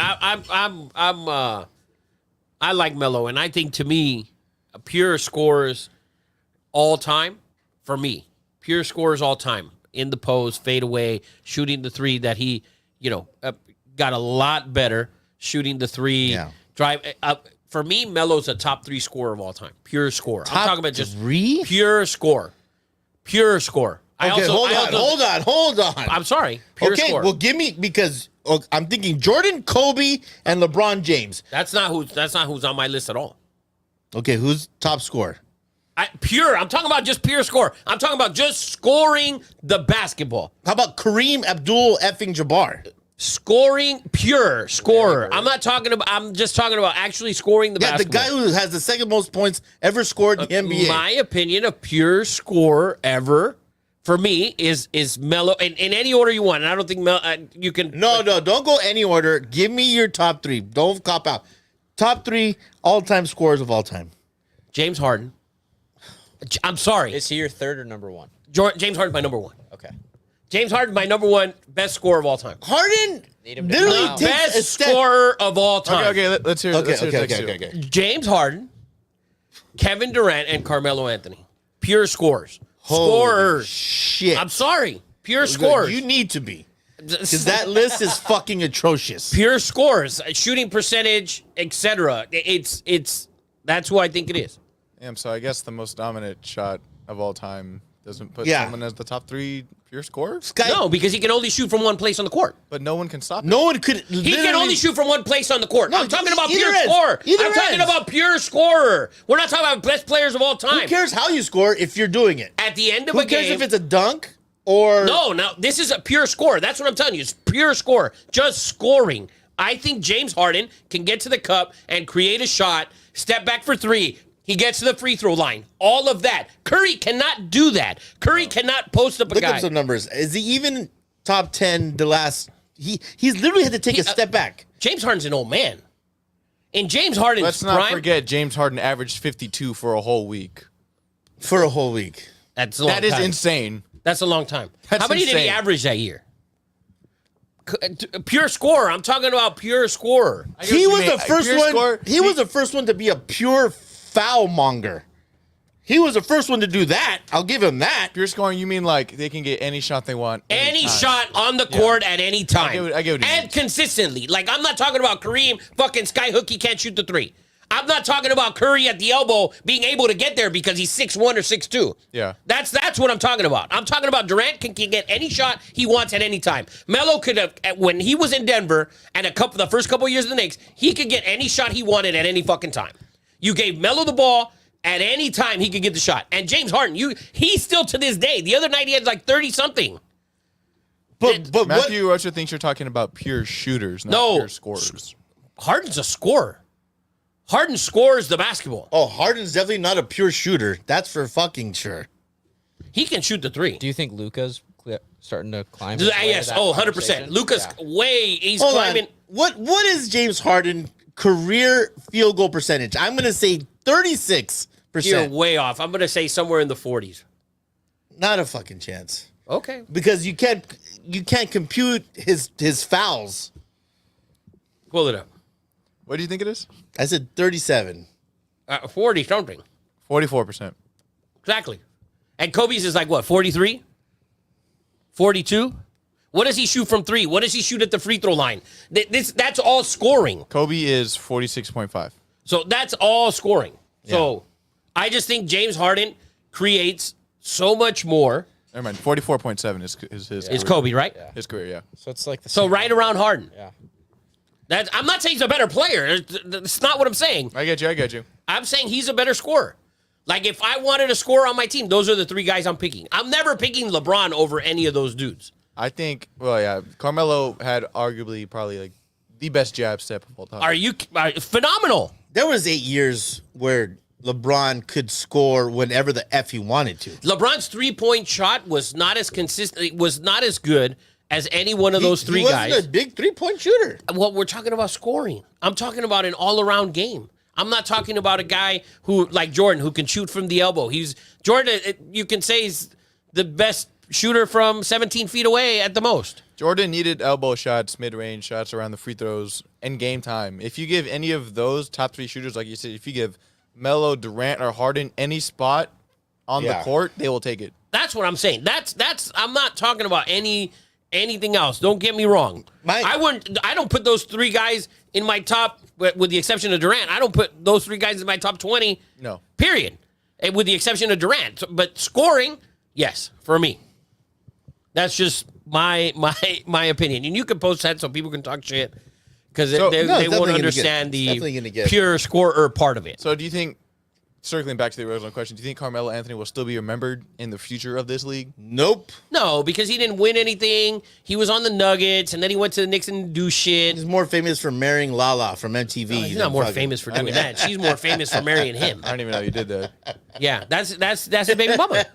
Speaker 5: I like Melo, and I think to me, pure scores all time for me. Pure scores all time in the post, fade away, shooting the three that he, got a lot better shooting the three.
Speaker 1: Yeah.
Speaker 5: Drive For me, Melo's a top 3 scorer of all time. Pure score. I'm
Speaker 1: Top
Speaker 5: talking about just
Speaker 1: 3?
Speaker 5: pure score. Pure score.
Speaker 1: Okay, hold on.
Speaker 5: I'm sorry. Pure
Speaker 1: Okay,
Speaker 5: score.
Speaker 1: well, give me because I'm thinking Jordan, Kobe, and LeBron James.
Speaker 5: That's not who's on my list at all.
Speaker 1: Okay, who's top scorer?
Speaker 5: Pure. I'm talking about just pure score. I'm talking about just scoring the basketball.
Speaker 1: How about Kareem Abdul-Jabbar?
Speaker 5: Scoring, pure scorer. I'm just talking about actually scoring the
Speaker 1: Yeah, the
Speaker 5: basketball.
Speaker 1: guy who has the second most points ever scored in the NBA.
Speaker 5: My opinion, a pure scorer ever for me is Melo in any order you want. And I don't think you can.
Speaker 1: No, don't go any order. Give me your top 3. Don't cop out. Top 3 all-time scorers of all time.
Speaker 5: James Harden. I'm sorry.
Speaker 7: Is he your third or number 1?
Speaker 5: James Harden's my number 1.
Speaker 7: Okay.
Speaker 5: James Harden, my number 1 best scorer of all time.
Speaker 1: Harden
Speaker 7: Need him to
Speaker 1: literally
Speaker 7: come out.
Speaker 1: takes a
Speaker 5: Best
Speaker 1: step.
Speaker 5: scorer of all time.
Speaker 3: Okay, let's hear. Let's hear the next two.
Speaker 1: Okay.
Speaker 5: James Harden, Kevin Durant, and Carmelo Anthony. Pure scorers.
Speaker 1: Holy
Speaker 5: Scorers.
Speaker 1: shit.
Speaker 5: I'm sorry. Pure scorers.
Speaker 1: You need to be. Because that list is fucking atrocious.
Speaker 5: Pure scores, shooting percentage, etc. That's who I think it is.
Speaker 3: Damn, so I guess the most dominant shot of all time doesn't put
Speaker 1: Yeah.
Speaker 3: someone as the top 3 pure scorers,
Speaker 5: No, because he can only shoot from one place on the court.
Speaker 3: but no one can stop.
Speaker 1: No one could.
Speaker 5: He can only shoot from one place on the court.
Speaker 1: No,
Speaker 5: I'm talking about
Speaker 1: either
Speaker 5: pure
Speaker 1: ends.
Speaker 5: scorer.
Speaker 1: Either
Speaker 5: I'm talking
Speaker 1: ends.
Speaker 5: about pure scorer. We're not talking about best players of all
Speaker 1: Who
Speaker 5: time.
Speaker 1: cares how you score if you're doing it?
Speaker 5: At the end of
Speaker 1: Who
Speaker 5: a
Speaker 1: cares
Speaker 5: game,
Speaker 1: if it's a dunk or
Speaker 5: no, this is a pure score. That's what I'm telling you. It's pure score. Just scoring. I think James Harden can get to the cup and create a shot, step back for 3. He gets to the free throw line. All of that. Curry cannot do that. Curry cannot post up a
Speaker 1: look
Speaker 5: guy.
Speaker 1: up some numbers. Is he even top 10 the last? He's literally had to take a step back.
Speaker 5: James Harden's an old man. In James Harden's
Speaker 3: Let's not
Speaker 5: prime,
Speaker 3: forget James Harden averaged 52 for a whole week.
Speaker 1: For a whole week.
Speaker 5: that's a long
Speaker 3: That is
Speaker 5: time.
Speaker 3: insane.
Speaker 5: That's a long time.
Speaker 3: That's
Speaker 5: How many did he
Speaker 3: insane.
Speaker 5: average that year? Pure scorer. I'm talking about pure scorer.
Speaker 1: He was
Speaker 3: mean.
Speaker 1: the first
Speaker 3: Pure
Speaker 1: one.
Speaker 3: score-
Speaker 1: He was the first one to be a pure foul monger. He was the first one to do that. I'll give him that.
Speaker 3: Pure scoring, you mean like they can get any shot they want?
Speaker 5: Any
Speaker 3: anytime.
Speaker 5: shot on the court at any time.
Speaker 3: I get what you
Speaker 5: and
Speaker 3: mean.
Speaker 5: consistently. Like, I'm not talking about Kareem fucking skyhook, he can't shoot the 3. I'm not talking about Curry at the elbow being able to get there because he's 6'1" or 6'2".
Speaker 3: Yeah.
Speaker 5: That's what I'm talking about. I'm talking about Durant can get any shot he wants at any time. Melo could have, when he was in Denver and the first couple of years of the Knicks, he could get any shot he wanted at any fucking time. You gave Melo the ball, at any time he could get the shot. And James Harden, he's still to this day. The other night he had like 30-something.
Speaker 1: But
Speaker 3: Matthew Rocha thinks you're talking about pure shooters, not
Speaker 5: No.
Speaker 3: pure scorers.
Speaker 5: Harden's a scorer. Harden scores the basketball.
Speaker 1: Oh, Harden's definitely not a pure shooter. That's for fucking sure.
Speaker 5: He can shoot the 3.
Speaker 7: Do you think Luka's starting to climb? his way to
Speaker 5: Yes,
Speaker 7: that
Speaker 5: 100%.
Speaker 7: conversation?
Speaker 5: Lucas
Speaker 7: Yeah.
Speaker 5: he's
Speaker 1: Hold
Speaker 5: climbing.
Speaker 1: on. What is James Harden career field goal percentage? I'm going to say 36%.
Speaker 5: You're way off. I'm going to say somewhere in the 40s.
Speaker 1: Not a fucking chance.
Speaker 5: Okay.
Speaker 1: Because you can't compute his fouls.
Speaker 5: Pull it up.
Speaker 3: What do you think it is?
Speaker 1: I said 37.
Speaker 5: 40 something.
Speaker 3: 44%.
Speaker 5: Exactly. And Kobe's is like what, 43? 42? What does he shoot from 3? What does he shoot at the free throw line? That's all scoring.
Speaker 3: Kobe is 46.5.
Speaker 5: So that's all scoring.
Speaker 1: Yeah.
Speaker 5: So I just think James Harden creates so much more.
Speaker 3: Never mind. 44.7 is his.
Speaker 5: Is
Speaker 3: career.
Speaker 5: Kobe, right?
Speaker 3: His career, yeah.
Speaker 7: So it's like the
Speaker 5: So
Speaker 7: same
Speaker 5: right around Harden.
Speaker 7: Yeah.
Speaker 5: I'm not saying he's a better player. That's not what I'm saying.
Speaker 3: I get you.
Speaker 5: I'm saying he's a better scorer. Like, if I wanted a scorer on my team, those are the 3 guys I'm picking. I'm never picking LeBron over any of those dudes.
Speaker 3: I think, well, yeah, Carmelo had arguably probably like the best jab step of all time.
Speaker 5: Are you phenomenal?
Speaker 1: There was 8 years where LeBron could score whenever the F he wanted to.
Speaker 5: LeBron's 3-point shot was not as consistent, was not as good as any one of those 3
Speaker 1: he
Speaker 5: guys.
Speaker 1: wasn't a big 3-point shooter.
Speaker 5: Well, we're talking about scoring. I'm talking about an all-around game. I'm not talking about a guy who, like Jordan, who can shoot from the elbow. Jordan, you can say he's the best shooter from 17 feet away at the most.
Speaker 3: Jordan needed elbow shots, mid-range shots around the free throws, and game time. If you give any of those top 3 shooters, like you said, if you give Melo, Durant, or Harden any spot on the court, they will take it.
Speaker 5: That's what I'm saying. That's. I'm not talking about anything else. Don't get me wrong. I don't put those 3 guys in my top, with the exception of Durant. I don't put those 3 guys in my top 20.
Speaker 3: No.
Speaker 5: Period. And with the exception of Durant. But scoring, yes, for me. That's just my opinion. And you can post that so people can talk shit because they won't understand the pure scorer part of it.
Speaker 3: So do you think, circling back to the original question, do you think Carmelo Anthony will still be remembered in the future of this league?
Speaker 1: Nope.
Speaker 5: No, because he didn't win anything. He was on the Nuggets, and then he went to the Knicks and do shit.
Speaker 1: He's more famous for marrying Lala from MTV.
Speaker 5: He's not more famous for doing that. She's more famous for marrying him.
Speaker 3: I don't even know you did that.
Speaker 5: Yeah, that's a baby mama.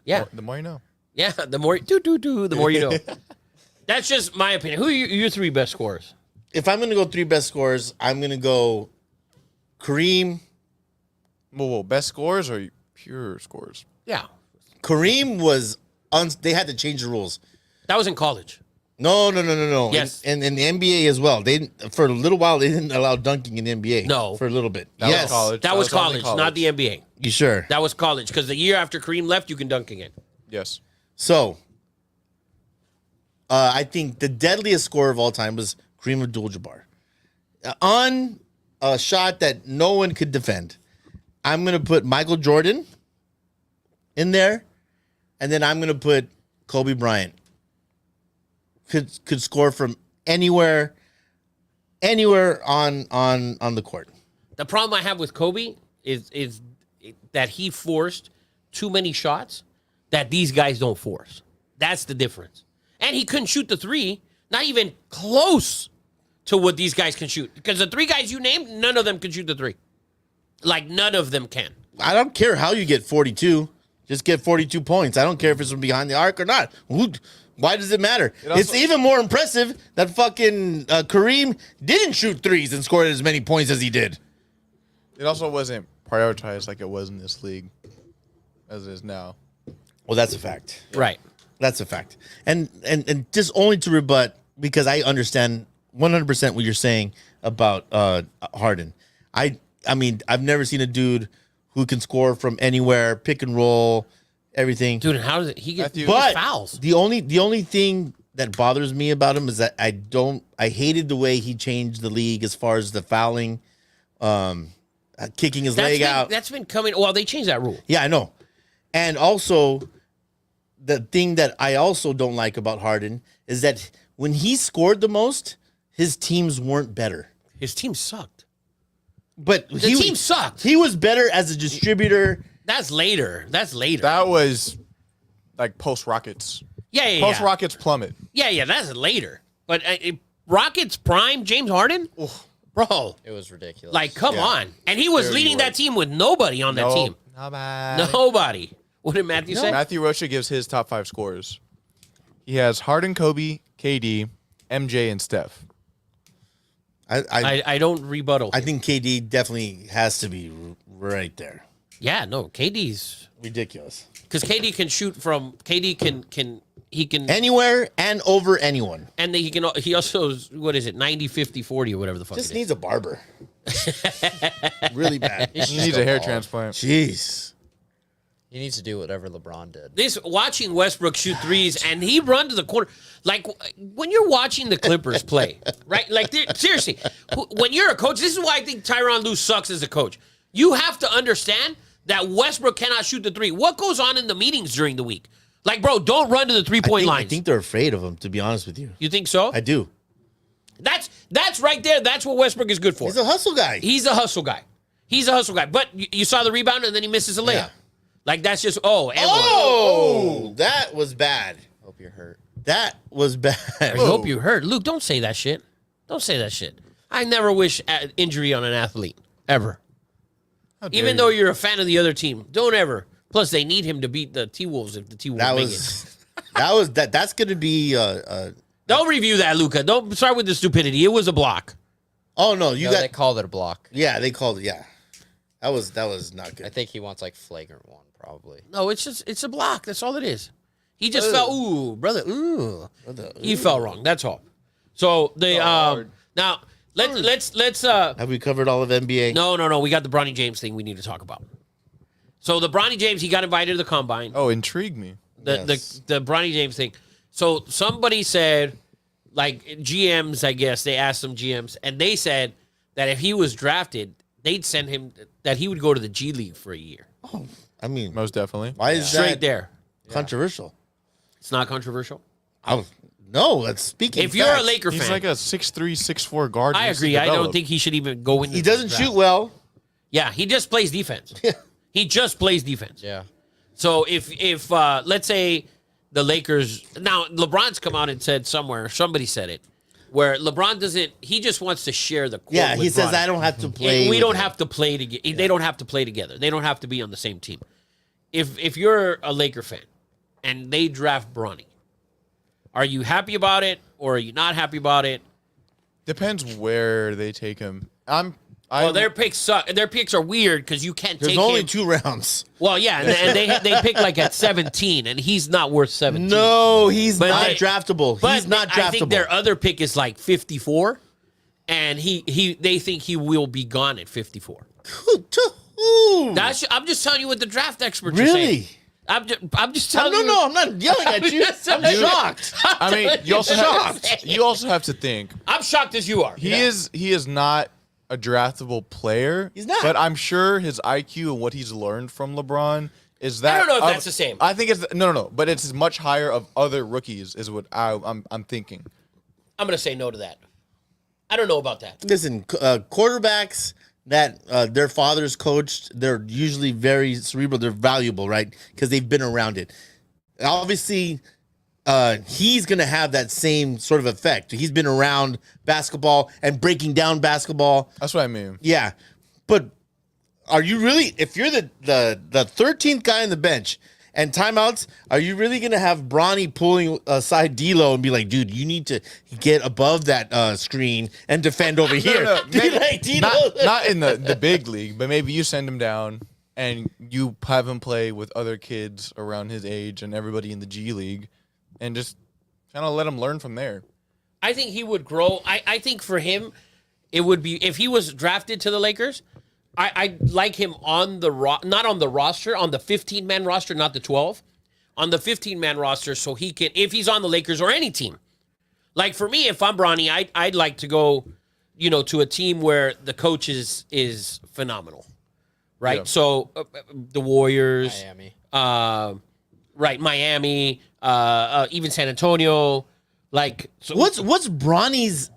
Speaker 5: Yeah,
Speaker 3: The more you know.
Speaker 5: yeah. The more the more you know. That's just my opinion. Who are your 3 best scorers?
Speaker 1: If I'm going to go 3 best scorers, I'm going to go Kareem.
Speaker 3: Whoa, best scores or pure scores?
Speaker 5: Yeah,
Speaker 1: Kareem was they had to change the rules.
Speaker 5: that was in college.
Speaker 1: No.
Speaker 5: Yes.
Speaker 1: And in the NBA as well. They for a little while they didn't allow dunking in the NBA.
Speaker 5: No.
Speaker 1: For a little bit.
Speaker 3: That was
Speaker 1: yes.
Speaker 3: college.
Speaker 5: That was
Speaker 3: only
Speaker 5: college, not the NBA.
Speaker 1: You sure?
Speaker 5: That was college because the year after Kareem left, you can dunk again.
Speaker 3: Yes.
Speaker 1: So, I think the deadliest scorer of all time was Kareem Abdul-Jabbar. On a shot that no one could defend, I'm going to put Michael Jordan in there, and then I'm going to put Kobe Bryant. Could score from anywhere on the court.
Speaker 5: The problem I have with Kobe is that he forced too many shots that these guys don't force. That's the difference. And he couldn't shoot the 3, not even close to what these guys can shoot. Because the 3 guys you named, none of them can shoot the 3. Like, none of them can.
Speaker 1: I don't care how you get 42. Just get 42 points. I don't care if it's from behind the arc or not. Why does it matter? It's even more impressive that fucking Kareem didn't shoot 3s and scored as many points as he did.
Speaker 3: It also wasn't prioritized like it was in this league as it is now.
Speaker 1: Well, that's a fact.
Speaker 5: Right.
Speaker 1: That's a fact. And just only to rebut, because I understand 100% what you're saying about Harden. I mean, I've never seen a dude who can score from anywhere, pick and roll, everything.
Speaker 5: Dude, how does it? He gets
Speaker 1: But
Speaker 5: fouls.
Speaker 1: the only thing that bothers me about him is that I hated the way he changed the league as far as the fouling, kicking his leg out.
Speaker 5: That's been coming. Well, they changed that rule.
Speaker 1: Yeah, I know. And also, the thing that I also don't like about Harden is that when he scored the most, his teams weren't better.
Speaker 5: His team sucked.
Speaker 1: But
Speaker 5: The team sucked.
Speaker 1: He was better as a distributor.
Speaker 5: That's later.
Speaker 3: That was like post Rockets.
Speaker 5: Yeah.
Speaker 3: Post Rockets plummet.
Speaker 5: Yeah. That's later. But Rockets prime James Harden, bro.
Speaker 7: It was ridiculous.
Speaker 5: Like, come on. And he was
Speaker 3: There you
Speaker 5: leading
Speaker 3: were.
Speaker 5: that team with nobody on that team. Nobody. What did Matthew say?
Speaker 3: Matthew Rocha gives his top 5 scorers. He has Harden, Kobe, KD, MJ, and Steph.
Speaker 1: I
Speaker 5: don't rebuttal.
Speaker 1: I think KD definitely has to be right there.
Speaker 5: Yeah, no, KD's
Speaker 1: Ridiculous.
Speaker 5: because KD can shoot from KD can
Speaker 1: Anywhere and over anyone.
Speaker 5: and he also is, what is it 90 50 40 or whatever the fuck
Speaker 1: Just
Speaker 5: it is.
Speaker 1: needs a barber. Really bad.
Speaker 3: He needs a hair transplant.
Speaker 1: Jeez.
Speaker 7: He needs to do whatever LeBron did.
Speaker 5: This watching Westbrook shoot 3s and he run to the corner like when you're watching the Clippers play, right? Like seriously, when you're a coach, this is why I think Tyronn Lue sucks as a coach. You have to understand that Westbrook cannot shoot the 3. What goes on in the meetings during the week? Like, bro, don't run to the 3-point line.
Speaker 1: I think they're afraid of him, to be honest with you.
Speaker 5: You think so?
Speaker 1: I do.
Speaker 5: That's right there. That's what Westbrook is good for.
Speaker 1: He's a hustle guy.
Speaker 5: He's a hustle guy. He's a hustle guy. But you saw the rebound and then he misses a layup.
Speaker 1: Yeah.
Speaker 5: Like, that's just,
Speaker 1: that was bad.
Speaker 7: Hope you're hurt.
Speaker 1: That was bad.
Speaker 5: I hope you heard. Luke, don't say that shit. Don't say that shit. I never wish injury on an athlete, ever. Even though you're a fan of the other team. Don't ever. Plus, they need him to beat the T-Wolves if the T-Wolves make it.
Speaker 1: That's going to be...
Speaker 5: Don't review that, Luca. Don't start with the stupidity. It was a block.
Speaker 1: Oh, no.
Speaker 7: They called it a block.
Speaker 1: Yeah, they called it, yeah. That was not good.
Speaker 7: I think he wants like flagrant one, probably.
Speaker 5: No, it's a block. That's all it is. He just fell. Ooh, brother. Ooh. He fell wrong. That's all. So the now let's
Speaker 1: Have we covered all of NBA?
Speaker 5: No. We got the Bronny James thing we need to talk about. So the Bronny James, he got invited to the combine.
Speaker 3: Oh, intrigue me.
Speaker 5: The Bronny James thing. So somebody said like GMs, I guess they asked some GMs, and they said that if he was drafted, they'd send him that he would go to the G League for a year.
Speaker 1: Oh, I mean,
Speaker 3: Most definitely.
Speaker 1: why is
Speaker 5: Straight
Speaker 1: that
Speaker 5: there.
Speaker 1: controversial?
Speaker 5: It's not controversial.
Speaker 1: No, that's speaking.
Speaker 5: If you're
Speaker 1: facts.
Speaker 5: a Laker
Speaker 3: He's
Speaker 5: fan,
Speaker 3: like a 6'3", 6'4" guard.
Speaker 5: I
Speaker 3: He needs to
Speaker 5: agree. I don't
Speaker 3: develop.
Speaker 5: think he should even go in.
Speaker 1: he doesn't shoot well.
Speaker 5: Yeah, he just plays defense. He just plays defense.
Speaker 7: Yeah.
Speaker 5: So if let's say the Lakers now LeBron's come out and said somewhere, somebody said it, where LeBron doesn't. He just wants to share the court.
Speaker 1: Yeah, he
Speaker 5: with
Speaker 1: says
Speaker 5: Bronny.
Speaker 1: I don't have to play.
Speaker 5: We
Speaker 1: with
Speaker 5: don't
Speaker 1: him."
Speaker 5: have to play together. They don't have to play together. They don't have to be on the same team. If you're a Laker fan and they draft Bronny, are you happy about it or are you not happy about it?
Speaker 3: Depends where they take him.
Speaker 5: Well, their picks suck. Their picks are weird because you can't
Speaker 1: There's
Speaker 5: take
Speaker 1: only
Speaker 5: him.
Speaker 1: 2 rounds.
Speaker 5: Well, yeah, and they pick like at 17, and he's not worth 17.
Speaker 1: No, he's
Speaker 5: But
Speaker 1: not
Speaker 5: they-
Speaker 1: draftable.
Speaker 5: But
Speaker 1: He's not draftable.
Speaker 5: I think their other pick is like 54, and they think he will be gone at 54.
Speaker 1: Ooh.
Speaker 5: I'm just telling you what the draft experts are saying.
Speaker 1: Really?
Speaker 5: I'm just telling you.
Speaker 1: No, I'm not yelling at you. I'm shocked.
Speaker 3: I mean, you also have to think
Speaker 5: I'm shocked as you are.
Speaker 3: he is not a draftable player.
Speaker 1: He's not.
Speaker 3: But I'm sure his IQ and what he's learned from LeBron is that.
Speaker 5: I don't know if that's the same.
Speaker 3: I think it's no. But it's much higher of other rookies. Is what I'm thinking.
Speaker 5: I'm going to say no to that. I don't know about that.
Speaker 1: Listen, quarterbacks that their fathers coached, they're usually very cerebral. They're valuable, right? Because they've been around it. Obviously, he's going to have that same sort of effect. He's been around basketball and breaking down basketball.
Speaker 3: That's what I mean.
Speaker 1: Yeah. But are you really, if you're the 13th guy on the bench and timeouts, are you really going to have Bronny pulling aside D'Lo and be like, dude, you need to get above that screen and defend over here?
Speaker 3: No, maybe-
Speaker 1: Like, D'Lo-
Speaker 3: not in the big league, but maybe you send him down and you have him play with other kids around his age and everybody in the G League, and just kind of let him learn from there.
Speaker 5: I think he would grow. I think for him, it would be if he was drafted to the Lakers. I'd like him on the not on the roster, on the 15-man roster, not the 12, on the 15-man roster, so he can, if he's on the Lakers or any team. Like for me, if I'm Bronny, I'd like to go, to a team where the coach is phenomenal, right?
Speaker 3: Yeah.
Speaker 5: So the Warriors,
Speaker 7: Miami.
Speaker 5: right? Miami, even San Antonio. Like, so
Speaker 1: What's Bronny's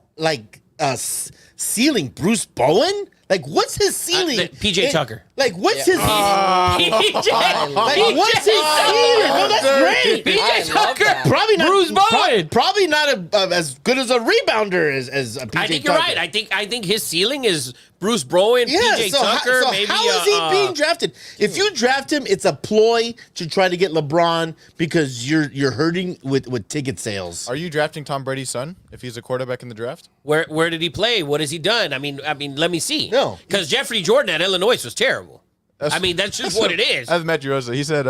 Speaker 1: ceiling? Bruce Bowen? Like, what's his ceiling?
Speaker 5: PJ Tucker.
Speaker 1: Like, what's his ceiling?
Speaker 5: PJ,
Speaker 1: Like, what's his ceiling? No, that's great.
Speaker 5: PJ
Speaker 7: love
Speaker 5: Tucker.
Speaker 7: that.
Speaker 1: Probably not
Speaker 5: Bruce Bowen.
Speaker 1: Probably not as good as a rebounder as PJ
Speaker 5: I think you're
Speaker 1: Tucker.
Speaker 5: right. I think his ceiling is Bruce Bowen,
Speaker 1: Yeah,
Speaker 5: PJ
Speaker 1: so
Speaker 5: Tucker. Maybe
Speaker 1: how is he being drafted? If you draft him, it's a ploy to try to get LeBron because you're hurting with ticket sales.
Speaker 3: Are you drafting Tom Brady's son if he's a quarterback in the draft?
Speaker 5: where did he play? What has he done? I mean, let me see.
Speaker 1: No.
Speaker 5: Because Jeffrey Jordan at Illinois was terrible. I mean, that's just what it is.
Speaker 3: That's Matthew Rosa. He said,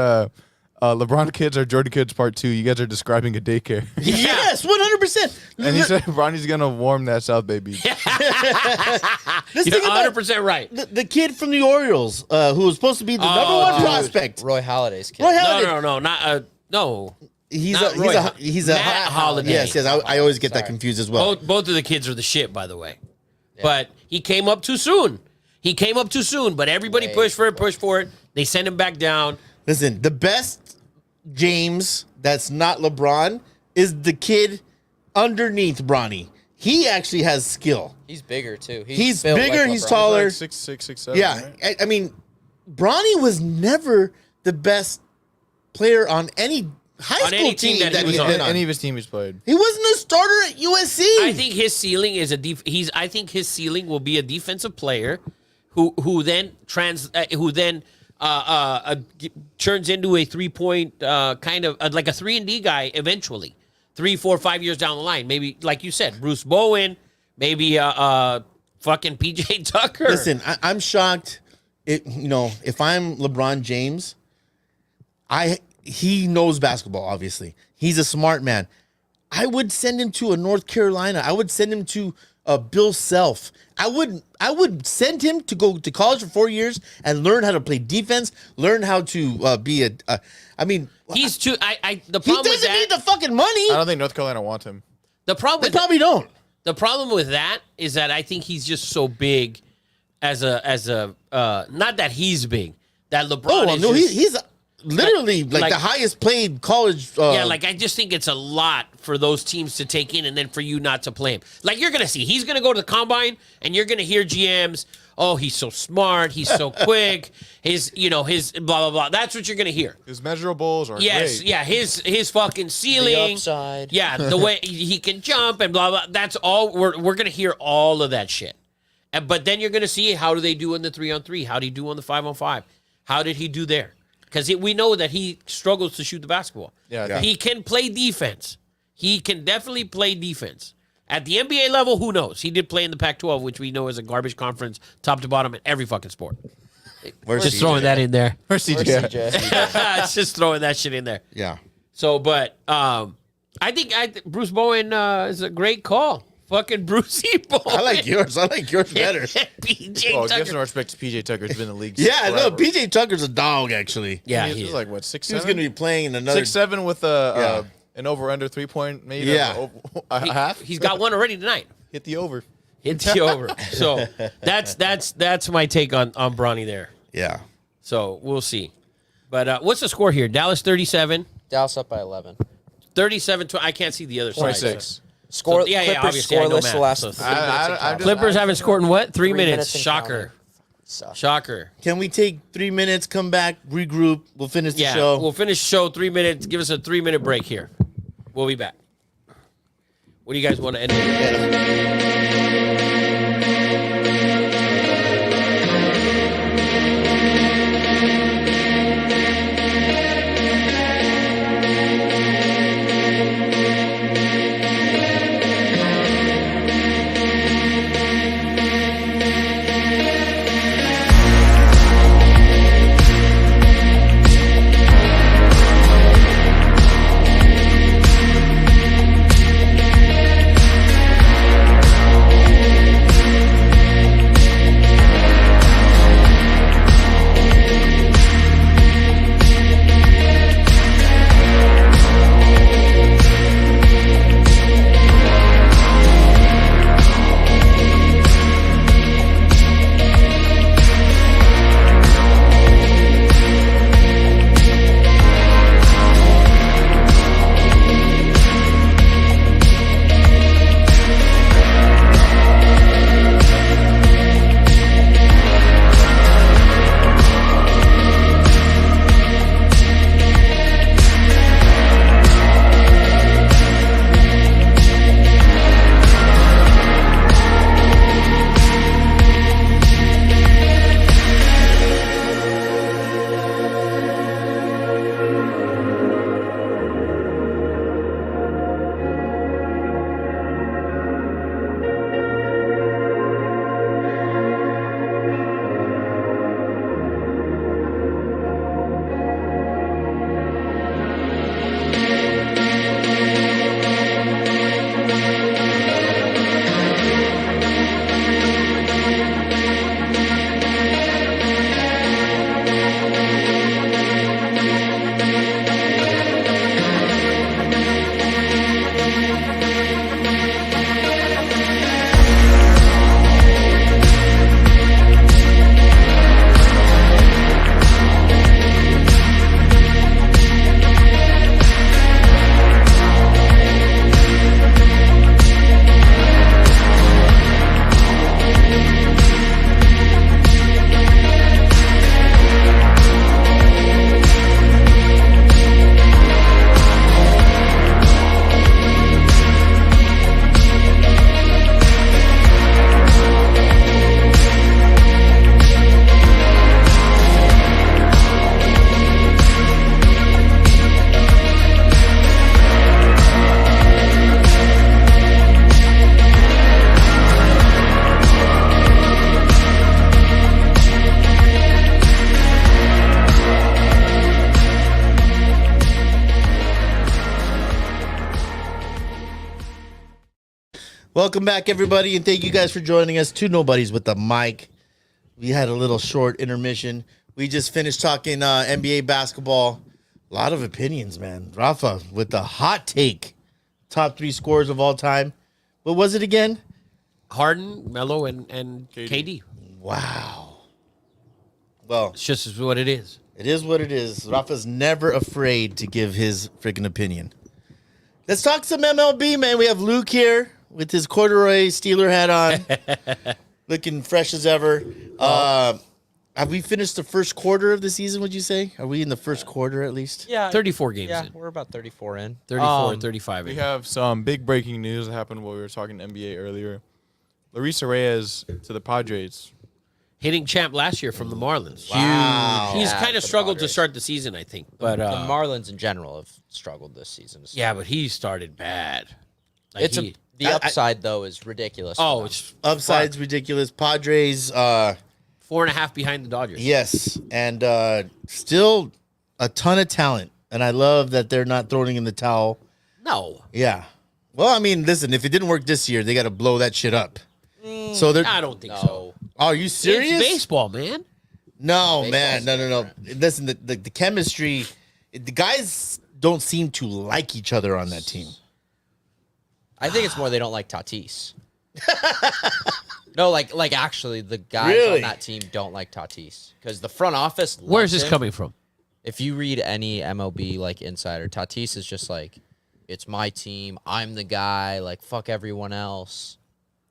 Speaker 3: LeBron kids are Jordan kids part 2. You guys are describing a daycare.
Speaker 1: Yes, 100%.
Speaker 3: And he said Bronny's going to warm that South Bay beach.
Speaker 1: Let's
Speaker 5: You're
Speaker 1: think about
Speaker 5: 100% right.
Speaker 1: the kid from the Orioles who was supposed to be the number one prospect.
Speaker 7: Roy Halladay's kid.
Speaker 1: Roy Halladay.
Speaker 5: No, not no.
Speaker 1: He's
Speaker 5: Not
Speaker 1: a,
Speaker 5: Roy
Speaker 1: he's a
Speaker 5: Halladay.
Speaker 1: he's a
Speaker 5: Matt Halladay.
Speaker 1: Yes, I always get that confused as well.
Speaker 5: Both of the kids are the shit, by the way. But he came up too soon. But everybody
Speaker 7: Way
Speaker 5: pushed for it. They sent him back down.
Speaker 1: Listen, the best James that's not LeBron is the kid underneath Bronny. He actually has skill.
Speaker 7: He's bigger too.
Speaker 1: He's
Speaker 7: built
Speaker 1: bigger,
Speaker 7: like
Speaker 1: he's
Speaker 7: LeBron.
Speaker 1: taller.
Speaker 3: Like 6'6", 6'7".
Speaker 1: Yeah,
Speaker 3: right?
Speaker 1: I mean, Bronny was never the best player on any high
Speaker 5: On
Speaker 1: school
Speaker 5: any team that he was
Speaker 1: he's
Speaker 5: on.
Speaker 1: been on.
Speaker 3: Any of his team he's played.
Speaker 1: He wasn't a starter at USC.
Speaker 5: I think his ceiling is I think his ceiling will be a defensive player who then turns into a 3-point kind of like a 3-and-D guy eventually. 3, 4, 5 years down the line. Maybe, like you said, Bruce Bowen, maybe fucking PJ Tucker.
Speaker 1: Listen, I'm shocked. If I'm LeBron James, he knows basketball. Obviously, he's a smart man. I would send him to a North Carolina. I would send him to Bill Self. I would send him to go to college for 4 years and learn how to play defense. Learn how to be a. I mean,
Speaker 5: He's too. The
Speaker 1: he
Speaker 5: problem with
Speaker 1: doesn't
Speaker 5: that.
Speaker 1: need the fucking money.
Speaker 3: I don't think North Carolina wants him.
Speaker 5: The problem
Speaker 1: They
Speaker 5: with
Speaker 1: probably don't.
Speaker 5: the problem with that is that I think he's just so big as a not that he's big, that LeBron
Speaker 1: Oh, well,
Speaker 5: is
Speaker 1: no,
Speaker 5: just,
Speaker 1: he's literally like the highest played college.
Speaker 5: yeah, like I just think it's a lot for those teams to take in, and then for you not to play him. Like you're gonna see, he's gonna go to the combine, and you're gonna hear GMs, "Oh, he's so smart, he's so quick, his his blah blah blah." That's what you're gonna hear.
Speaker 3: His measurables are
Speaker 5: Yes,
Speaker 3: great.
Speaker 5: yeah, his fucking ceiling,
Speaker 7: upside.
Speaker 5: yeah, the way he can jump and blah blah. That's all we're gonna hear all of that shit. But then you're gonna see how do they do in the 3-on-3? How do he do on the 5-on-5? How did he do there? Because we know that he struggles to shoot the basketball.
Speaker 3: Yeah.
Speaker 5: He can play defense. He can definitely play defense. At the NBA level, who knows? He did play in the Pac-12, which we know is a garbage conference, top to bottom in every fucking sport.
Speaker 1: Where's
Speaker 5: Just
Speaker 1: CJ?
Speaker 5: throwing that in there.
Speaker 3: Where's CJ?
Speaker 5: It's just throwing that shit in there.
Speaker 1: Yeah.
Speaker 5: So, but I think Bruce Bowen is a great call. Fucking Brucey Bowen.
Speaker 1: I like yours. I like yours better.
Speaker 5: PJ
Speaker 3: Oh, give
Speaker 5: Tucker.
Speaker 3: some respect to PJ Tucker. He's been in the league.
Speaker 1: Yeah, no,
Speaker 3: forever.
Speaker 1: PJ Tucker's a dog, actually.
Speaker 5: Yeah,
Speaker 3: He's
Speaker 5: he is.
Speaker 3: like what 6'7"?
Speaker 1: He was going to be playing in another.
Speaker 3: 6'7" with an over under 3-point maybe.
Speaker 1: Yeah.
Speaker 3: A half.
Speaker 5: He's got one already tonight.
Speaker 3: Hit the over.
Speaker 5: Hit the over. So that's my take on Bronny there.
Speaker 1: Yeah.
Speaker 5: So we'll see. But what's the score here? Dallas 37,
Speaker 7: Dallas up by 11.
Speaker 5: 37. I can't see the other side.
Speaker 3: 26.
Speaker 7: Score.
Speaker 5: So, yeah,
Speaker 7: Clippers
Speaker 5: obviously, I know
Speaker 7: scoreless
Speaker 5: math.
Speaker 7: the last
Speaker 5: So
Speaker 7: 3
Speaker 3: I-
Speaker 7: minutes.
Speaker 3: I-
Speaker 7: and
Speaker 3: I'm
Speaker 7: counting.
Speaker 3: just-
Speaker 5: Clippers haven't scored in what? 3
Speaker 7: 3
Speaker 5: minutes.
Speaker 7: and
Speaker 5: Shocker.
Speaker 7: counting. So,
Speaker 5: Shocker.
Speaker 1: Can we take 3 minutes, come back, regroup? We'll finish the
Speaker 5: Yeah,
Speaker 1: show.
Speaker 5: we'll finish the show 3 minutes. Give us a 3-minute break here. We'll be back. What do you guys want to end with?
Speaker 1: Welcome back, everybody, and thank you guys for joining us. Two Nobodies with the mic. We had a little short intermission. We just finished talking NBA basketball. A lot of opinions, man. Rafa with the hot take. top 3 scorers of all time. What was it again?
Speaker 5: Harden, Melo, and KD.
Speaker 1: Wow. Well,
Speaker 5: It's just what it is.
Speaker 1: it is what it is. Rafa's never afraid to give his freaking opinion. Let's talk some MLB, man. We have Luke here with his corduroy Steeler hat on, looking fresh as ever. Have we finished the first quarter of the season, would you say? Are we in the first quarter at least?
Speaker 7: Yeah,
Speaker 5: 34 games
Speaker 7: Yeah,
Speaker 5: in.
Speaker 7: we're about 34 in.
Speaker 5: 34, 35
Speaker 3: We
Speaker 5: in.
Speaker 3: have some big breaking news that happened while we were talking NBA earlier. Larissa Reyes to the Padres.
Speaker 5: Hitting champ last year from the Marlins.
Speaker 1: Wow.
Speaker 5: He's
Speaker 7: Yeah,
Speaker 5: kind
Speaker 7: for
Speaker 5: of
Speaker 7: the
Speaker 5: struggled to
Speaker 7: Padres.
Speaker 5: start the season, I think. But
Speaker 7: The Marlins in general have struggled this season.
Speaker 5: yeah, but he started bad. Like
Speaker 7: It's the upside though is ridiculous.
Speaker 5: oh,
Speaker 7: for them.
Speaker 5: it's
Speaker 1: Upside's ridiculous. Padres,
Speaker 5: 4.5 behind the Dodgers.
Speaker 1: yes, and still a ton of talent. And I love that they're not throwing in the towel.
Speaker 5: No,
Speaker 1: Yeah. Well, I mean, listen, if it didn't work this year, they got to blow that shit up. So they're.
Speaker 5: I don't think so.
Speaker 7: no.
Speaker 1: Are you serious?
Speaker 5: It's baseball, man.
Speaker 1: No,
Speaker 7: Baseball's
Speaker 1: man, no. Listen, the chemistry, the guys don't seem to like each other on that team.
Speaker 7: I think it's more they don't like Tatis. No, like actually, the guys
Speaker 1: Really?
Speaker 7: on that team don't like Tatis because the front office.
Speaker 5: Where's
Speaker 7: loves
Speaker 5: this
Speaker 7: him.
Speaker 5: coming from?
Speaker 7: If you read any MLB like insider, Tatis is just like, it's my team. I'm the guy. Like fuck everyone else.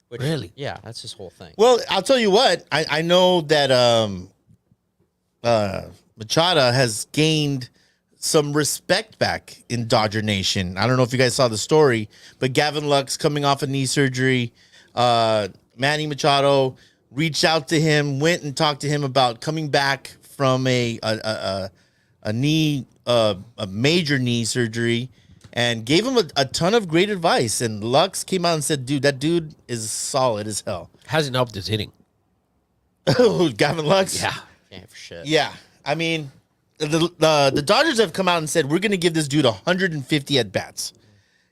Speaker 7: Which,
Speaker 5: Really?
Speaker 7: Yeah, that's his whole thing.
Speaker 1: Well, I'll tell you what. I know that Machado has gained some respect back in Dodger Nation. I don't know if you guys saw the story, but Gavin Lux coming off a knee surgery. Manny Machado reached out to him, went and talked to him about coming back from a major knee surgery, and gave him a ton of great advice. And Lux came out and said, "Dude, that dude is solid as hell."
Speaker 5: Hasn't helped his hitting.
Speaker 1: Gavin Lux.
Speaker 5: Yeah.
Speaker 7: Can't for shit.
Speaker 1: Yeah, I mean, the Dodgers have come out and said we're going to give this dude 150 at bats,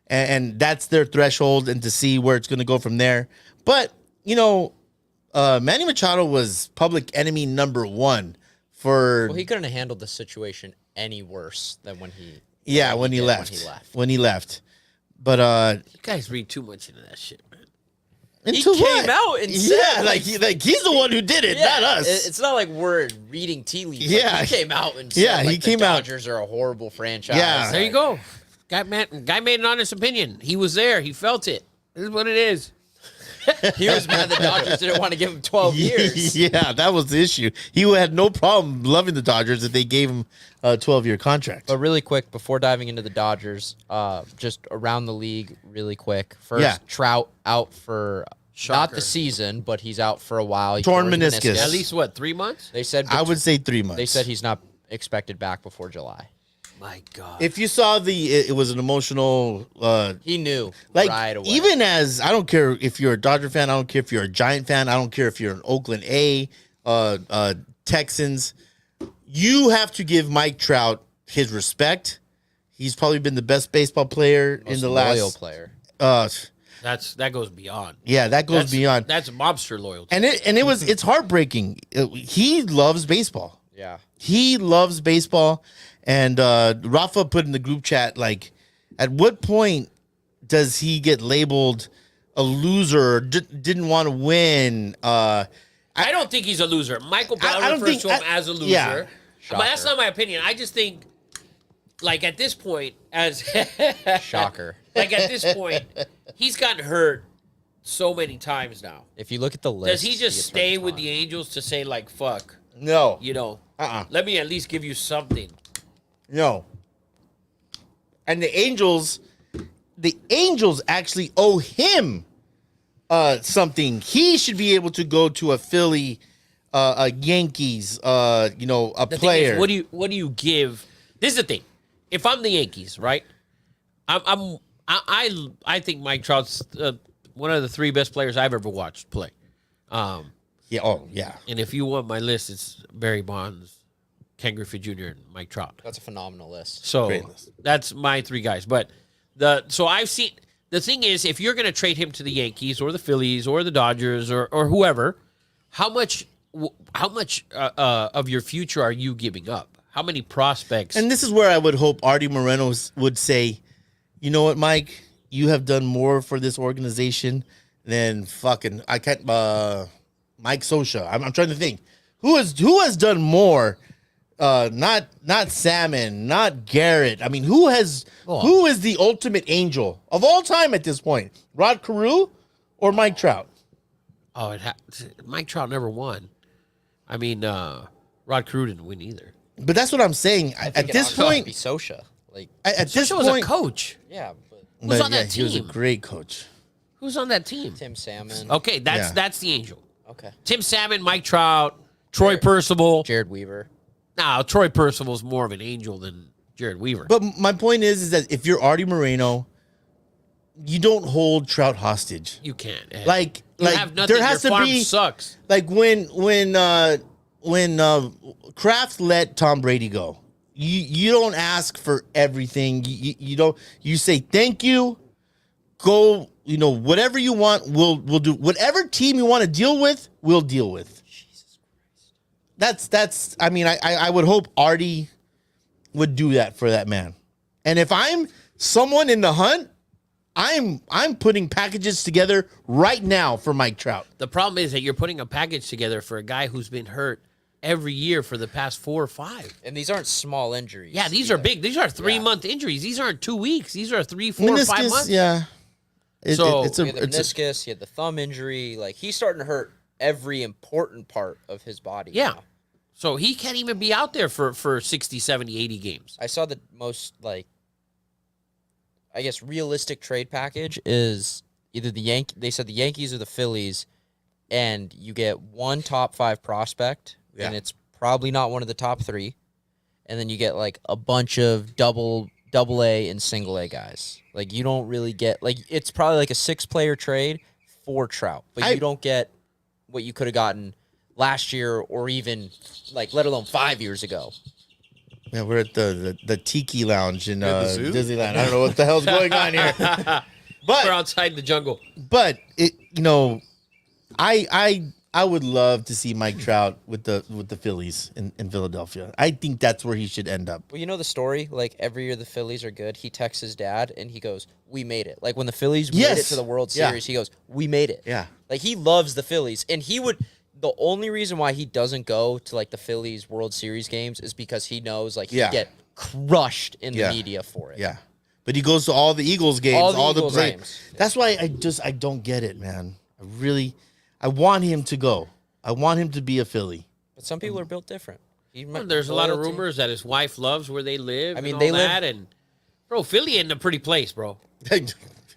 Speaker 1: and that's their threshold, and to see where it's going to go from there. But you know, Manny Machado was public enemy number 1 for
Speaker 7: Well, he couldn't have handled the situation any worse than when he.
Speaker 1: when he
Speaker 7: did
Speaker 1: left.
Speaker 7: when he left.
Speaker 1: But
Speaker 5: You guys read too much into that shit, man.
Speaker 1: into
Speaker 7: He
Speaker 1: what?
Speaker 7: came out and said,
Speaker 1: yeah, like he's the one who did it, not us.
Speaker 7: It's not like we're reading tea leaves.
Speaker 1: Yeah.
Speaker 7: Like, he came out and said,
Speaker 1: Yeah, he
Speaker 7: like,
Speaker 1: came
Speaker 7: the
Speaker 1: out-
Speaker 7: Dodgers are a horrible franchise.
Speaker 1: Yeah.
Speaker 5: There you go. Guy made an honest opinion. He was there. He felt it. This is what it is.
Speaker 7: He was mad the Dodgers didn't want to give him 12 years.
Speaker 1: Yeah, that was the issue. He had no problem loving the Dodgers if they gave him a 12-year contract.
Speaker 7: But really quick, before diving into the Dodgers, just around the league, really quick. First,
Speaker 1: Yeah.
Speaker 7: Trout out for not
Speaker 5: Shocker.
Speaker 7: the season, but he's out for a while. He
Speaker 1: Torn
Speaker 7: tore his
Speaker 1: meniscus.
Speaker 5: At least, what, 3 months?
Speaker 7: They said
Speaker 1: I would say 3 months.
Speaker 7: They said he's not expected back before July.
Speaker 5: My God.
Speaker 1: If you saw it was an emotional,
Speaker 7: He knew
Speaker 1: like
Speaker 7: right away.
Speaker 1: even as I don't care if you're a Dodger fan, I don't care if you're a Giant fan, I don't care if you're an Oakland A, Texans. You have to give Mike Trout his respect. He's probably been the best baseball player in
Speaker 7: Most
Speaker 1: the
Speaker 7: loyal
Speaker 1: last.
Speaker 7: player.
Speaker 5: that goes beyond.
Speaker 1: Yeah, that goes beyond.
Speaker 5: That's mobster loyalty.
Speaker 1: And it's heartbreaking. He loves baseball.
Speaker 7: Yeah.
Speaker 1: He loves baseball. And Rafa put in the group chat, like, at what point does he get labeled a loser or didn't want to win?
Speaker 5: I don't think he's a loser. Michael Brown
Speaker 1: I don't
Speaker 5: refers
Speaker 1: think-
Speaker 5: to him as a loser.
Speaker 1: yeah.
Speaker 5: But that's not my opinion. I just think, like, at this point,
Speaker 7: Shocker.
Speaker 5: like, at this point, he's gotten hurt so many times now.
Speaker 7: If you look at the list,
Speaker 5: Does he just
Speaker 7: gets
Speaker 5: stay
Speaker 7: hurt a
Speaker 5: with
Speaker 7: ton.
Speaker 5: the Angels to say, like, fuck,
Speaker 1: No.
Speaker 5: you know,
Speaker 1: Uh-uh.
Speaker 5: let me at least give you something?
Speaker 1: No. And the Angels actually owe him something. He should be able to go to a Philly, a Yankees, a
Speaker 5: The
Speaker 1: player.
Speaker 5: thing is, what do you give? This is the thing. If I'm the Yankees, right? I think Mike Trout's one of the 3 best players I've ever watched play.
Speaker 1: Yeah. Oh, yeah.
Speaker 5: And if you want my list, it's Barry Bonds, Ken Griffey Jr., and Mike Trout.
Speaker 7: That's a phenomenal list.
Speaker 5: So
Speaker 1: Great list.
Speaker 5: that's my 3 guys. But I've seen the thing is, if you're going to trade him to the Yankees or the Phillies or the Dodgers or whoever, how much of your future are you giving up? How many prospects?
Speaker 1: And this is where I would hope Artie Moreno would say, you know what, Mike? you have done more for this organization than fucking Mike Sosha. I'm trying to think who has done more. Not Salmon, not Garrett. I mean, who is the ultimate angel of all time at this point? Rod Carew or Mike Trout?
Speaker 5: Oh, Mike Trout never won. I mean, Rod Carew didn't win either.
Speaker 1: But that's what I'm saying. At this point,
Speaker 7: be Sosha. Like,
Speaker 1: at this
Speaker 5: Sosha was
Speaker 1: point,
Speaker 5: a coach.
Speaker 7: yeah, but
Speaker 5: Who's on that
Speaker 1: he was a
Speaker 5: team?
Speaker 1: great coach.
Speaker 5: Who's on that team?
Speaker 7: Tim Salmon.
Speaker 5: Okay,
Speaker 1: Yeah.
Speaker 5: that's the angel.
Speaker 7: Okay.
Speaker 5: Tim Salmon, Mike Trout, Troy Percival.
Speaker 7: Jared Weaver.
Speaker 5: Now, Troy Percival's more of an angel than Jared Weaver.
Speaker 1: But my point is that if you're Artie Moreno, you don't hold Trout hostage.
Speaker 5: You can't.
Speaker 1: Like
Speaker 5: you have nothing.
Speaker 1: there has
Speaker 5: Your
Speaker 1: to
Speaker 5: farm
Speaker 1: be
Speaker 5: sucks.
Speaker 1: like when Kraft let Tom Brady go. You don't ask for everything. You don't. You say thank you. Go. Whatever you want, we'll do. Whatever team you want to deal with, we'll deal with. Jesus Christ. That's. I mean, I would hope Artie would do that for that man. And if I'm someone in the hunt, I'm putting packages together right now for Mike Trout.
Speaker 5: The problem is that you're putting a package together for a guy who's been hurt every year for the past 4 or 5.
Speaker 7: And these aren't small injuries.
Speaker 5: Yeah, these are big. These are 3-month injuries. These aren't 2 weeks. These are 3, 4,
Speaker 1: Meniscus,
Speaker 5: 5 months.
Speaker 1: Yeah.
Speaker 7: He had the meniscus, he had the thumb injury. Like, he's starting to hurt every important part of his body.
Speaker 5: Yeah.
Speaker 7: now.
Speaker 5: So he can't even be out there for 60, 70, 80 games.
Speaker 7: I saw the most, realistic trade package is either they said the Yankees or the Phillies, and you get one top 5 prospect, and it's probably not one of the top 3, and then you get, a bunch of double A and single A guys. You don't really get, it's probably a 6-player trade for Trout, but you don't get what you could have gotten last year or even, let alone 5 years ago.
Speaker 1: Yeah, we're at the Tiki Lounge in
Speaker 3: the zoo?
Speaker 1: Disneyland. I don't know what the hell's going on here.
Speaker 5: We're
Speaker 1: But
Speaker 5: outside the jungle.
Speaker 1: I would love to see Mike Trout with the Phillies in Philadelphia. I think that's where he should end up.
Speaker 7: Well, you know the story? Every year the Phillies are good, he texts his dad, and he goes, "We made it." When the Phillies made it to the World
Speaker 1: Yeah.
Speaker 7: Series, he goes, "We made it."
Speaker 1: Yeah.
Speaker 7: He loves the Phillies, and he would... The only reason why he doesn't go to, the Phillies World Series games is because he knows, he'd get crushed in the media for it.
Speaker 1: Yeah. But he goes to all the Eagles games,
Speaker 7: All the Eagles games.
Speaker 1: That's why I don't get it, man. I want him to go. I want him to be a Philly.
Speaker 7: But some people are built different.
Speaker 5: There's a lot of rumors that his wife loves where they live.
Speaker 7: I mean,
Speaker 5: and all
Speaker 7: they live-
Speaker 5: that, and bro, Philly ain't a pretty place, bro.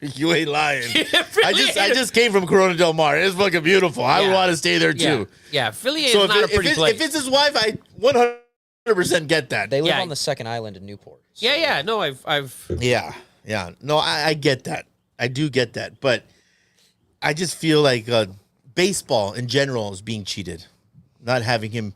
Speaker 1: You ain't lying.
Speaker 5: Philly
Speaker 1: I just came from Corona Del Mar. It's fucking beautiful. I would
Speaker 5: Yeah.
Speaker 1: want to stay there too.
Speaker 5: Yeah, Philly is
Speaker 1: So
Speaker 5: not a pretty place.
Speaker 1: if it's his wife, I 100% get that.
Speaker 7: They live
Speaker 5: Yeah.
Speaker 7: on the second island in Newport.
Speaker 5: yeah. No, I've.
Speaker 1: Yeah. No, I get that. I do get that. But I just feel like baseball in general is being cheated. Not having him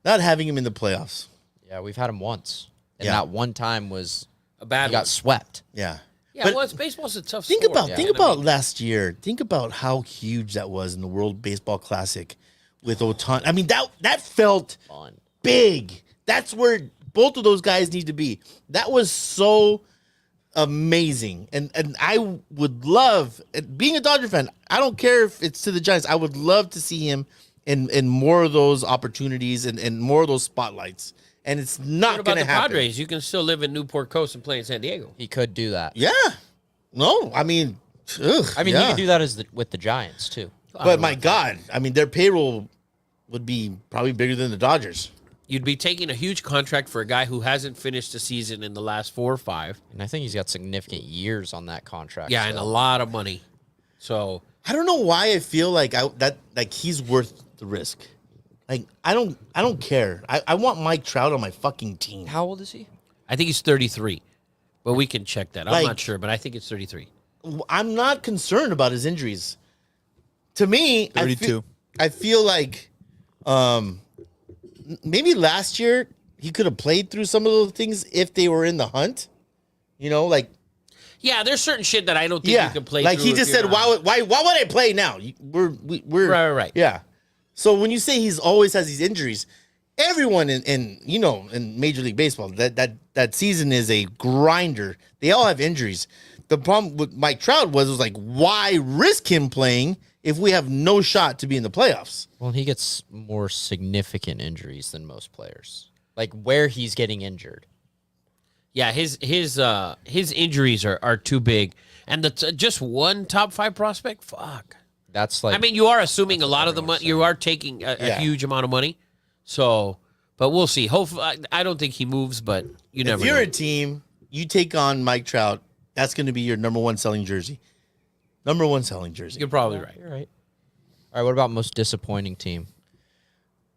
Speaker 1: in the playoffs.
Speaker 7: Yeah, we've had him once. And
Speaker 1: Yeah.
Speaker 7: that one time was...
Speaker 5: A bad
Speaker 7: He got
Speaker 5: one.
Speaker 7: swept.
Speaker 1: Yeah.
Speaker 5: Yeah,
Speaker 1: But
Speaker 5: well, baseball's a tough
Speaker 1: think
Speaker 5: sport.
Speaker 1: about last year. Think about how huge that was in the World Baseball Classic with Otani. I mean, that felt
Speaker 7: Fun.
Speaker 1: big. That's where both of those guys need to be. That was so amazing. And I would love, being a Dodger fan, I don't care if it's to the Giants. I would love to see him in more of those opportunities and more of those spotlights. And it's
Speaker 5: What
Speaker 1: not
Speaker 5: about
Speaker 1: going to
Speaker 5: the
Speaker 1: happen.
Speaker 5: Padres? You can still live in Newport Coast and play in San Diego.
Speaker 7: He could do that.
Speaker 1: Yeah. No, I mean, ugh,
Speaker 7: I mean,
Speaker 1: yeah.
Speaker 7: he could do that with the Giants, too.
Speaker 1: But my God, I mean, their payroll would be probably bigger than the Dodgers.
Speaker 5: You'd be taking a huge contract for a guy who hasn't finished a season in the last 4 or 5.
Speaker 7: And I think he's got significant years on that contract.
Speaker 5: Yeah, and a
Speaker 7: still.
Speaker 5: lot of money. So
Speaker 1: I don't know why I feel like he's worth the risk. I don't care. I want Mike Trout on my fucking team.
Speaker 7: How old is he?
Speaker 5: I think he's 33, but we can check that. I'm
Speaker 1: Like-
Speaker 5: not sure, but I think it's 33.
Speaker 1: I'm not concerned about his injuries. To me,
Speaker 3: 32.
Speaker 1: I feel like maybe last year he could have played through some of those things if they were in the hunt.
Speaker 5: Yeah, there's certain shit that I don't think you can play.
Speaker 1: Like
Speaker 5: through
Speaker 1: he
Speaker 5: if
Speaker 1: just
Speaker 5: you're
Speaker 1: said,
Speaker 5: not-
Speaker 1: why would I play now? We're
Speaker 5: Right.
Speaker 1: Yeah. So when you say he's always has these injuries, everyone in Major League Baseball that season is a grinder. They all have injuries. The problem with Mike Trout was like, why risk him playing if we have no shot to be in the playoffs?
Speaker 7: Well, he gets more significant injuries than most players. Like where he's getting injured.
Speaker 5: Yeah, his injuries are too big, and just one top 5 prospect. Fuck.
Speaker 7: That's like.
Speaker 5: I mean, you are assuming a lot of the money. You are taking a huge amount of money, so. But we'll see. Hopefully, I don't think he moves, but you never.
Speaker 1: If you're
Speaker 5: know.
Speaker 1: a team, you take on Mike Trout. That's going to be your number 1 selling jersey. Number 1 selling jersey.
Speaker 5: You're probably right.
Speaker 7: You're right. All right. What about most disappointing team?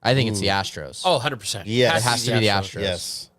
Speaker 7: I think it's the Astros.
Speaker 5: Oh, 100%.
Speaker 1: Yes.
Speaker 7: It has to be the Astros.
Speaker 1: Yes.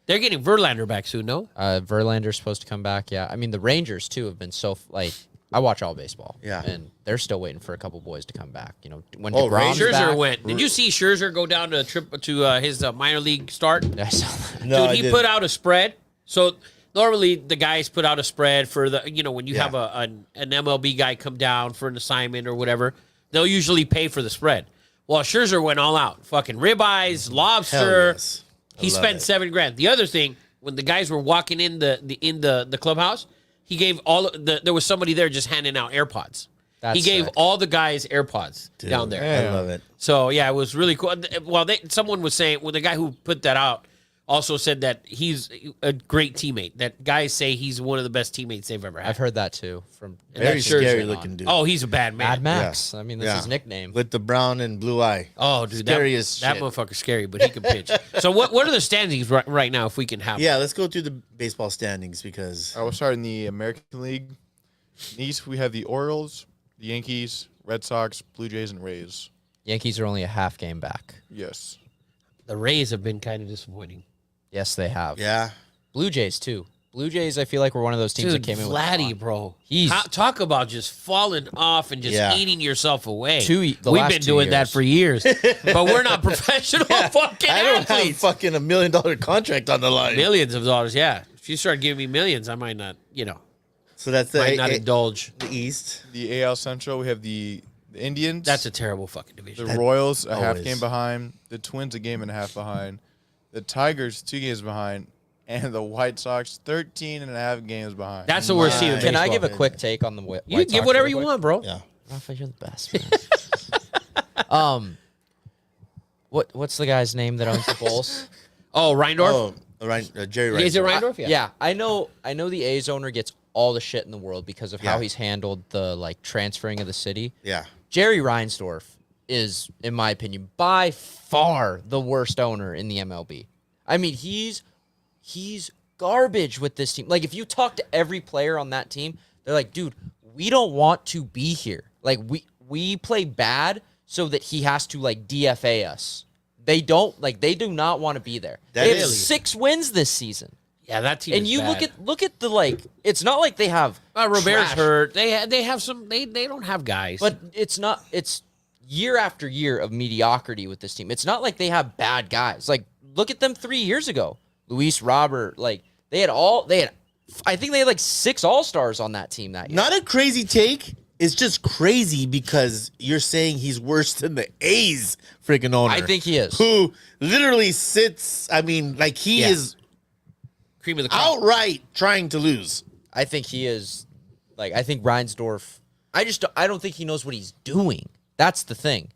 Speaker 5: They're getting Verlander back soon, no?
Speaker 7: Verlander's supposed to come back. Yeah. I mean, the Rangers too have been so like. I watch all baseball.
Speaker 1: Yeah.
Speaker 7: And they're still waiting for a couple boys to come back. You know, when
Speaker 1: Oh,
Speaker 7: DeGrom's
Speaker 5: Scherzer
Speaker 7: back,
Speaker 5: went. Did you see Scherzer go down to his minor league start?
Speaker 7: I saw that.
Speaker 1: No,
Speaker 5: Dude, he put out a spread. So normally the guys put out a spread for when you have an MLB guy come down for an assignment or whatever, they'll usually pay for the spread. Well, Scherzer went all out. Fucking ribeyes, lobster.
Speaker 1: Hell yes. I
Speaker 5: He
Speaker 1: love
Speaker 5: spent
Speaker 1: it.
Speaker 5: $7,000. The other thing, when the guys were walking in the clubhouse, he gave there was somebody there just handing out AirPods.
Speaker 7: That's
Speaker 5: he gave
Speaker 7: sick.
Speaker 5: all the guys AirPods down there.
Speaker 1: I love it.
Speaker 5: So yeah, it was really cool. Well, someone was saying, the guy who put that out also said that he's a great teammate. That guys say he's one of the best teammates they've ever had.
Speaker 7: I've heard that too from
Speaker 1: Very
Speaker 5: that's Scherzer
Speaker 1: scary
Speaker 5: on.
Speaker 1: looking dude.
Speaker 5: Oh, he's a bad man.
Speaker 7: Mad Max. I mean, this is his nickname.
Speaker 1: With the brown and blue eye.
Speaker 5: Oh, dude,
Speaker 1: Scary
Speaker 5: that
Speaker 1: as
Speaker 5: that
Speaker 1: shit.
Speaker 5: motherfucker's scary, but he can pitch. So what are the standings right now, if we can have?
Speaker 1: Yeah, let's go through the baseball standings because
Speaker 3: We'll start in the American League. In the East, we have the Orioles, the Yankees, Red Sox, Blue Jays, and Rays.
Speaker 7: Yankees are only a half game back.
Speaker 3: Yes.
Speaker 5: The Rays have been kind of disappointing.
Speaker 7: Yes, they have.
Speaker 1: yeah.
Speaker 7: Blue Jays too. Blue Jays, I feel like were one of those teams
Speaker 5: Dude,
Speaker 7: that came in with
Speaker 5: Vladdy, bro.
Speaker 7: He's-
Speaker 5: Talk about just falling off and just
Speaker 1: Yeah.
Speaker 5: eating yourself away.
Speaker 7: The
Speaker 5: We've
Speaker 7: last
Speaker 5: been
Speaker 7: 2
Speaker 5: doing that
Speaker 7: years.
Speaker 5: for years, but we're not professional fucking
Speaker 1: I don't have
Speaker 5: athletes.
Speaker 1: fucking $1 million contract on the line.
Speaker 5: Millions of dollars, yeah. If you start giving me millions, I might not,
Speaker 1: So that's the,
Speaker 5: might not indulge.
Speaker 1: the East.
Speaker 3: The AL Central, we have the Indians.
Speaker 5: That's a terrible fucking
Speaker 3: the
Speaker 5: division.
Speaker 3: Royals, a half
Speaker 1: always.
Speaker 3: game behind. The Twins, a game and a half behind. The Tigers, 2 games behind. And the White Sox, 13 and a half games behind.
Speaker 5: That's the worst team in
Speaker 7: Can I
Speaker 5: baseball.
Speaker 7: give a quick take on the White
Speaker 5: You can give
Speaker 7: Sox
Speaker 5: whatever
Speaker 7: real
Speaker 5: you
Speaker 7: quick?
Speaker 5: want, bro.
Speaker 1: Yeah.
Speaker 7: Rafa, you're the best, man. What's the guy's name that owns the Bulls?
Speaker 5: Oh, Reindorf?
Speaker 1: Oh, right. Jerry Rice.
Speaker 5: Is it Reindorf?
Speaker 7: Yeah, I know the A's owner gets all the shit in the world because of how
Speaker 1: Yeah.
Speaker 7: he's handled the transferring of the city.
Speaker 1: Yeah.
Speaker 7: Jerry Reinsdorf is, in my opinion, by far the worst owner in the MLB. I mean, he's garbage with this team. Like, if you talk to every player on that team, they're like, dude, we don't want to be here. Like, we play bad so that he has to, DFA us. They do not want to be there.
Speaker 1: That
Speaker 7: They have
Speaker 1: is-
Speaker 7: 6 wins this season.
Speaker 5: Yeah, that team
Speaker 7: And
Speaker 5: is
Speaker 7: you
Speaker 5: bad.
Speaker 7: look at it's not like they have
Speaker 5: Robert's
Speaker 7: trash,
Speaker 5: hurt. They have some. They don't have guys.
Speaker 7: but it's year after year of mediocrity with this team. It's not like they have bad guys. Like, look at them 3 years ago. Luis Robert, I think they had 6 All-Stars on that team that year.
Speaker 1: Not a crazy take. It's just crazy because you're saying he's worse than the A's freaking owner.
Speaker 7: I think he is.
Speaker 1: Who literally sits, he
Speaker 5: Yeah.
Speaker 1: is
Speaker 5: cream of the crop.
Speaker 1: outright trying to lose.
Speaker 7: I think he is. I think Reinsdorf. I don't think he knows what he's doing. That's the thing.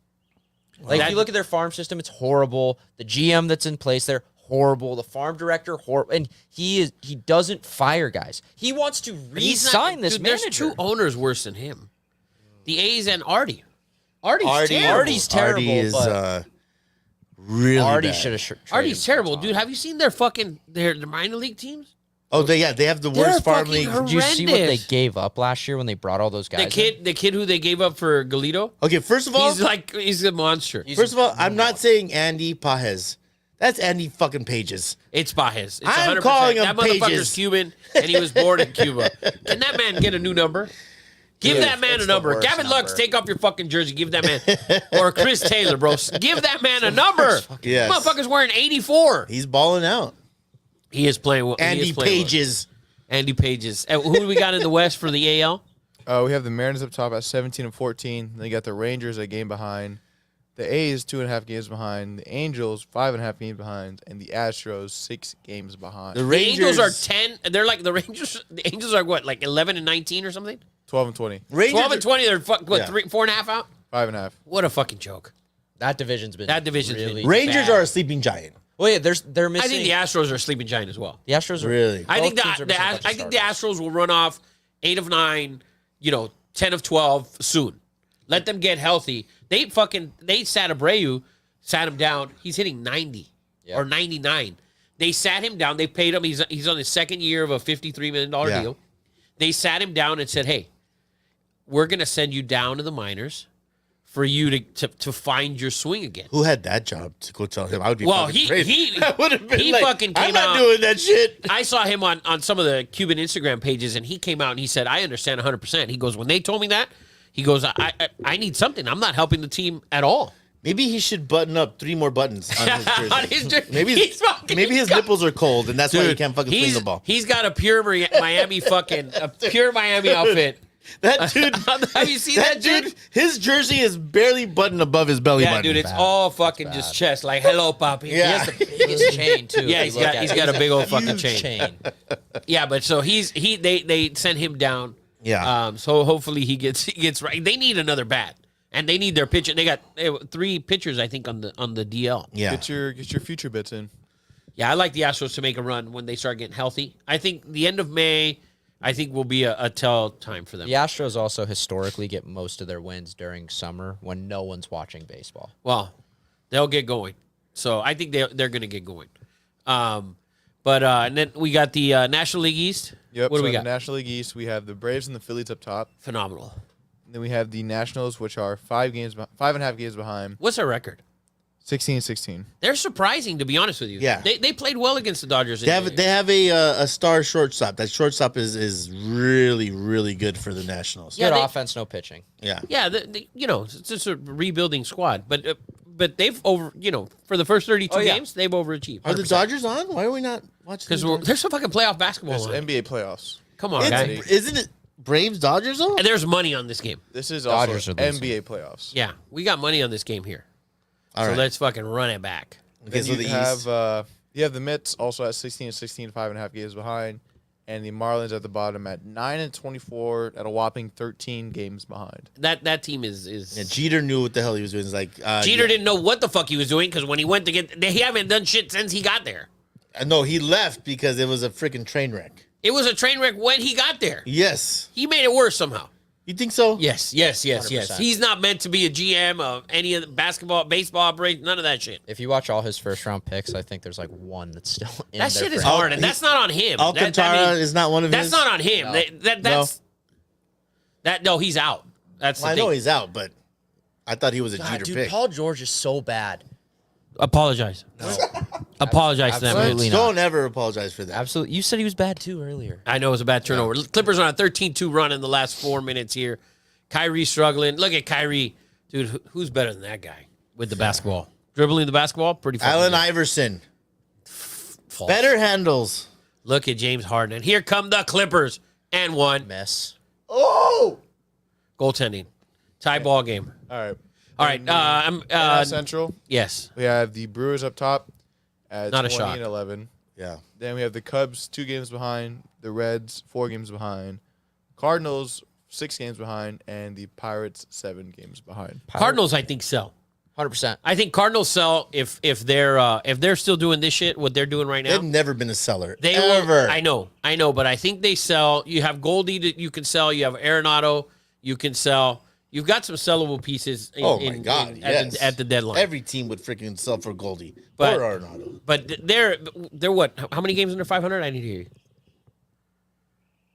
Speaker 7: If you look at their farm system, it's horrible. The GM that's in place there, horrible. The farm director, horrible. And he doesn't fire guys. He wants to
Speaker 5: But he's not-
Speaker 7: re-sign this
Speaker 5: dude,
Speaker 7: manager.
Speaker 5: There's 2 owners worse than him. The A's and Artie. Artie's terrible.
Speaker 7: Artie's terrible,
Speaker 1: Artie is
Speaker 7: but
Speaker 1: really
Speaker 7: Artie
Speaker 1: bad.
Speaker 7: should have.
Speaker 5: Artie's terrible, dude. Have you seen their minor league teams?
Speaker 1: Oh, they have the
Speaker 5: They're
Speaker 1: worst farm
Speaker 5: fucking
Speaker 1: league.
Speaker 5: horrendous.
Speaker 7: Did you see what they gave up last year when they brought all those guys?
Speaker 5: The kid who they gave up for Galito.
Speaker 1: Okay, first of all,
Speaker 5: He's a monster.
Speaker 1: first of all, I'm not saying Andy Pajes. That's Andy fucking Pages.
Speaker 5: It's Baez. It's
Speaker 1: I'm
Speaker 5: 100%.
Speaker 1: calling him
Speaker 5: That motherfucker's
Speaker 1: Pages.
Speaker 5: Cuban, and he was born in Cuba. Can that man get a new number? Give
Speaker 7: Dude,
Speaker 5: that man
Speaker 7: it's
Speaker 5: a
Speaker 7: the
Speaker 5: number.
Speaker 7: worst
Speaker 5: Gavin Lux,
Speaker 7: number.
Speaker 5: take off your fucking jersey. Give that man. Or Chris Taylor, bro. Give that man a number.
Speaker 1: Yes.
Speaker 5: Motherfucker's wearing 84.
Speaker 1: He's balling out.
Speaker 5: He is playing well.
Speaker 1: Andy Pages.
Speaker 5: Andy Pages. Who do we got in the West for the AL?
Speaker 3: We have the Mariners up top at 17 and 14. They got the Rangers a game behind. The A's 2.5 games behind. The Angels 5.5 games behind, and the Astros 6 games behind.
Speaker 1: The
Speaker 5: The
Speaker 1: Rangers
Speaker 5: Angels are 10. They're like the Rangers. The Angels are what, like 11 and 19 or something?
Speaker 3: 12 and 20.
Speaker 1: Rangers
Speaker 5: 12 and
Speaker 1: are-
Speaker 5: 20. They're what,
Speaker 1: Yeah.
Speaker 5: 4.5 out?
Speaker 3: 5.5.
Speaker 5: What a fucking joke.
Speaker 7: That division's been really
Speaker 1: Rangers
Speaker 7: bad.
Speaker 1: are a sleeping giant.
Speaker 7: Well, yeah, they're missing.
Speaker 5: I think the Astros are a sleeping giant as well.
Speaker 7: the Astros are
Speaker 1: Really?
Speaker 5: I think
Speaker 7: both teams are missing a bunch of
Speaker 5: I think the
Speaker 7: starters.
Speaker 5: Astros will run off 8 of 9, 10 of 12 soon. Let them get healthy. They sat Abreu, sat him down. He's hitting 90
Speaker 7: Yeah.
Speaker 5: or 99. They sat him down. They paid him. He's on his second year of a $53 million
Speaker 1: Yeah.
Speaker 5: deal. They sat him down and said, "Hey, we're going to send you down to the minors for you to find your swing again."
Speaker 1: Who had that job to go tell him? I would be
Speaker 5: Well,
Speaker 1: fucking
Speaker 5: he-
Speaker 1: crazy.
Speaker 5: he-
Speaker 1: I would have been
Speaker 5: he
Speaker 1: like,
Speaker 5: fucking
Speaker 1: I'm
Speaker 5: came
Speaker 1: not
Speaker 5: out-
Speaker 1: doing that shit.
Speaker 5: I saw him on some of the Cuban Instagram pages, and he came out and he said, "I understand 100%." He goes, "When they told me that, he goes, I need something. I'm not helping the team at all."
Speaker 1: Maybe he should button up 3 more buttons on his jersey.
Speaker 5: On his jersey.
Speaker 1: Maybe
Speaker 5: He's fucking-
Speaker 1: maybe his nipples are cold, and that's why he
Speaker 5: Dude,
Speaker 1: can't fucking swing the ball.
Speaker 5: He's got a pure Miami outfit.
Speaker 1: That dude,
Speaker 5: Have you seen that dude?
Speaker 1: His jersey is barely buttoned above his belly
Speaker 5: Yeah,
Speaker 1: button.
Speaker 5: dude, it's all fucking just chest. Like, hello, Poppy.
Speaker 1: Yeah.
Speaker 7: He has the biggest chain too.
Speaker 5: Yeah,
Speaker 7: if you look at
Speaker 5: he's
Speaker 7: it.
Speaker 5: got a big old
Speaker 7: Huge
Speaker 5: fucking chain. Yeah, but so they sent him down.
Speaker 1: Yeah.
Speaker 5: So hopefully he gets right. They need another bat, and they need their pitcher. They got 3 pitchers, I think, on the DL.
Speaker 1: Yeah.
Speaker 3: Get your future bits in.
Speaker 5: Yeah, I like the Astros to make a run when they start getting healthy. I think the end of May, I think will be a tell time for them.
Speaker 7: The Astros also historically get most of their wins during summer when no one's watching baseball.
Speaker 5: Well, they'll get going. So I think they're going to get going. And then we got the National League East.
Speaker 3: Yep.
Speaker 5: What do
Speaker 3: so
Speaker 5: we
Speaker 3: in
Speaker 5: got?
Speaker 3: the National League East, we have the Braves and the Phillies up top.
Speaker 5: Phenomenal.
Speaker 3: And then we have the Nationals, which are 5.5 games behind.
Speaker 5: What's their record?
Speaker 3: 16-16.
Speaker 5: They're surprising, to be honest with you.
Speaker 1: Yeah.
Speaker 5: They played well against the Dodgers.
Speaker 1: They have a star shortstop. That shortstop is really, really good for the Nationals.
Speaker 5: Yeah,
Speaker 7: Good
Speaker 5: they-
Speaker 7: offense, no pitching.
Speaker 1: Yeah.
Speaker 5: Yeah, it's just a rebuilding squad. But they've for the first 32 games, they've overachieved.
Speaker 1: Are the Dodgers on? Why are we not watching?
Speaker 5: Because there's some fucking playoff basketball
Speaker 3: It's
Speaker 5: on.
Speaker 3: NBA playoffs.
Speaker 5: Come on, guys.
Speaker 1: Isn't it Braves Dodgers though?
Speaker 5: And there's money on this game.
Speaker 3: This is also
Speaker 7: Dodgers are losing.
Speaker 3: NBA playoffs.
Speaker 5: Yeah, we got money on this game here.
Speaker 1: All
Speaker 5: So
Speaker 1: right.
Speaker 5: let's fucking run it back.
Speaker 1: Okay,
Speaker 3: Then
Speaker 1: so
Speaker 3: you
Speaker 1: the
Speaker 3: have
Speaker 1: East.
Speaker 3: you have the Mets also at 16-16, 5.5 games behind, and the Marlins at the bottom at 9-24 at a whopping 13 games behind.
Speaker 5: That team is
Speaker 1: Yeah, Jeter knew what the hell he was doing. It's like
Speaker 5: Jeter didn't know what the fuck he was doing because when he went to he haven't done shit since he got there.
Speaker 1: No, he left because it was a freaking train wreck.
Speaker 5: It was a train wreck when he got there.
Speaker 1: Yes.
Speaker 5: He made it worse somehow.
Speaker 1: You think so?
Speaker 5: Yes.
Speaker 7: 100%.
Speaker 5: He's not meant to be a GM of any of the basketball, baseball operation, none of that shit.
Speaker 7: If you watch all his first round picks, I think there's like one that's still in
Speaker 5: That
Speaker 7: there
Speaker 5: shit is
Speaker 7: for him.
Speaker 5: hard, and that's not on him.
Speaker 1: Alcantara is not one of
Speaker 5: That's
Speaker 1: his.
Speaker 5: not on him. No, he's out. That's the
Speaker 1: Well, I
Speaker 5: thing.
Speaker 1: know he's out, but I thought he was a
Speaker 7: God,
Speaker 1: Jeter
Speaker 7: dude,
Speaker 1: pick.
Speaker 7: Paul George is so bad.
Speaker 5: Apologize. Apologize to them.
Speaker 7: Absolutely not.
Speaker 1: Don't ever apologize for that.
Speaker 7: Absolutely. You said he was bad too earlier.
Speaker 5: I know it was a bad turnover. Clippers are on a 13-2 run in the last 4 minutes here. Kyrie struggling. Look at Kyrie. Dude, who's better than that guy with the basketball? Dribbling the basketball? Pretty fucking
Speaker 1: Allen
Speaker 5: good.
Speaker 1: Iverson.
Speaker 5: False.
Speaker 1: Better handles.
Speaker 5: Look at James Harden. And here come the Clippers. And one.
Speaker 7: Mess.
Speaker 1: Oh!
Speaker 5: Goaltending. Tie ball game.
Speaker 3: All right.
Speaker 5: All right.
Speaker 3: NL Central,
Speaker 5: Yes.
Speaker 3: we have the Brewers up top at
Speaker 5: Not a
Speaker 3: 20
Speaker 5: shock.
Speaker 3: and 11.
Speaker 1: Yeah.
Speaker 3: Then we have the Cubs 2 games behind, the Reds 4 games behind, Cardinals 6 games behind, and the Pirates 7 games behind.
Speaker 5: Cardinals, I think, sell.
Speaker 7: 100%.
Speaker 5: I think Cardinals sell if they're still doing this shit, what they're doing right now.
Speaker 1: They've never been a seller.
Speaker 5: They
Speaker 1: ever.
Speaker 5: will, I know, but I think they sell. You have Goldie that you can sell. You have Arenado. You can sell. You've got some sellable pieces.
Speaker 1: Oh my God! Yes.
Speaker 5: At the deadline.
Speaker 1: Every team would freaking sell for Goldie
Speaker 5: But-
Speaker 1: or Arenado.
Speaker 5: But they're what? How many games under 500? I need to hear you.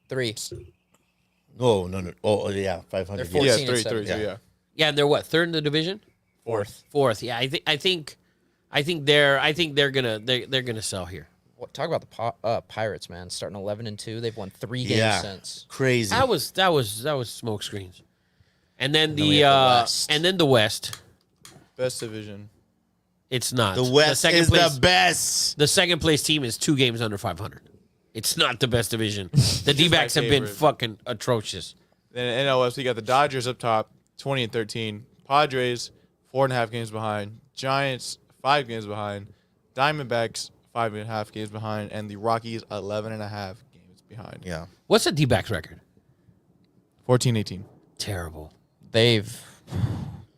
Speaker 7: 3.
Speaker 1: No. Oh yeah, 500.
Speaker 7: They're
Speaker 3: Yeah,
Speaker 7: 14 and
Speaker 3: 3,
Speaker 7: seven.
Speaker 3: so
Speaker 1: Yeah.
Speaker 3: yeah.
Speaker 5: Yeah, and they're what? Third in the division. Fourth. Yeah, I think they're gonna sell here.
Speaker 7: What, talk about the Pirates, man. Starting 11-2, they've won 3 games
Speaker 1: Yeah.
Speaker 7: since.
Speaker 1: Crazy.
Speaker 5: That was smoke screens. And then
Speaker 7: then we have the
Speaker 5: West.
Speaker 3: Best division.
Speaker 5: It's not.
Speaker 1: The West
Speaker 5: second
Speaker 1: is
Speaker 5: place,
Speaker 1: the best.
Speaker 5: The second place team is 2 games under 500. It's not the best division. The D-backs have been
Speaker 3: favorite.
Speaker 5: fucking atrocious.
Speaker 3: Then in NL West, we got the Dodgers up top, 20 and 13. Padres 4.5 games behind. Giants 5 games behind. Diamondbacks 5.5 games behind, and the Rockies 11.5 games behind.
Speaker 1: Yeah.
Speaker 5: What's the D-backs record?
Speaker 3: 14-18.
Speaker 5: Terrible.
Speaker 7: They don't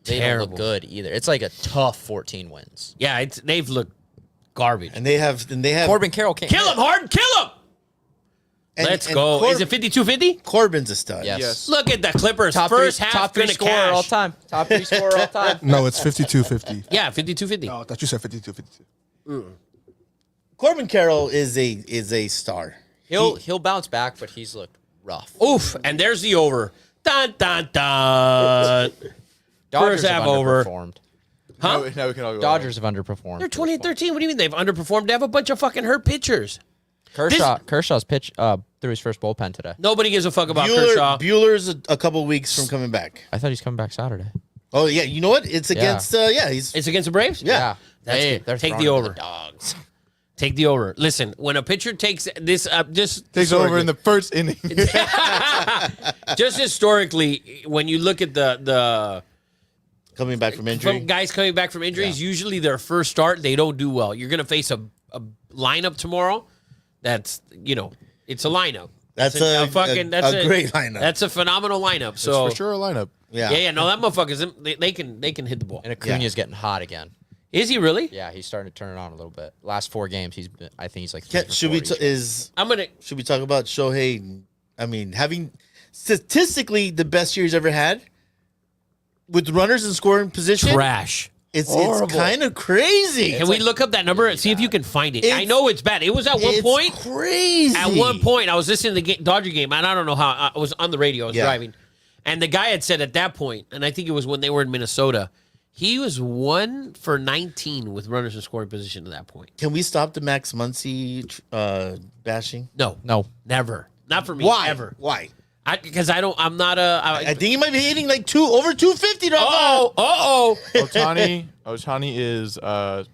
Speaker 5: Terrible.
Speaker 7: look good either. It's like a tough 14 wins.
Speaker 5: Yeah, they've looked garbage.
Speaker 1: And they have
Speaker 7: Corbin Carroll can't
Speaker 5: Kill him, Harden. Kill him.
Speaker 1: and-
Speaker 5: Let's
Speaker 1: and
Speaker 5: go. Is
Speaker 1: Corb-
Speaker 5: it 52-50?
Speaker 1: Corbin's a stud.
Speaker 7: Yes.
Speaker 3: Yes.
Speaker 5: Look at the Clippers.
Speaker 7: top
Speaker 5: First
Speaker 7: three,
Speaker 5: half
Speaker 7: top three
Speaker 5: gonna
Speaker 7: scorer
Speaker 5: cash.
Speaker 7: all time. Top 3 scorer all time.
Speaker 6: No, it's 52-50.
Speaker 5: Yeah, 52-50.
Speaker 6: Oh, I thought you said 52-52.
Speaker 1: Corbin Carroll is a star.
Speaker 7: He'll bounce back, but he's looked rough.
Speaker 5: Oof, and there's the over. Dun, dun, dun.
Speaker 7: Dodgers
Speaker 5: First
Speaker 7: have
Speaker 5: half over.
Speaker 7: underperformed.
Speaker 5: Huh?
Speaker 3: Now we can all go.
Speaker 7: Dodgers have underperformed.
Speaker 5: They're 20-13. What do you mean they've underperformed? They have a bunch of fucking hurt pitchers.
Speaker 7: Kershaw's pitch threw his first bullpen today.
Speaker 5: Nobody gives a fuck about Kershaw.
Speaker 1: Bueller's a couple weeks from coming back.
Speaker 7: I thought he's coming back Saturday.
Speaker 1: Oh yeah, you know what? It's against he's
Speaker 5: It's against the Braves?
Speaker 1: Yeah.
Speaker 7: They're
Speaker 5: Take
Speaker 7: throwing
Speaker 5: the
Speaker 7: to
Speaker 5: over.
Speaker 7: Dogs.
Speaker 5: Take the over. Listen, when a pitcher takes this just
Speaker 3: Takes over in the first inning.
Speaker 5: just historically, when you look at the
Speaker 1: coming back from injury.
Speaker 5: guys coming back from injuries, usually their first start they don't do well. You're gonna face a lineup tomorrow. That's it's a lineup.
Speaker 1: That's
Speaker 5: It's
Speaker 1: a
Speaker 5: that's
Speaker 1: a great lineup.
Speaker 5: That's a phenomenal lineup. So
Speaker 3: for sure a lineup.
Speaker 5: yeah. No, that motherfucker's they can hit the ball.
Speaker 7: And Acuna's getting hot again.
Speaker 5: Is he really?
Speaker 7: Yeah, he's starting to turn it on a little bit. Last 4 games, I think he's like.
Speaker 1: Should we talk about Shohei? I mean, having statistically the best year he's ever had with runners in scoring position.
Speaker 5: Trash.
Speaker 1: It's kind of crazy.
Speaker 5: Can we look up that number and see if you can find it? I know it's bad. It was at one point.
Speaker 1: Crazy.
Speaker 5: At one point, I was listening to the Dodger game, and I don't know how. I was on the radio. I was driving. And the guy had said at that point, and I think it was when they were in Minnesota, he was 1 for 19 with runners in scoring position at that point.
Speaker 1: Can we stop the Max Muncy bashing?
Speaker 5: No. Never. Not for me.
Speaker 1: Why?
Speaker 5: Ever.
Speaker 1: Why?
Speaker 5: Because I'm not a.
Speaker 1: I think he might be hitting like over 250.
Speaker 3: Ohtani is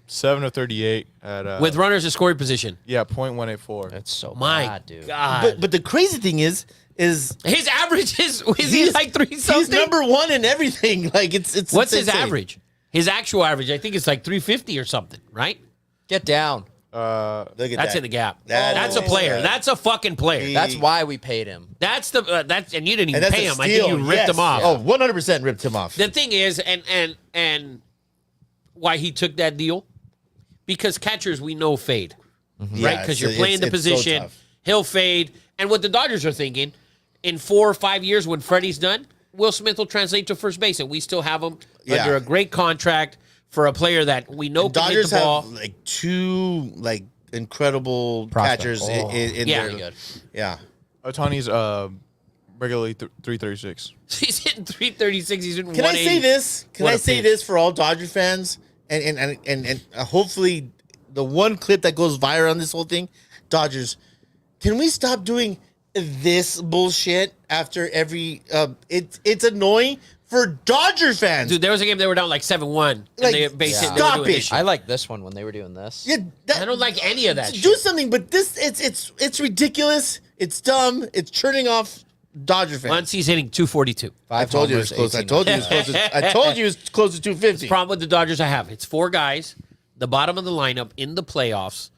Speaker 3: 7 of 38 at
Speaker 5: with runners in scoring position.
Speaker 3: 0.184.
Speaker 7: That's so
Speaker 5: My
Speaker 7: bad, dude.
Speaker 5: God.
Speaker 1: But the crazy thing is
Speaker 5: his average is he like 3 something?
Speaker 1: He's number 1 in everything. Like it's
Speaker 5: What's his
Speaker 1: insane.
Speaker 5: average? His actual average, I think it's like 350 or something, right?
Speaker 7: Get down.
Speaker 1: Look at
Speaker 5: That's
Speaker 1: that.
Speaker 5: in the gap.
Speaker 1: That
Speaker 5: That's a
Speaker 1: is
Speaker 5: player.
Speaker 1: sad.
Speaker 5: That's a fucking player.
Speaker 7: That's why we paid him.
Speaker 5: That's and you didn't even
Speaker 1: And that's
Speaker 5: pay
Speaker 1: a
Speaker 5: him. I think
Speaker 1: steal.
Speaker 5: you ripped
Speaker 1: Yes.
Speaker 5: him off.
Speaker 1: Oh, 100% ripped him off.
Speaker 5: The thing is, and why he took that deal, because catchers we know fade, right? Because you're playing the
Speaker 1: it's
Speaker 5: position,
Speaker 1: so tough.
Speaker 5: he'll fade. And what the Dodgers are thinking, in 4 or 5 years when Freddie's done, Will Smith will translate to first base, and we still have him under a great contract for a player that we know can
Speaker 1: Dodgers
Speaker 5: hit the ball.
Speaker 1: have like 2 incredible
Speaker 7: Prospect.
Speaker 1: catchers in
Speaker 5: Yeah.
Speaker 1: there.
Speaker 7: Good.
Speaker 1: Yeah.
Speaker 3: Ohtani's regularly 336.
Speaker 5: He's hitting 336. He's hitting
Speaker 1: Can I
Speaker 5: 180.
Speaker 1: say this? Can
Speaker 5: What
Speaker 1: I
Speaker 5: a
Speaker 1: say
Speaker 5: pitch.
Speaker 1: this for all Dodger fans? And hopefully the one clip that goes viral on this whole thing, Dodgers, can we stop doing this bullshit after every it's annoying for Dodger fans.
Speaker 5: Dude, there was a game they were down like 7-1. And
Speaker 1: Like,
Speaker 5: they basically they were
Speaker 1: stop
Speaker 5: doing
Speaker 1: it.
Speaker 5: this shit.
Speaker 7: I like this one when they were doing this.
Speaker 1: Yeah,
Speaker 5: I don't like any of that
Speaker 1: do
Speaker 5: shit.
Speaker 1: something, but this it's ridiculous. It's dumb. It's turning off Dodger fans.
Speaker 5: Once he's hitting 242.
Speaker 1: I told you it was close. I told you it was close. I told you it was close to 250.
Speaker 5: Problem with the Dodgers I have, it's 4 guys. The bottom of the lineup in the playoffs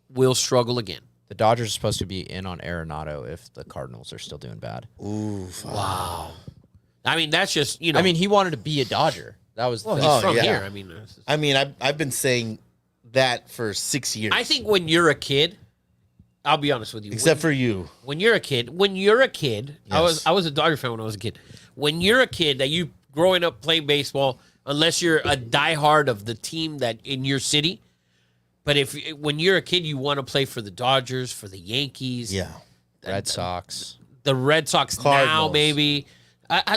Speaker 5: will struggle again.
Speaker 7: The Dodgers are supposed to be in on Arenado if the Cardinals are still doing bad.
Speaker 1: Ooh,
Speaker 5: Wow. I mean, that's just, you know.
Speaker 7: I mean, he wanted to be a Dodger. That was the
Speaker 5: well,
Speaker 7: thing.
Speaker 5: he's from
Speaker 1: yeah.
Speaker 5: here. I mean,
Speaker 1: I've been saying that for 6 years.
Speaker 5: I think when you're a kid, I'll be honest with you.
Speaker 1: except for you.
Speaker 5: When you're a kid,
Speaker 1: Yes.
Speaker 5: I was a Dodger fan when I was a kid. When you're a kid that you growing up playing baseball, unless you're a diehard of the team that in your city, but when you're a kid, you want to play for the Dodgers, for the Yankees,
Speaker 1: Yeah.
Speaker 7: Red Sox.
Speaker 5: the Red Sox now,
Speaker 1: Cardinals.
Speaker 5: maybe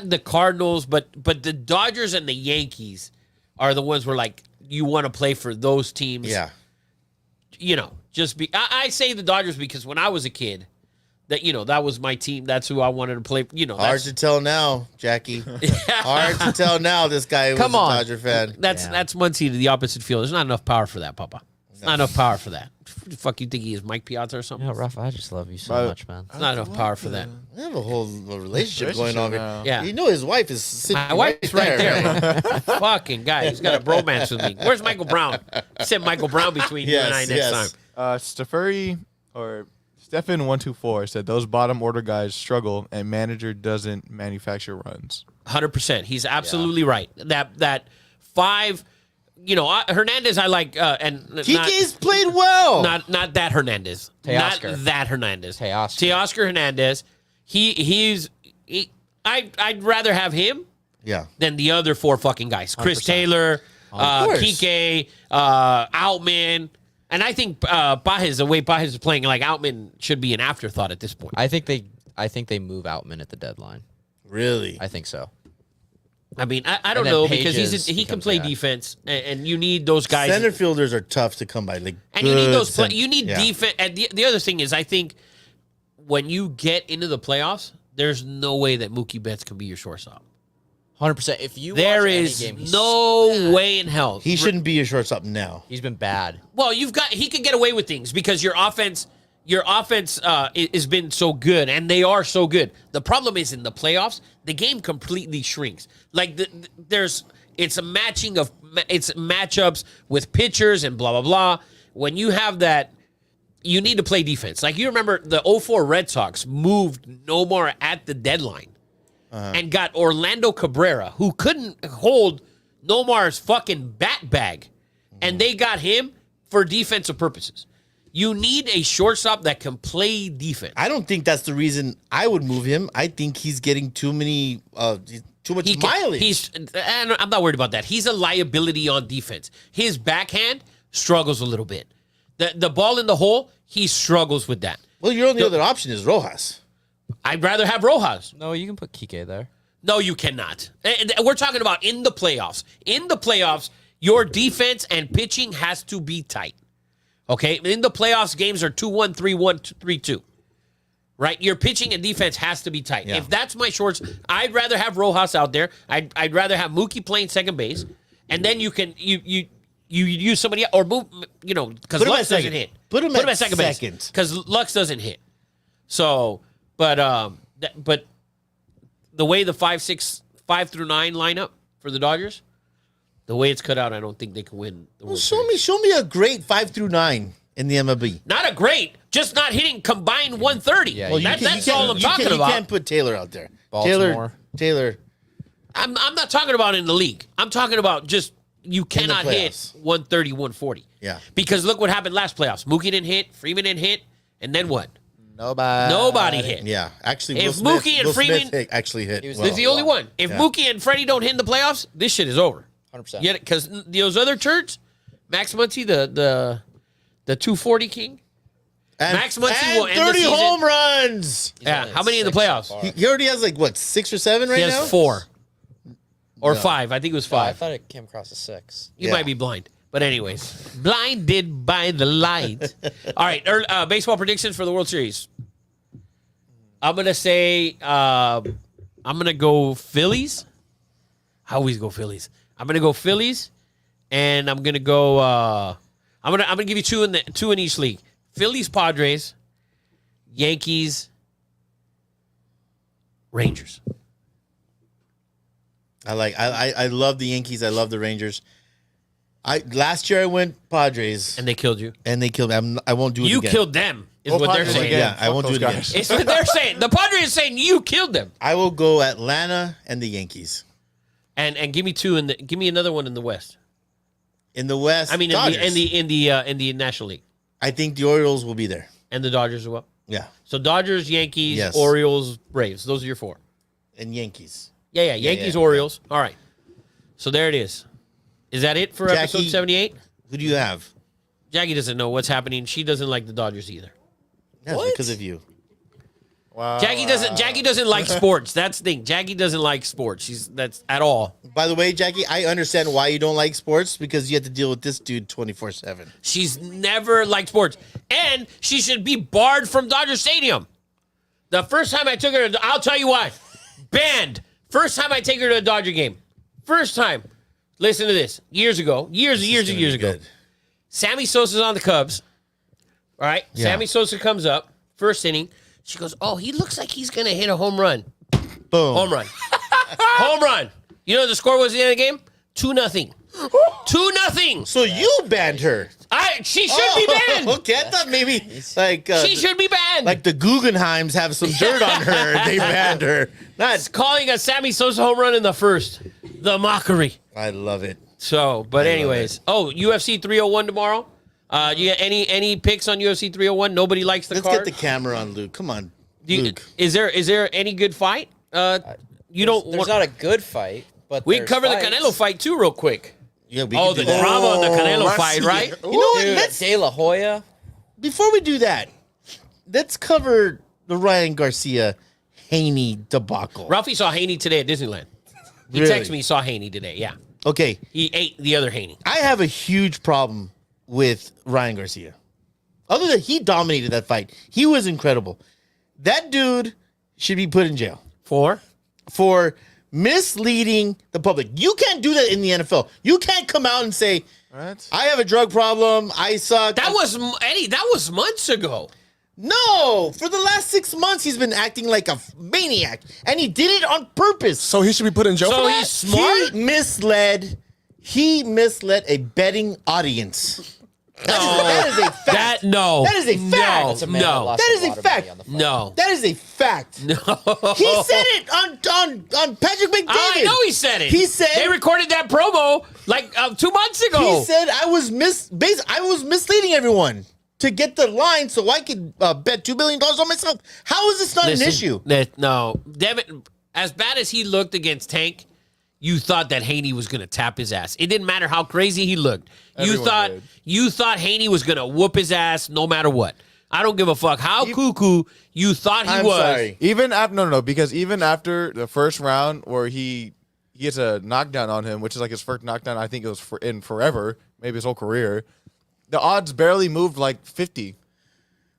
Speaker 5: the Cardinals, but the Dodgers and the Yankees are the ones where like you want to play for those teams.
Speaker 1: Yeah.
Speaker 5: You know, I say the Dodgers because when I was a kid, that was my team. That's who I wanted to play.
Speaker 1: Hard to tell now, Jackie. Hard to tell now. This guy was
Speaker 7: Come
Speaker 1: a
Speaker 7: on.
Speaker 1: Dodger fan.
Speaker 5: That's Muncie to the opposite field. There's not enough power for that, Papa. It's not enough power for that. What the fuck you think he is, Mike Piazza or something?
Speaker 7: You know, Rafa, I just love you so
Speaker 3: But-
Speaker 7: much, man.
Speaker 5: It's not enough power for that.
Speaker 1: They have a whole relationship going on here.
Speaker 3: now.
Speaker 5: Yeah.
Speaker 1: You know his wife is sitting
Speaker 5: My wife's right there.
Speaker 1: right?
Speaker 5: man. Fucking guy. He's got a bromance with me. Where's Michael Brown? Send Michael Brown between you and I next time.
Speaker 3: Stefuri or Stefan124 said those bottom order guys struggle and manager doesn't manufacture runs.
Speaker 5: 100%. He's absolutely right. That five, Hernandez I like, and
Speaker 1: Kike's played well.
Speaker 5: not that Hernandez.
Speaker 7: Teoscar.
Speaker 5: Not that Hernandez.
Speaker 7: Teoscar.
Speaker 5: Hernandez. I'd rather have him
Speaker 1: Yeah.
Speaker 5: than the other four fucking guys. Chris
Speaker 7: 100%.
Speaker 5: Taylor,
Speaker 1: course.
Speaker 5: Kike, Outman. And I think Baez, the way Baez is playing, like Outman should be an afterthought at this point.
Speaker 7: I think they move Outman at the deadline.
Speaker 1: Really?
Speaker 7: I think so.
Speaker 5: I mean, I don't
Speaker 7: then
Speaker 5: know because
Speaker 7: Pages
Speaker 5: he can
Speaker 7: becomes
Speaker 5: play
Speaker 7: the guy.
Speaker 5: defense, and you need those guys.
Speaker 1: Center fielders are tough to come by. Like,
Speaker 5: And you need
Speaker 1: good
Speaker 5: those.
Speaker 1: center-
Speaker 5: You need
Speaker 1: yeah.
Speaker 5: defense. And the other thing is, I think when you get into the playoffs, there's no way that Mookie Betts can be your shortstop.
Speaker 7: 100%. If you
Speaker 5: There
Speaker 7: watch any
Speaker 5: is
Speaker 7: game, he's
Speaker 5: no way in hell.
Speaker 1: He shouldn't be your shortstop now.
Speaker 7: He's been bad.
Speaker 5: Well, he can get away with things because your offense has been so good, and they are so good. The problem is in the playoffs, the game completely shrinks. Like it's matchups with pitchers and blah blah blah. When you have that, you need to play defense. Like you remember the 04 Red Sox moved Nomar at the deadline and got Orlando Cabrera, who couldn't hold Nomar's fucking bat bag, and they got him for defensive purposes. You need a shortstop that can play defense.
Speaker 1: I don't think that's the reason I would move him. I think he's getting too much mileage.
Speaker 5: And I'm not worried about that. He's a liability on defense. His backhand struggles a little bit. The ball in the hole, he struggles with that.
Speaker 1: Well, your only other option is Rojas.
Speaker 5: I'd rather have Rojas.
Speaker 7: No, you can put Kike there.
Speaker 5: No, you cannot. We're talking about in the playoffs. In the playoffs, your defense and pitching has to be tight. Okay? In the playoffs, games are 2-1, 3-1, 3-2. Right? Your pitching and defense has to be tight.
Speaker 1: Yeah.
Speaker 5: If that's my shorts, I'd rather have Rojas out there. I'd rather have Mookie playing second base. And then you can you use somebody else, or move, because
Speaker 1: Put him
Speaker 5: Lux
Speaker 1: at second.
Speaker 5: doesn't hit.
Speaker 1: Put him at
Speaker 5: second
Speaker 1: second.
Speaker 5: base. Because Lux doesn't hit. So, but the way the 5 through 9 lineup for the Dodgers, the way it's cut out, I don't think they can win the World Series.
Speaker 1: Show me a great 5 through 9 in the MLB.
Speaker 5: Not a great, just not hitting combined 130.
Speaker 7: Yeah,
Speaker 1: Well,
Speaker 5: that's all I'm talking about.
Speaker 1: You can't put Taylor out there.
Speaker 7: Baltimore.
Speaker 1: Taylor.
Speaker 5: I'm not talking about in the league. I'm talking about just you cannot hit
Speaker 1: playoffs.
Speaker 5: 130, 140.
Speaker 1: Yeah.
Speaker 5: Because look what happened last playoffs. Mookie didn't hit, Freeman didn't hit, and then what? Nobody hit.
Speaker 1: Yeah, actually,
Speaker 5: If
Speaker 1: Will Smith,
Speaker 5: Mookie and
Speaker 1: Will Smith
Speaker 5: Freeman-
Speaker 1: actually hit.
Speaker 7: He was
Speaker 1: well.
Speaker 5: He's the only one. If
Speaker 1: Yeah.
Speaker 5: Mookie and Freddie don't hit in the playoffs, this shit is over.
Speaker 7: 100%.
Speaker 5: Yeah, because those other turds, Max Muncy, the 240 king.
Speaker 1: And,
Speaker 5: Max Muncy
Speaker 1: and
Speaker 5: will end the
Speaker 1: 30
Speaker 5: season-
Speaker 1: home runs.
Speaker 5: Yeah,
Speaker 7: only
Speaker 5: how many in the
Speaker 7: 6 so
Speaker 5: playoffs?
Speaker 7: far.
Speaker 1: He already has like what 6 or 7 right
Speaker 5: He
Speaker 1: now.
Speaker 5: has 4 or
Speaker 1: No.
Speaker 5: 5. I think it was
Speaker 7: I
Speaker 5: 5.
Speaker 7: thought it came across as 6.
Speaker 5: You
Speaker 1: Yeah.
Speaker 5: might be blind. But anyways, blinded by the light. All right, baseball predictions for the World Series. I'm going to say I'm going to go Phillies. I always go Phillies. I'm going to go Phillies, and I'm going to go I'm going to give you two in each league. Phillies, Padres, Yankees, Rangers.
Speaker 1: I love the Yankees. I love the Rangers. Last year I went Padres
Speaker 5: And they killed you.
Speaker 1: and they killed me. I won't do it
Speaker 5: You
Speaker 1: again.
Speaker 5: killed them, is
Speaker 3: Well,
Speaker 5: what they're
Speaker 3: Padres
Speaker 5: saying.
Speaker 3: again.
Speaker 1: Yeah, I
Speaker 3: Fuck
Speaker 1: won't do
Speaker 3: those
Speaker 1: it again.
Speaker 3: guys.
Speaker 5: It's what they're saying. The Padres are saying you killed them.
Speaker 1: I will go Atlanta and the Yankees.
Speaker 5: And give me give me another one in the West.
Speaker 1: In the West,
Speaker 5: I mean,
Speaker 1: Dodgers.
Speaker 5: in the National League,
Speaker 1: I think the Orioles will be there.
Speaker 5: and the Dodgers as well.
Speaker 1: Yeah,
Speaker 5: So Dodgers, Yankees,
Speaker 1: Yes.
Speaker 5: Orioles, Braves. Those are your 4.
Speaker 1: and Yankees.
Speaker 5: Yeah, Yankees,
Speaker 1: yeah.
Speaker 5: Orioles. All right. So there it is. Is that it for episode
Speaker 1: Jackie-
Speaker 5: 78?
Speaker 1: Who do you have?
Speaker 5: Jackie doesn't know what's happening. She doesn't like the Dodgers either.
Speaker 1: That's because of you.
Speaker 3: Wow.
Speaker 5: Jackie doesn't like sports. That's the thing. Jackie doesn't like sports. That's at all.
Speaker 1: By the way, Jackie, I understand why you don't like sports because you have to deal with this dude 24/7.
Speaker 5: She's never liked sports. And she should be barred from Dodger Stadium. The first time I took her to, I'll tell you why. Banned. First time I take her to a Dodger game. First time. Listen to this. Years ago. Years
Speaker 1: It's gonna be
Speaker 5: ago.
Speaker 1: good.
Speaker 5: Sammy Sosa's on the Cubs. All right.
Speaker 1: Yeah.
Speaker 5: Sammy Sosa comes up, first inning. She goes, oh, he looks like he's going to hit a home run.
Speaker 1: Boom.
Speaker 5: Home run. Home run. You know what the score was at the end of the game? 2-0. 2-0.
Speaker 1: So you banned her.
Speaker 5: She should be banned.
Speaker 1: Okay, I thought maybe like
Speaker 5: She should be banned.
Speaker 1: like the Guggenheims have some dirt on her. They banned her. Not.
Speaker 5: Calling a Sammy Sosa home run in the first. The mockery.
Speaker 1: I love it.
Speaker 5: So, but
Speaker 1: I love
Speaker 5: anyways.
Speaker 1: it.
Speaker 5: Oh, UFC 301 tomorrow. You got any picks on UFC 301? Nobody likes the
Speaker 1: Let's
Speaker 5: card.
Speaker 1: get the camera on Luke. Come on, Luke.
Speaker 5: Is there any good fight? You don't.
Speaker 7: There's not a good fight, but
Speaker 5: We can
Speaker 7: there's
Speaker 5: cover
Speaker 7: fights.
Speaker 5: the Canelo fight too, real quick.
Speaker 1: Yeah, we
Speaker 5: Oh,
Speaker 1: can
Speaker 5: the
Speaker 1: do that.
Speaker 5: drama on the Canelo
Speaker 6: let's
Speaker 5: fight,
Speaker 6: see
Speaker 5: right?
Speaker 6: it.
Speaker 1: You know what?
Speaker 7: Dude,
Speaker 1: Let's,
Speaker 7: De La Hoya.
Speaker 1: before we do that, let's cover the Ryan Garcia Haney debacle.
Speaker 5: Ralphie saw Haney today at Disneyland. He
Speaker 1: Really?
Speaker 5: texted me he saw Haney today. Yeah,
Speaker 1: Okay,
Speaker 5: he ate the other Haney.
Speaker 1: I have a huge problem with Ryan Garcia. Other than he dominated that fight, he was incredible. That dude should be put in jail for misleading the public. You can't do that in the NFL. You can't come out and say,
Speaker 3: What?
Speaker 1: I have a drug problem. I suck.
Speaker 5: That was Eddie. That was months ago.
Speaker 1: No, for the last 6 months, he's been acting like a maniac, and he did it on purpose.
Speaker 6: So he should be put in jail
Speaker 5: So
Speaker 6: for that?
Speaker 5: he's smart.
Speaker 1: He misled a betting audience. That is a fact.
Speaker 5: That no.
Speaker 1: That is a fact.
Speaker 7: That's a man
Speaker 5: No.
Speaker 7: that lost
Speaker 1: That is a
Speaker 7: lot of
Speaker 1: fact.
Speaker 7: money on the fight.
Speaker 5: No.
Speaker 1: That is a fact.
Speaker 5: No.
Speaker 1: He said it on Patrick McDavid.
Speaker 5: I know he said it.
Speaker 1: He said
Speaker 5: they recorded that promo like 2 months ago.
Speaker 1: He said I was misleading everyone to get the line so I could bet $2 billion on myself. How is this not an issue?
Speaker 5: No, Devin. As bad as he looked against Tank, you thought that Haney was going to tap his ass. It didn't matter how crazy he looked.
Speaker 3: Everyone
Speaker 5: You thought Haney was going to whoop his ass no matter what. I don't give a fuck how cuckoo you thought he
Speaker 1: I'm
Speaker 5: was.
Speaker 1: sorry.
Speaker 3: Even after because even after the first round where he gets a knockdown on him, which is like his first knockdown, I think it was in forever, maybe his whole career. The odds barely moved like 50.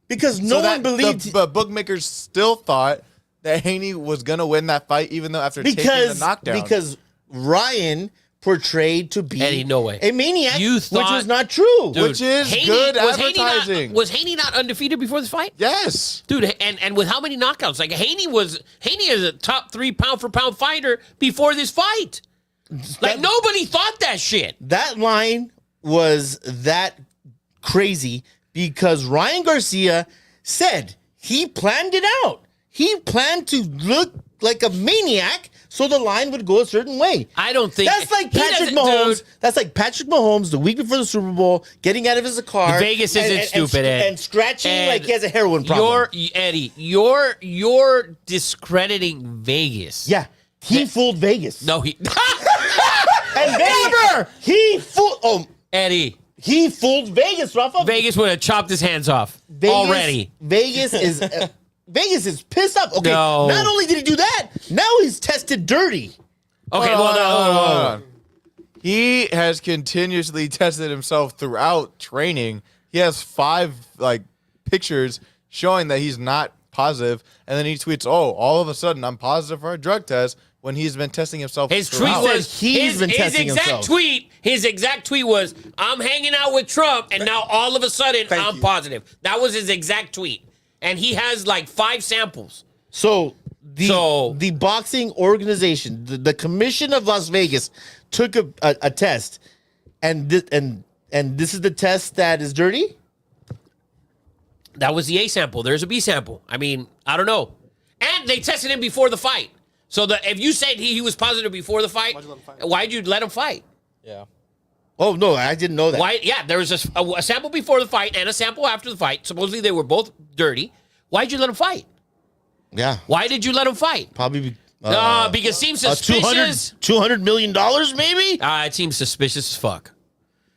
Speaker 1: Because no one believed
Speaker 3: But bookmakers still thought that Haney was gonna win that fight, even though after taking the knockdown.
Speaker 1: because Ryan portrayed to be
Speaker 5: Eddie, no way.
Speaker 1: a maniac,
Speaker 5: You
Speaker 1: which
Speaker 5: thought-
Speaker 1: was not true.
Speaker 5: Dude,
Speaker 3: Which is good advertising.
Speaker 5: Was Haney not undefeated before this fight?
Speaker 3: Yes.
Speaker 5: Dude, and with how many knockouts? Like Haney is a top 3 pound for pound fighter before this fight. Like nobody thought that shit.
Speaker 1: That line was that crazy because Ryan Garcia said he planned it out. He planned to look like a maniac so the line would go a certain way.
Speaker 5: I don't think
Speaker 1: That's like
Speaker 5: he
Speaker 1: Patrick
Speaker 5: doesn't-
Speaker 1: Mahomes.
Speaker 5: dude.
Speaker 1: That's like Patrick Mahomes the week before the Super Bowl getting out of his car.
Speaker 5: Vegas isn't stupid, Ed.
Speaker 1: and scratching
Speaker 5: Ed,
Speaker 1: like he has a heroin problem.
Speaker 5: Eddie, you're discrediting Vegas.
Speaker 1: Yeah, he fooled Vegas.
Speaker 5: No, he
Speaker 1: and Vegas, he fooled. Oh,
Speaker 5: Eddie.
Speaker 1: he fooled Vegas, Rafa.
Speaker 5: Vegas would have chopped his hands off
Speaker 1: Vegas,
Speaker 5: already.
Speaker 1: Vegas is Vegas is pissed off. Okay,
Speaker 5: No.
Speaker 1: not only did he do that, now he's tested dirty.
Speaker 5: Okay,
Speaker 3: Hold
Speaker 5: well,
Speaker 3: on,
Speaker 5: no.
Speaker 3: hold on. He has continuously tested himself throughout training. He has 5 pictures showing that he's not positive, and then he tweets, "Oh, all of a sudden I'm positive for a drug test," when he's been testing himself.
Speaker 5: His tweet
Speaker 3: throughout.
Speaker 5: was
Speaker 1: He's been testing himself.
Speaker 5: His exact tweet was, "I'm hanging out with Trump, and now all of a sudden
Speaker 6: Thank
Speaker 5: I'm
Speaker 6: you.
Speaker 5: positive." That was his exact tweet, and he has like 5 samples.
Speaker 1: So
Speaker 5: So-
Speaker 1: the boxing organization, the Commission of Las Vegas, took a test, and this is the test that is dirty.
Speaker 5: That was the A sample. There's a B sample. I mean, I don't know. And they tested him before the fight. So if you said he was positive before the fight, why'd you let him fight?
Speaker 7: Yeah.
Speaker 1: Oh no, I didn't know that.
Speaker 5: Why? Yeah, there was a sample before the fight and a sample after the fight. Supposedly they were both dirty. Why'd you let him fight?
Speaker 1: Yeah,
Speaker 5: Why did you let him fight?
Speaker 1: probably
Speaker 5: Because it seems suspicious.
Speaker 1: $200 million maybe.
Speaker 5: It seems suspicious as fuck.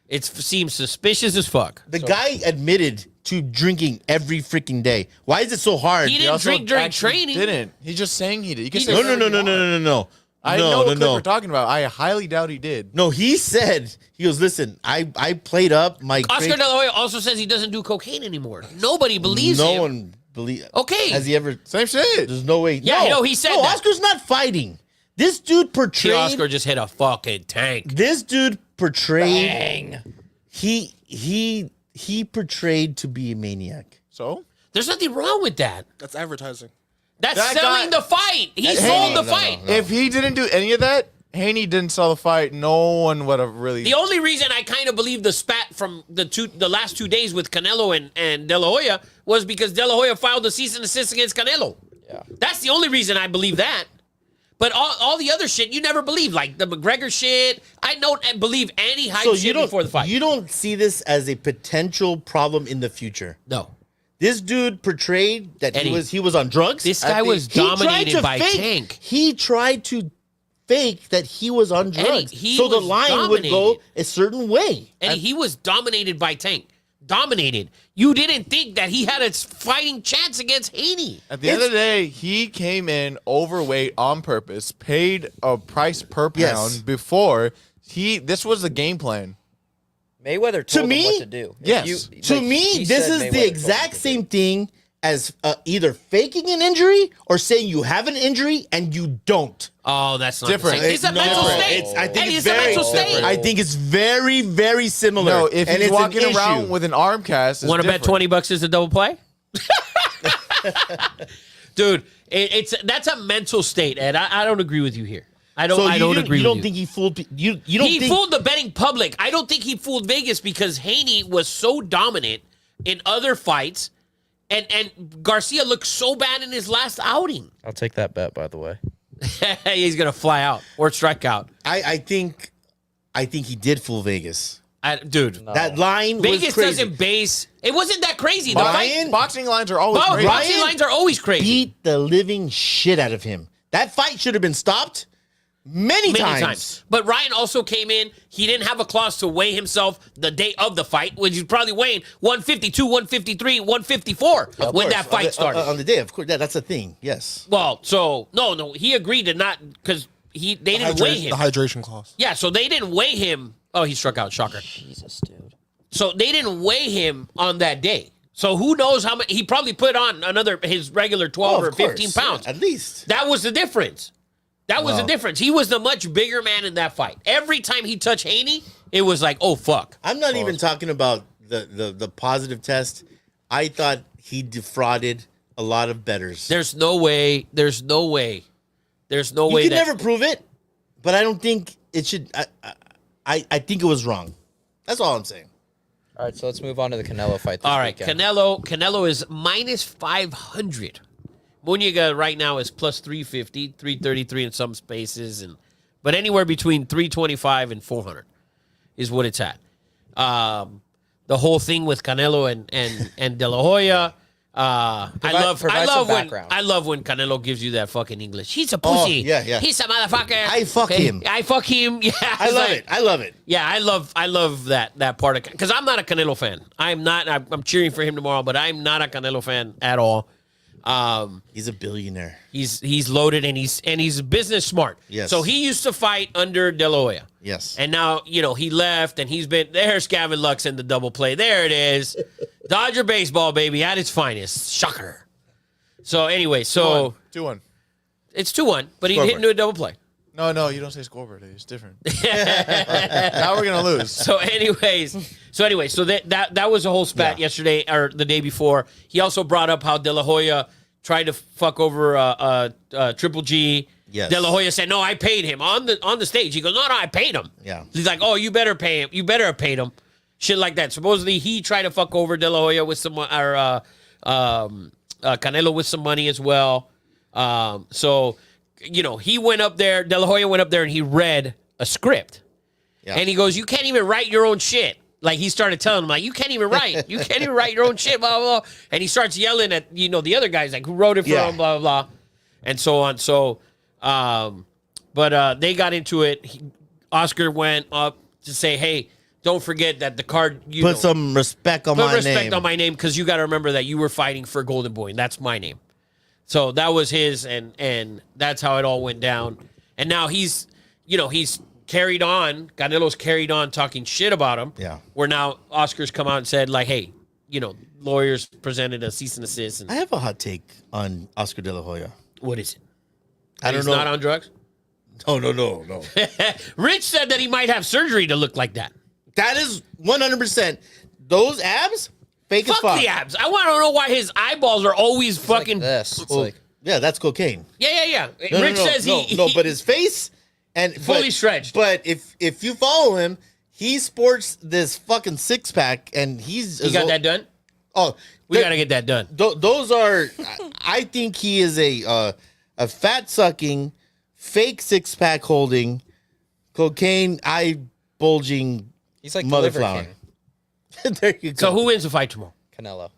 Speaker 5: It seems suspicious as fuck.
Speaker 1: The guy admitted to drinking every freaking day. Why is it so hard?
Speaker 5: He
Speaker 3: He
Speaker 5: didn't
Speaker 3: also
Speaker 5: drink during
Speaker 3: actually
Speaker 5: training.
Speaker 3: Didn't. He's just saying he did. You can
Speaker 5: He
Speaker 3: say
Speaker 1: No,
Speaker 5: didn't.
Speaker 1: no, no, no, no, no, no.
Speaker 3: I
Speaker 1: no,
Speaker 3: know what clip
Speaker 1: no.
Speaker 3: we're talking about. I highly doubt he did.
Speaker 1: No, he said, he goes, listen, I played up my...
Speaker 5: Oscar De La Hoya also says he doesn't do cocaine anymore. Nobody believes him.
Speaker 1: No one believes...
Speaker 5: Okay.
Speaker 1: Has he ever...
Speaker 3: Same shit.
Speaker 1: There's no way...
Speaker 5: Yeah, no, he said
Speaker 1: no,
Speaker 5: that.
Speaker 1: Oscar's not fighting. This dude portrayed...
Speaker 5: Oscar just hit a fucking tank.
Speaker 1: This dude portrayed...
Speaker 5: Bang.
Speaker 1: He portrayed to be a maniac.
Speaker 3: So
Speaker 5: There's nothing wrong with that.
Speaker 6: That's advertising.
Speaker 5: That's
Speaker 3: That
Speaker 5: selling
Speaker 3: guy-
Speaker 5: the fight. He
Speaker 3: Hey,
Speaker 5: sold the
Speaker 1: no,
Speaker 5: fight.
Speaker 1: no.
Speaker 3: if he didn't do any of that, Haney didn't sell the fight. No one would have really.
Speaker 5: The only reason I kind of believe the spat from the last 2 days with Canelo and De La Hoya was because De La Hoya filed a cease and desist against Canelo.
Speaker 7: Yeah.
Speaker 5: That's the only reason I believe that. But all the other shit you never believe, like the McGregor shit. I don't believe any hype
Speaker 1: So
Speaker 5: shit before the fight.
Speaker 1: you don't see this as a potential problem in the future.
Speaker 5: No.
Speaker 1: This dude portrayed that
Speaker 5: Eddie,
Speaker 1: he was on drugs.
Speaker 5: This guy was
Speaker 1: He tried
Speaker 5: dominated
Speaker 1: to
Speaker 5: by
Speaker 1: fake-
Speaker 5: Tank.
Speaker 1: He tried to fake that he was on drugs,
Speaker 5: he
Speaker 1: so the
Speaker 5: was
Speaker 1: line would go
Speaker 5: dominated.
Speaker 1: a certain way.
Speaker 5: And he was dominated by Tank. Dominated. You didn't think that he had a fighting chance against Haney.
Speaker 3: At the end of the day, he came in overweight on purpose, paid a price per pound
Speaker 1: Yes.
Speaker 3: before this was the game plan.
Speaker 7: Mayweather told
Speaker 1: me?
Speaker 7: him what to do. If
Speaker 3: Yes.
Speaker 1: To me, this is the exact same thing as either faking an injury or saying you have an injury and you don't.
Speaker 5: Oh, that's not
Speaker 3: Different.
Speaker 5: The same. It's a
Speaker 1: No,
Speaker 5: mental state.
Speaker 1: I think
Speaker 5: Eddie,
Speaker 1: it's
Speaker 5: a
Speaker 1: very
Speaker 5: mental state.
Speaker 3: different.
Speaker 1: I think it's very, very similar.
Speaker 3: No, if
Speaker 1: and
Speaker 3: he's
Speaker 1: it's an
Speaker 3: walking around
Speaker 1: issue.
Speaker 3: with an arm cast,
Speaker 5: Want to bet $20 is a double play? Dude, that's a mental state, Ed. I don't agree with you here. I don't agree
Speaker 1: You
Speaker 5: with
Speaker 1: don't
Speaker 5: you.
Speaker 1: think he fooled you? You don't
Speaker 5: He
Speaker 1: think
Speaker 5: fooled the betting public. I don't think he fooled Vegas because Haney was so dominant in other fights, and Garcia looked so bad in his last outing.
Speaker 7: I'll take that bet, by the way.
Speaker 5: He's gonna fly out or strike out.
Speaker 1: I think he did fool Vegas.
Speaker 5: Dude,
Speaker 1: That line was
Speaker 5: Vegas
Speaker 1: crazy.
Speaker 5: doesn't base. It wasn't that crazy. The
Speaker 1: Ryan-
Speaker 5: fight,
Speaker 3: Boxing lines are always
Speaker 5: boxing
Speaker 3: crazy.
Speaker 1: Ryan
Speaker 5: lines are always crazy.
Speaker 1: beat the living shit out of him. That fight should have been stopped many times.
Speaker 5: But Ryan also came in. He didn't have a clause to weigh himself the day of the fight, which he's probably weighing 152, 153, 154
Speaker 1: Of
Speaker 5: when
Speaker 1: course,
Speaker 5: that fight started.
Speaker 1: on the day, of course, that's a thing. Yes.
Speaker 5: Well, so no, he agreed to not because they didn't weigh him.
Speaker 6: The hydration clause.
Speaker 5: Yeah, so they didn't weigh him. Oh, he struck out. Shocker.
Speaker 7: Jesus, dude.
Speaker 5: So they didn't weigh him on that day. So who knows how much he probably put on his regular 12
Speaker 1: Oh,
Speaker 5: or
Speaker 1: of course.
Speaker 5: 15 pounds.
Speaker 1: Yeah, at least.
Speaker 5: That was the difference. That was the difference. He was the much bigger man in that fight. Every time he touched Haney, it was like, oh fuck.
Speaker 1: I'm not even talking about the positive test. I thought he defrauded a lot of bettors.
Speaker 5: There's no way. There's no way. There's no
Speaker 1: You
Speaker 5: way
Speaker 1: can
Speaker 5: that
Speaker 1: never prove it, but I don't think it should. I think it was wrong. That's all I'm saying.
Speaker 7: All right, so let's move on to the Canelo fight. This
Speaker 5: All right,
Speaker 7: weekend.
Speaker 5: Canelo is minus 500. Muniga right now is plus 350, 333 in some spaces, but anywhere between 325 and 400 is what it's at. The whole thing with Canelo and De La Hoya.
Speaker 7: Provide some background.
Speaker 5: I love when Canelo gives you that fucking English. He's a pussy.
Speaker 1: yeah, yeah.
Speaker 5: He's a motherfucker.
Speaker 1: I fuck him.
Speaker 5: I fuck him. Yeah,
Speaker 1: I love it. I love it.
Speaker 5: Yeah, I love that part of because I'm not a Canelo fan. I'm not. I'm cheering for him tomorrow, but I'm not a Canelo fan at all.
Speaker 1: He's a billionaire.
Speaker 5: He's loaded and he's business smart.
Speaker 1: Yes.
Speaker 5: So he used to fight under De La Hoya.
Speaker 1: Yes.
Speaker 5: And now, he left and he's been there's Gavin Lux in the double play. There it is. Dodger baseball, baby, at its finest. Shocker. So anyway,
Speaker 3: 2-1.
Speaker 5: it's 2-1, but he hit
Speaker 1: Scoreboard.
Speaker 5: into a double play.
Speaker 3: No, you don't say scoreboard. It's different. Now we're gonna lose.
Speaker 5: So that was a whole spat yesterday or the day before. He also brought up how De La Hoya tried to fuck over Triple G.
Speaker 1: Yes.
Speaker 5: De La Hoya said, "No, I paid him on the stage." He goes, "No, I paid him."
Speaker 1: Yeah.
Speaker 5: He's like, "Oh, you better pay him. You better have paid him." Shit like that. Supposedly he tried to fuck over De La Hoya with some Canelo with some money as well. So he went up there. De La Hoya went up there and he read a script.
Speaker 1: Yeah.
Speaker 5: And he goes, "You can't even write your own shit." Like he started telling him, like, "You can't even write. You can't even write your own shit." Blah blah blah. And he starts yelling at the other guys, like, who wrote it for him, blah blah blah, and so on. So, but they got into it. Oscar went up to say, "Hey, don't forget that the card
Speaker 1: Put some respect on my
Speaker 5: put respect
Speaker 1: name.
Speaker 5: on my name because you got to remember that you were fighting for Golden Boy, and that's my name." So that was his, and that's how it all went down. And now he's carried on. Canelo's carried on talking shit about him.
Speaker 1: Yeah.
Speaker 5: Where now Oscar's come out and said, like, hey, lawyers presented a cease and desist. And
Speaker 1: I have a hot take on Oscar De La Hoya.
Speaker 5: what is it?
Speaker 1: I don't
Speaker 5: He's
Speaker 1: know.
Speaker 5: not on drugs?
Speaker 1: No.
Speaker 5: Rich said that he might have surgery to look like that.
Speaker 1: That is 100%. Those abs, fake as
Speaker 5: Fuck
Speaker 1: fuck.
Speaker 5: the abs. I want to know why his eyeballs are always fucking.
Speaker 7: Like this. It's
Speaker 1: Well,
Speaker 7: like
Speaker 1: yeah, that's cocaine.
Speaker 5: Yeah.
Speaker 1: No,
Speaker 5: Rich
Speaker 1: no,
Speaker 5: says he
Speaker 1: but his face and
Speaker 5: Fully stretched.
Speaker 1: But if you follow him, he sports this fucking 6-pack, and
Speaker 5: he got that done.
Speaker 1: Oh,
Speaker 5: We got to get that done.
Speaker 1: Those are. I think he is a fat sucking, fake 6-pack holding, cocaine eye bulging.
Speaker 7: he's like the
Speaker 1: Mother
Speaker 7: liver
Speaker 1: flower.
Speaker 7: king.
Speaker 1: There you go.
Speaker 5: So who wins the fight tomorrow?
Speaker 7: Canelo.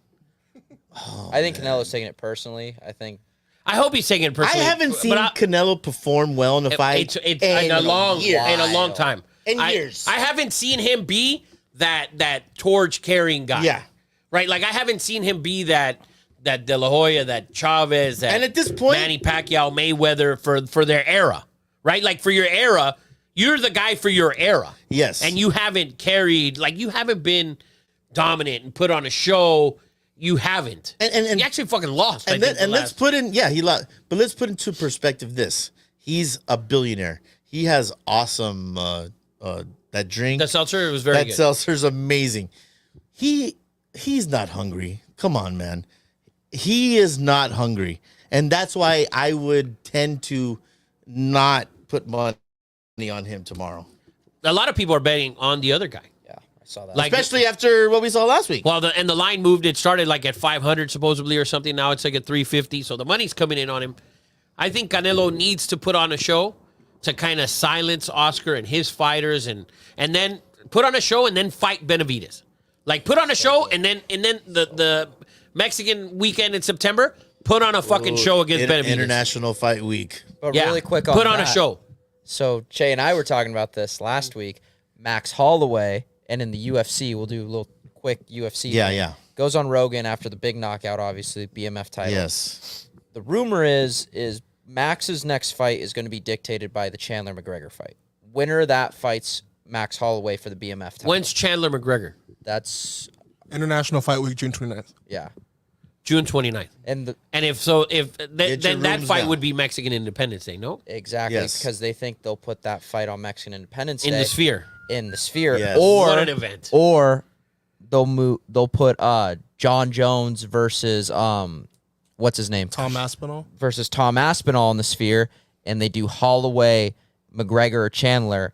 Speaker 7: I think Canelo's taking it personally. I think
Speaker 5: I hope he's taking it
Speaker 1: I
Speaker 5: personally.
Speaker 1: haven't seen Canelo perform well in a fight.
Speaker 5: It's in a long time.
Speaker 1: In years.
Speaker 5: I haven't seen him be that torch carrying guy.
Speaker 1: Yeah.
Speaker 5: Right? Like I haven't seen him be that De La Hoya, that Chavez, that
Speaker 1: And at this point-
Speaker 5: Manny Pacquiao, Mayweather for their era. Right? Like for your era, you're the guy for your era.
Speaker 1: Yes.
Speaker 5: And you haven't carried, like you haven't been dominant and put on a show. You haven't.
Speaker 1: And
Speaker 5: you actually fucking lost.
Speaker 1: And let's put in he lost, but let's put into perspective this. He's a billionaire. He has awesome that drink.
Speaker 5: the seltzer was very
Speaker 1: that
Speaker 5: good.
Speaker 1: seltzer's amazing. He's not hungry. Come on, man. He is not hungry. And that's why I would tend to not put money on him tomorrow.
Speaker 5: A lot of people are betting on the other guy.
Speaker 7: yeah, I saw that.
Speaker 5: Like
Speaker 1: Especially after what we saw last week.
Speaker 5: well, the line moved. It started like at 500 supposedly or something. Now it's like at 350. So the money's coming in on him. I think Canelo needs to put on a show to kind of silence Oscar and his fighters, and then put on a show and then fight Benavidez. Like put on a show and then the Mexican weekend in September, put on a fucking show against Benavidez.
Speaker 1: International Fight Week.
Speaker 7: but
Speaker 5: Yeah,
Speaker 7: really quick on
Speaker 5: put on a
Speaker 7: that,
Speaker 5: show.
Speaker 7: So Che and I were talking about this last week. Max Holloway, and in the UFC, we'll do a little quick UFC.
Speaker 1: Yeah,
Speaker 7: thing.
Speaker 1: yeah.
Speaker 7: Goes on Rogan after the big knockout, obviously BMF title.
Speaker 1: Yes.
Speaker 7: The rumor is Max's next fight is going to be dictated by the Chandler McGregor fight. Winner of that fights Max Holloway for the BMF title.
Speaker 5: When's Chandler McGregor?
Speaker 7: That's
Speaker 6: International Fight Week, June 29th.
Speaker 7: yeah.
Speaker 5: June 29th.
Speaker 7: And
Speaker 5: And if then that
Speaker 1: rooms
Speaker 5: fight
Speaker 1: down.
Speaker 5: would be Mexican Independence Day, no?
Speaker 7: exactly
Speaker 1: Yes.
Speaker 7: because they think they'll put that fight on Mexican Independence
Speaker 5: In
Speaker 7: Day
Speaker 5: the Sphere.
Speaker 7: in the Sphere,
Speaker 1: Yes.
Speaker 5: What an event.
Speaker 7: or they'll put John Jones versus what's his name
Speaker 6: Tom Aspinall.
Speaker 7: versus Tom Aspinall in the Sphere, and they do Holloway, McGregor, or Chandler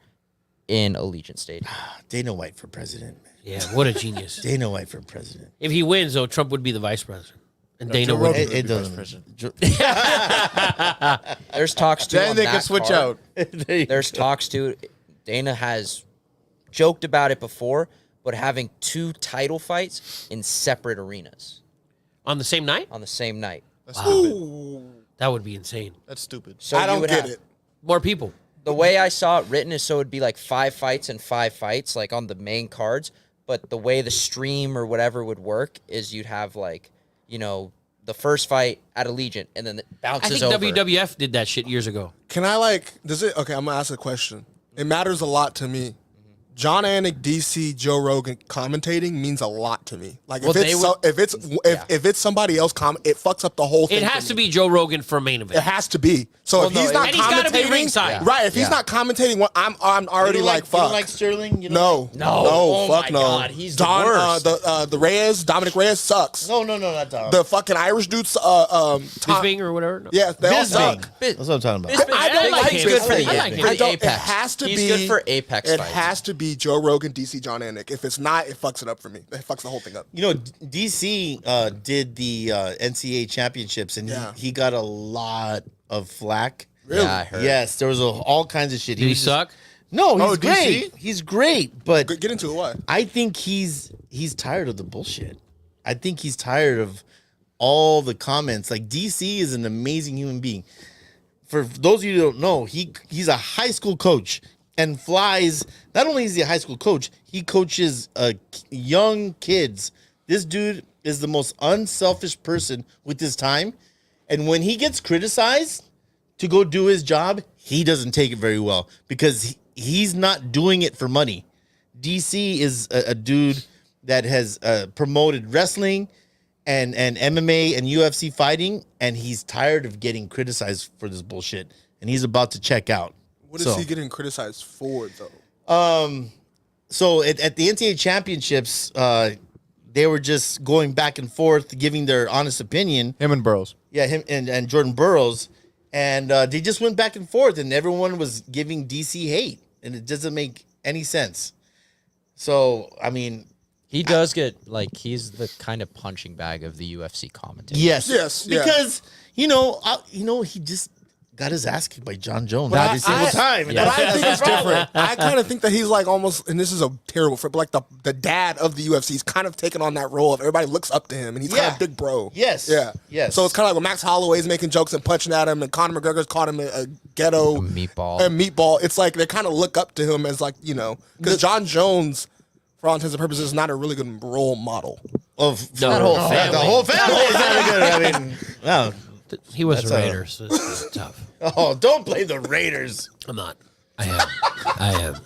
Speaker 7: in Allegiant Stadium.
Speaker 1: Dana White for president.
Speaker 5: Yeah, what a genius.
Speaker 1: Dana White for president.
Speaker 5: If he wins, though, Trump would be the vice president. And Dana
Speaker 6: Joe
Speaker 5: would.
Speaker 6: Rogan.
Speaker 1: It
Speaker 3: Vice
Speaker 1: doesn't.
Speaker 7: There's talks too.
Speaker 3: Then
Speaker 7: on
Speaker 3: they
Speaker 7: that
Speaker 3: can switch
Speaker 7: card.
Speaker 3: out.
Speaker 7: There's talks too. Dana has joked about it before, but having 2 title fights in separate arenas
Speaker 5: On the same night?
Speaker 7: on the same night.
Speaker 3: That's stupid.
Speaker 5: That would be insane.
Speaker 3: That's stupid.
Speaker 7: So
Speaker 6: I
Speaker 7: you
Speaker 6: don't
Speaker 7: would
Speaker 6: get
Speaker 7: have-
Speaker 6: it.
Speaker 5: More people.
Speaker 7: The way I saw it written is so it'd be like 5 fights and 5 fights, like on the main cards. But the way the stream or whatever would work is you'd have like, the first fight at Allegiant and then it
Speaker 5: I
Speaker 7: bounces
Speaker 5: think
Speaker 7: over.
Speaker 5: WWF did that shit years ago.
Speaker 6: Can I does it? Okay, I'm gonna ask a question. It matters a lot to me. John Anik, DC, Joe Rogan commentating means a lot to me. Like
Speaker 7: Well,
Speaker 6: if it's somebody else it fucks up the whole thing.
Speaker 5: It
Speaker 6: for
Speaker 5: has to
Speaker 6: me.
Speaker 5: be Joe Rogan for main
Speaker 6: It
Speaker 5: event.
Speaker 6: has to be. So if
Speaker 7: no,
Speaker 6: he's not
Speaker 5: and he's gotta be
Speaker 6: commentating,
Speaker 5: ringside.
Speaker 6: right? If he's
Speaker 1: Yeah.
Speaker 6: not commentating, I'm already
Speaker 1: You
Speaker 6: like
Speaker 1: you
Speaker 6: fuck.
Speaker 1: don't like Sterling? You don't
Speaker 6: No,
Speaker 7: No.
Speaker 6: no,
Speaker 7: Oh
Speaker 6: fuck
Speaker 7: my
Speaker 6: no.
Speaker 7: God, he's the
Speaker 6: Don,
Speaker 7: worst.
Speaker 6: the Reyes, Dominic Reyes sucks.
Speaker 1: No, not Tom.
Speaker 6: The fucking Irish dudes, Tom,
Speaker 5: Bisping or whatever. No.
Speaker 6: yeah, they all
Speaker 1: Bisping.
Speaker 6: suck.
Speaker 1: That's what I'm talking about.
Speaker 7: Bisping-
Speaker 6: I don't
Speaker 5: I
Speaker 6: like
Speaker 5: like
Speaker 6: him.
Speaker 5: him.
Speaker 7: Good for the,
Speaker 5: I like him.
Speaker 7: for the
Speaker 6: It
Speaker 7: Apex.
Speaker 6: has to
Speaker 7: He's
Speaker 6: be
Speaker 7: good for Apex
Speaker 6: It
Speaker 7: fights.
Speaker 6: has to be Joe Rogan, DC, John Anik. If it's not, it fucks it up for me. It fucks the whole thing up.
Speaker 1: You know, DC did the NCAA championships, and
Speaker 6: Yeah.
Speaker 1: he got a lot of flack.
Speaker 6: Really?
Speaker 7: Yeah, I heard.
Speaker 1: Yes, there was all kinds of shit.
Speaker 5: Did he
Speaker 1: was just-
Speaker 5: suck?
Speaker 1: No, he's
Speaker 6: Oh, DC?
Speaker 1: great. He's great, but
Speaker 6: Get into it. What?
Speaker 1: I think he's tired of the bullshit. I think he's tired of all the comments. Like DC is an amazing human being. For those of you who don't know, he's a high school coach and flies. Not only is he a high school coach, he coaches young kids. This dude is the most unselfish person with his time, and when he gets criticized to go do his job, he doesn't take it very well because he's not doing it for money. DC is a dude that has promoted wrestling and MMA and UFC fighting, and he's tired of getting criticized for this bullshit, and he's about to check out.
Speaker 6: What is
Speaker 1: So,
Speaker 6: he getting criticized for, though?
Speaker 1: so at the NCAA championships, they were just going back and forth, giving their honest opinion.
Speaker 3: Him and Burrows.
Speaker 1: Yeah, him and Jordan Burroughs, and they just went back and forth, and everyone was giving DC hate, and it doesn't make any sense. So, I mean,
Speaker 7: He does get like he's the kind of punching bag of the UFC commentator.
Speaker 1: yes,
Speaker 6: yeah.
Speaker 1: because he just got his ass kicked by John Jones
Speaker 6: But
Speaker 1: every single time. And
Speaker 6: But
Speaker 1: that's
Speaker 6: I think
Speaker 1: the
Speaker 6: it's
Speaker 1: problem.
Speaker 6: different. I kind of think that he's like almost, and this is a terrible fit, but like the dad of the UFC. He's kind of taken on that role of everybody looks up to him, and he's kind
Speaker 1: Yeah.
Speaker 6: of big bro.
Speaker 1: Yes.
Speaker 6: Yeah.
Speaker 1: Yes.
Speaker 6: So it's kind of like when Max Holloway's making jokes and punching at him, and Conor McGregor's called him a ghetto
Speaker 7: meatball.
Speaker 6: It's like they kind of look up to him as like, because John Jones, for all intents and purposes, is not a really good role model.
Speaker 1: Of
Speaker 5: No,
Speaker 1: that whole family. The whole family is not good. I mean, no.
Speaker 5: He was
Speaker 1: That's
Speaker 5: the
Speaker 1: a-
Speaker 5: Raiders. This is tough.
Speaker 1: Oh, don't play the Raiders.
Speaker 5: I'm not. I am.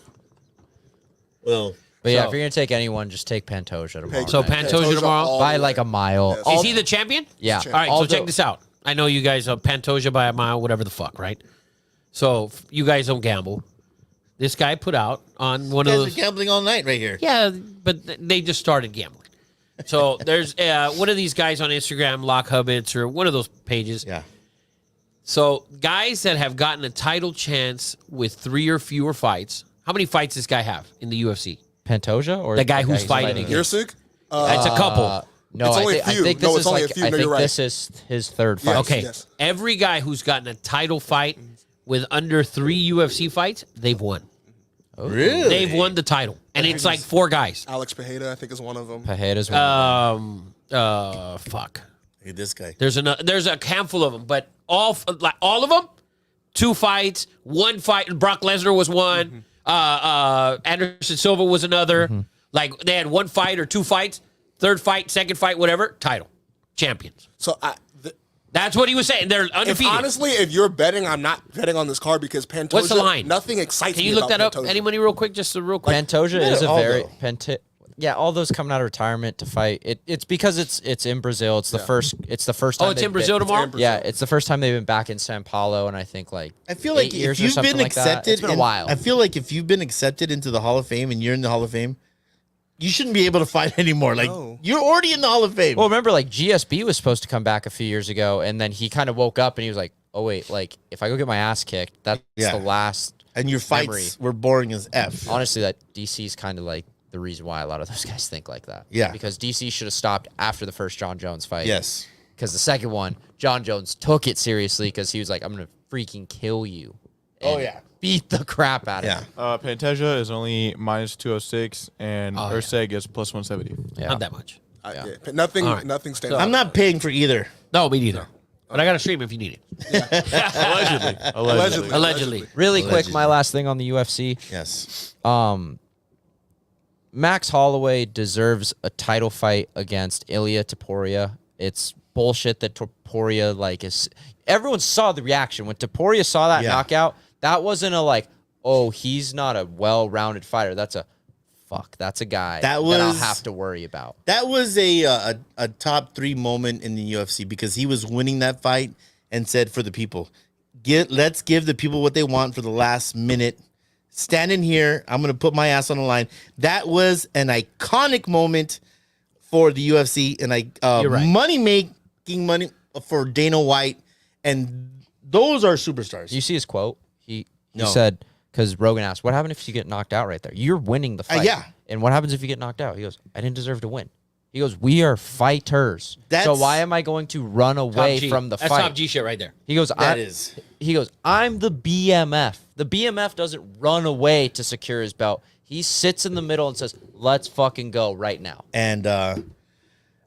Speaker 1: Well,
Speaker 7: But yeah,
Speaker 5: So-
Speaker 7: if you're gonna take anyone, just take Pantoja tomorrow.
Speaker 5: So
Speaker 7: night.
Speaker 5: Pantoja tomorrow.
Speaker 6: all
Speaker 7: by
Speaker 6: the
Speaker 7: like
Speaker 6: way.
Speaker 7: a mile.
Speaker 6: Yes.
Speaker 5: Is he the champion?
Speaker 7: Yeah.
Speaker 5: All right, so
Speaker 7: Although-
Speaker 5: check this out. I know you guys are Pantoja by a mile, whatever the fuck, right? So you guys don't gamble. This guy put out on one
Speaker 1: you
Speaker 5: of
Speaker 1: guys
Speaker 5: those.
Speaker 1: are gambling all night right here.
Speaker 5: Yeah, but they just started gambling. So there's one of these guys on Instagram, Lock Hubbits, or one of those pages.
Speaker 1: Yeah.
Speaker 5: So guys that have gotten a title chance with 3 or fewer fights. How many fights does this guy have in the UFC?
Speaker 7: Pantoja or
Speaker 5: The guy who's
Speaker 7: he's
Speaker 5: fighting
Speaker 7: against?
Speaker 6: Yersic?
Speaker 5: That's a couple.
Speaker 7: No,
Speaker 6: It's only a
Speaker 7: I
Speaker 6: few.
Speaker 7: think
Speaker 6: No,
Speaker 7: this
Speaker 6: it's
Speaker 7: is
Speaker 6: only a
Speaker 7: like
Speaker 6: few.
Speaker 7: I
Speaker 6: No,
Speaker 7: think
Speaker 6: you're
Speaker 7: this is his third fight.
Speaker 5: Okay.
Speaker 6: Yes.
Speaker 5: Every guy who's gotten a title fight with under 3 UFC fights, they've won.
Speaker 1: Really?
Speaker 5: They've won the title. And it's like 4 guys.
Speaker 6: Alex Pajeda, I think, is one of them.
Speaker 7: Pajeda's one.
Speaker 5: Fuck.
Speaker 1: Look at this guy.
Speaker 5: There's a handful of them, but all of them, 2 fights, 1 fight. Brock Lesnar was one. Anderson Silva was another. Like they had 1 fight or 2 fights, 3rd fight, 2nd fight, whatever. Title, champions.
Speaker 6: So
Speaker 5: That's what he was saying. They're undefeated.
Speaker 6: honestly, if you're betting, I'm not betting on this card because Pantoja.
Speaker 5: What's the line?
Speaker 6: Nothing excites
Speaker 5: Can
Speaker 6: me.
Speaker 5: you look
Speaker 6: about
Speaker 5: that up?
Speaker 6: Pantoja.
Speaker 5: Any money, real quick, just real quick.
Speaker 7: Pantoja is a
Speaker 1: Aldo.
Speaker 7: very yeah. All those coming out of retirement to fight. It's because it's in Brazil. It's the first. It's the first time.
Speaker 5: Oh, it's
Speaker 7: they've
Speaker 5: in Brazil
Speaker 7: been-
Speaker 5: tomorrow.
Speaker 7: Yeah, it's the first time they've been back in Sao Paulo, and I think like
Speaker 1: I feel like
Speaker 7: 8 years
Speaker 1: if
Speaker 7: or
Speaker 1: you've
Speaker 7: something
Speaker 1: been
Speaker 7: like that.
Speaker 1: accepted,
Speaker 7: It's been a while.
Speaker 1: I feel like if you've been accepted into the Hall of Fame and you're in the Hall of Fame, you shouldn't be able to fight anymore. Like
Speaker 6: No.
Speaker 1: you're already in the Hall of Fame.
Speaker 7: Well, remember, like GSB was supposed to come back a few years ago, and then he kind of woke up and he was like, "Oh wait, like if I go get my ass kicked, that's
Speaker 1: Yeah.
Speaker 7: the last."
Speaker 1: and your fights
Speaker 7: memory.
Speaker 1: were boring as F.
Speaker 7: Honestly, that DC's kind of like the reason why a lot of those guys think like that.
Speaker 1: Yeah.
Speaker 7: because DC should have stopped after the first John Jones fight.
Speaker 1: Yes.
Speaker 7: because the second one, John Jones took it seriously because he was like, "I'm gonna freaking kill you."
Speaker 1: Oh,
Speaker 7: and
Speaker 1: yeah.
Speaker 7: beat the crap out of
Speaker 1: Yeah.
Speaker 7: him.
Speaker 3: Pantoja is only minus 206, and Urseg is plus 170.
Speaker 7: Yeah.
Speaker 5: Not that much.
Speaker 6: Nothing.
Speaker 5: All right.
Speaker 6: Nothing stands.
Speaker 1: I'm not paying for either.
Speaker 5: No, me neither. But I got to stream if you need it.
Speaker 3: Allegedly.
Speaker 5: Allegedly.
Speaker 7: Really quick, my last thing on the UFC.
Speaker 1: Yes.
Speaker 7: Max Holloway deserves a title fight against Ilya Topuria. It's bullshit that Topuria like is. Everyone saw the reaction when Topuria saw that
Speaker 1: Yeah.
Speaker 7: knockout. That wasn't a like, oh, he's not a well-rounded fighter. That's a fuck. That's a guy that I'll
Speaker 1: was-
Speaker 7: have to worry about.
Speaker 1: That was a top 3 moment in the UFC because he was winning that fight and said for the people, let's give the people what they want for the last minute. Standing here, I'm going to put my ass on the line. That was an iconic moment for the UFC and
Speaker 5: You're right.
Speaker 1: money for Dana White, and those are superstars.
Speaker 7: You see his quote? He
Speaker 1: No.
Speaker 7: said, because Rogan asked, what happened if you get knocked out right there? You're winning the fight.
Speaker 1: yeah.
Speaker 7: And what happens if you get knocked out? He goes, I didn't deserve to win. He goes, we are fighters. So
Speaker 1: That's-
Speaker 7: why am I going to run away
Speaker 5: Top G.
Speaker 7: from the
Speaker 5: That's
Speaker 7: fight?
Speaker 5: top G shit right there.
Speaker 7: He goes,
Speaker 1: That is.
Speaker 7: He goes, I'm the BMF. The BMF doesn't run away to secure his belt. He sits in the middle and says, let's fucking go right now.
Speaker 1: And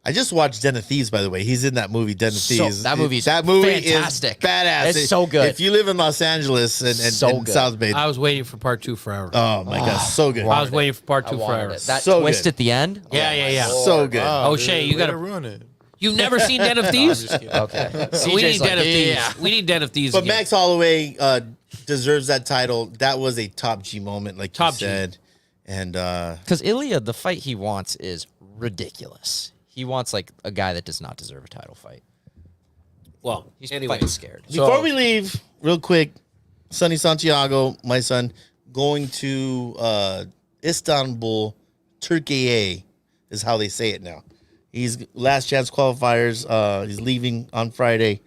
Speaker 1: I just watched Den of Thieves, by the way. He's in that movie, Den of Thieves.
Speaker 7: that movie is
Speaker 1: is
Speaker 7: fantastic.
Speaker 1: badass.
Speaker 7: It's so good.
Speaker 1: If you live in Los Angeles and
Speaker 7: So good.
Speaker 1: South Bay,
Speaker 5: I was waiting for part 2 forever.
Speaker 1: oh my god, so good.
Speaker 5: I was waiting for part
Speaker 7: I
Speaker 5: 2
Speaker 7: wanted
Speaker 5: forever.
Speaker 7: it. That
Speaker 1: So
Speaker 7: twist
Speaker 1: good.
Speaker 7: at the end?
Speaker 5: Yeah.
Speaker 1: So good.
Speaker 5: Oh, Shay, you
Speaker 3: Way
Speaker 5: got
Speaker 3: to
Speaker 5: to.
Speaker 3: ruin it.
Speaker 5: You've never seen Den of Thieves?
Speaker 7: Okay.
Speaker 5: We need
Speaker 7: CJ's like,
Speaker 5: Den of Thieves.
Speaker 7: yeah.
Speaker 5: We need Den of Thieves.
Speaker 1: But
Speaker 5: again.
Speaker 1: Max Holloway deserves that title. That was a top G moment, like
Speaker 5: Top
Speaker 1: you
Speaker 5: G.
Speaker 1: said. And
Speaker 7: Because Ilya, the fight he wants is ridiculous. He wants like a guy that does not deserve a title fight.
Speaker 5: Well,
Speaker 7: He's
Speaker 5: anyway.
Speaker 7: fighting scared.
Speaker 1: before we leave, real quick, Sonny Santiago, my son, going to Istanbul, Turkey is how they say it now. He's last chance qualifiers. He's leaving on Friday,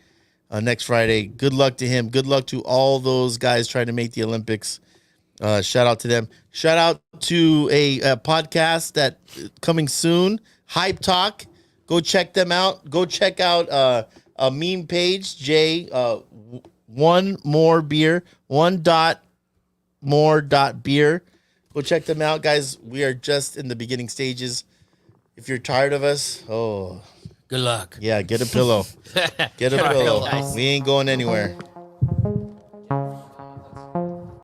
Speaker 1: next Friday. Good luck to him. Good luck to all those guys trying to make the Olympics. Shout out to them. Shout out to a podcast that coming soon, Hype Talk. Go check them out. Go check out a meme page, Jay. One more beer. Beer. Go check them out, guys. We are just in the beginning stages. If you're tired of us,
Speaker 5: Good luck.
Speaker 1: yeah, get a pillow. Get a pillow.
Speaker 5: Nice.
Speaker 1: We ain't going anywhere.